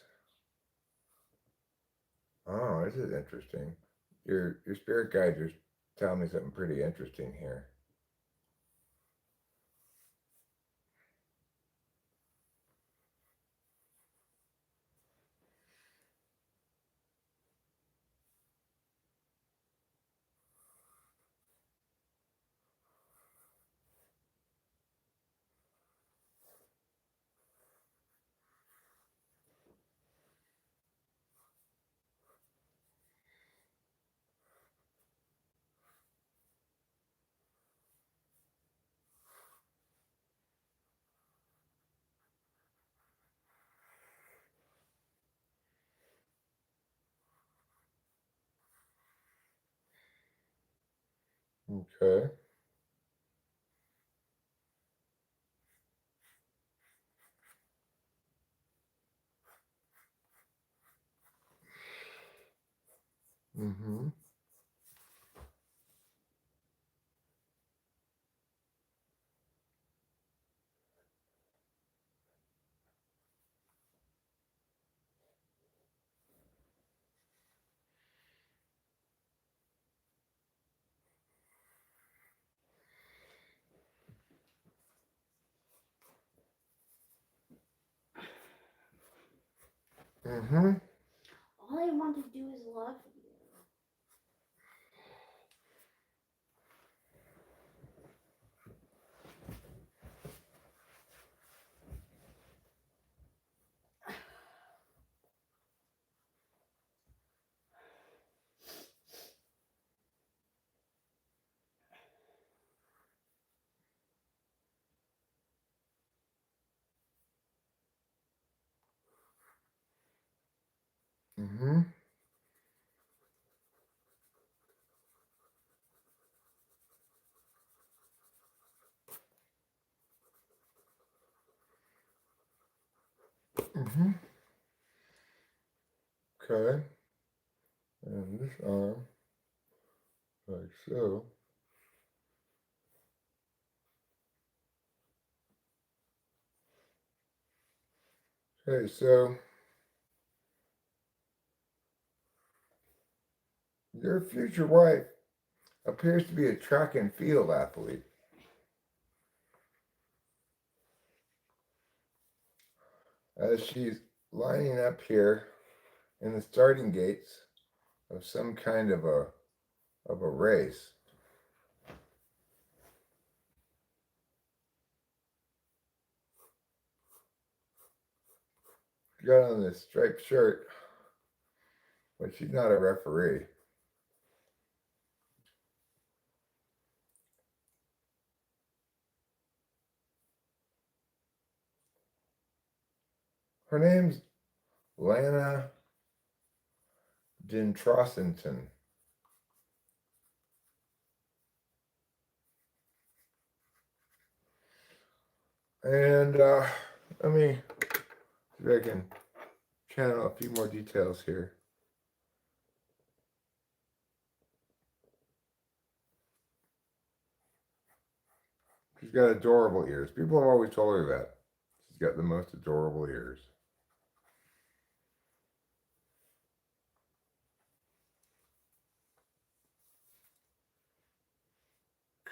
A: Oh, this is interesting. Your spirit guides are telling me something pretty interesting here. Okay. Mm-hmm. Mm-hmm.
B: All I want to do is love you.
A: Mm-hmm. Mm-hmm. Okay. And this arm, like so. Okay, so your future wife appears to be a track and field athlete. as she's lining up here in the starting gates of some kind of a race. She got on this striped shirt, but she's not a referee. Her name's Lana Dintrossington. And let me see if I can channel a few more details here. She's got adorable ears. People have always told her that. She's got the most adorable ears.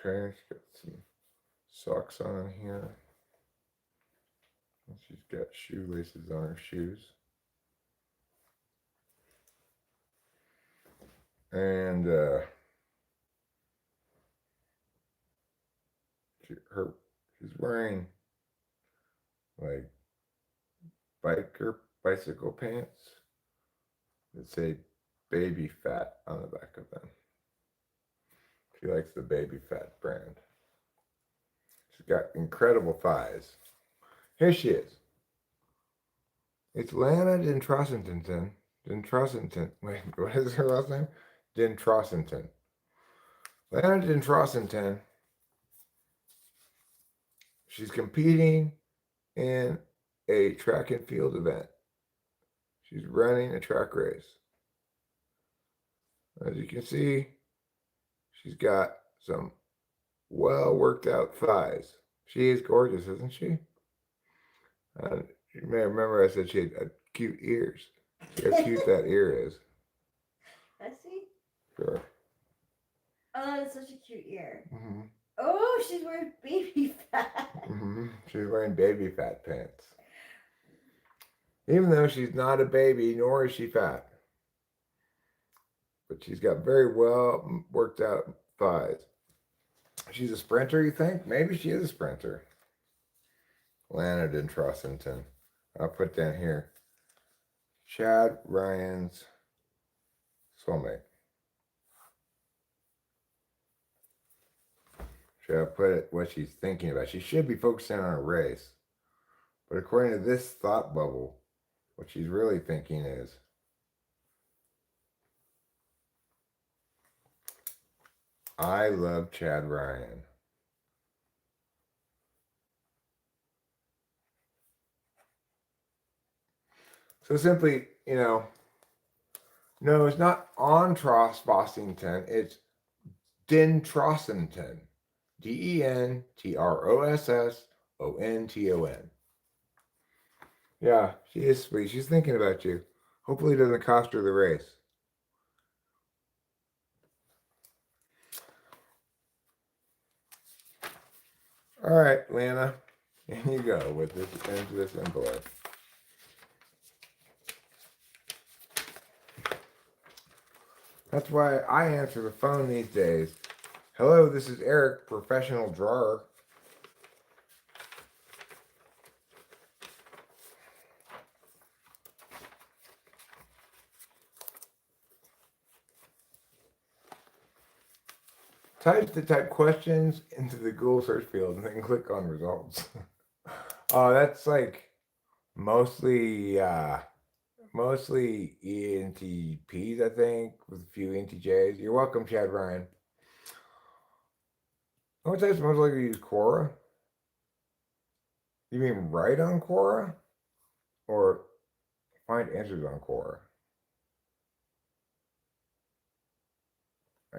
A: Okay, she's got some socks on here. She's got shoelaces on her shoes. And she's wearing like bicycle pants that say Baby Fat on the back of them. She likes the Baby Fat brand. She's got incredible thighs. Here she is. It's Lana Dintrossington. Wait, what is her last name? Dintrossington. Lana Dintrossington. She's competing in a track and field event. She's running a track race. As you can see, she's got some well worked out thighs. She is gorgeous, isn't she? You may remember I said she had cute ears. See how cute that ear is.
B: I see.
A: Sure.
B: Oh, that's such a cute ear.
A: Mm-hmm.
B: Oh, she's wearing Baby Fat.
A: Mm-hmm. She's wearing Baby Fat pants. Even though she's not a baby, nor is she fat. But she's got very well worked out thighs. She's a sprinter, you think? Maybe she is a sprinter. Lana Dintrossington. I'll put down here. Chad Ryan's soulmate. Should I put it what she's thinking about? She should be focusing on a race. But according to this thought bubble, what she's really thinking is, I love Chad Ryan. So simply, no, it's not on Trossbostington. It's Dintrossington. Dentrossonton. Yeah, she is sweet. She's thinking about you. Hopefully it doesn't cost her the race. All right, Lana. Here you go with this into this envelope. That's why I answer the phone these days. Hello, this is Eric, professional drawer. Type questions into the Google search field and then click on results. Oh, that's like mostly ENTPs, I think, with a few ENTJs. You're welcome, Chad Ryan. What types most likely to use Quora? You mean write on Quora? Or find answers on Quora?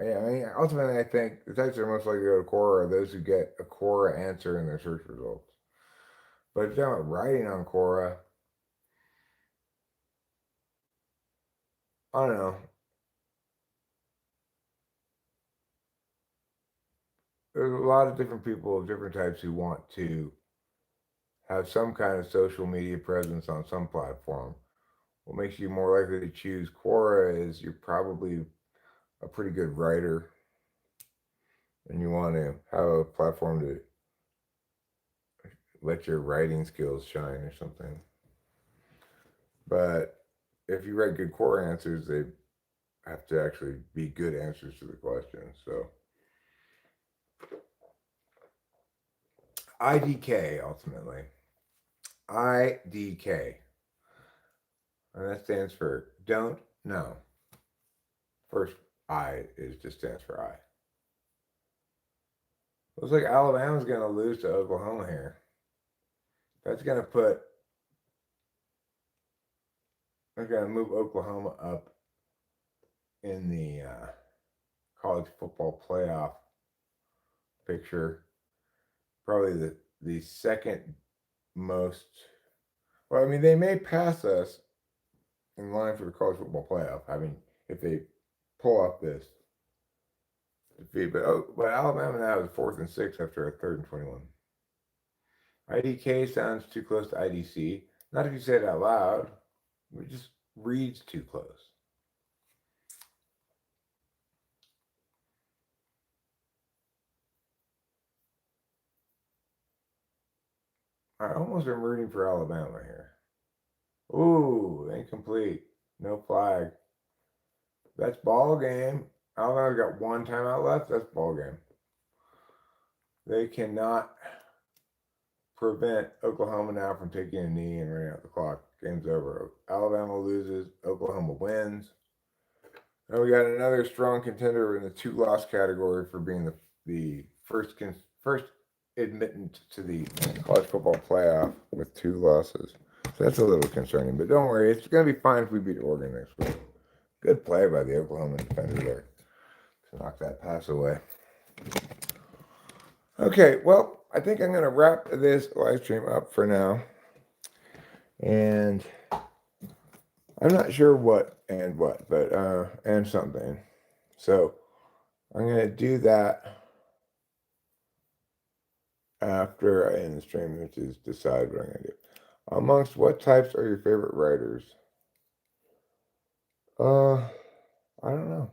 A: Yeah, ultimately, I think the types that are most likely to go to Quora are those who get a Quora answer in their search results. But if you're talking about writing on Quora, I don't know. There's a lot of different people of different types who want to have some kind of social media presence on some platform. What makes you more likely to choose Quora is you're probably a pretty good writer and you want to have a platform to let your writing skills shine or something. But if you write good Quora answers, they have to actually be good answers to the question. So IDK ultimately. IDK. And that stands for don't know. First I is just stands for I. Looks like Alabama's gonna lose to Oklahoma here. That's gonna put they're gonna move Oklahoma up in the college football playoff picture. Probably the second most. Well, I mean, they may pass us in line for the college football playoff. I mean, if they pull off this defeat, but Alabama now is 4th and 6 after a 3rd and 21. IDK sounds too close to IDC. Not if you say it out loud. It just reads too close. I almost am rooting for Alabama here. Ooh, incomplete. No flag. That's ball game. Alabama's got one timeout left. That's ball game. They cannot prevent Oklahoma now from taking a knee and running out the clock. Game's over. Alabama loses. Oklahoma wins. And we got another strong contender in the 2-loss category for being the first admittant to the college football playoff with 2 losses. So that's a little concerning. But don't worry. It's going to be fine if we beat Oregon next week. Good play by the Oklahoma defender there to knock that pass away. Okay, well, I think I'm going to wrap this live stream up for now. And I'm not sure what, but and something. So I'm going to do that after I end the stream, which is decide what I'm going to do. Amongst what types are your favorite writers? I don't know.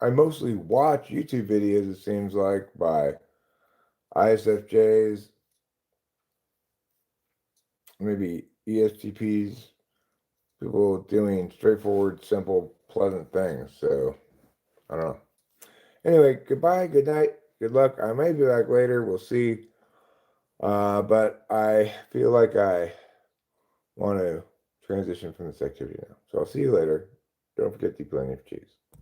A: I mostly watch YouTube videos, it seems like, by ISFJs, maybe ESTPs, people doing straightforward, simple, pleasant things. So, I don't know. Anyway, goodbye, good night, good luck. I may be back later. We'll see. But I feel like I want to transition from this activity now. So I'll see you later. Don't forget to eat plenty of cheese.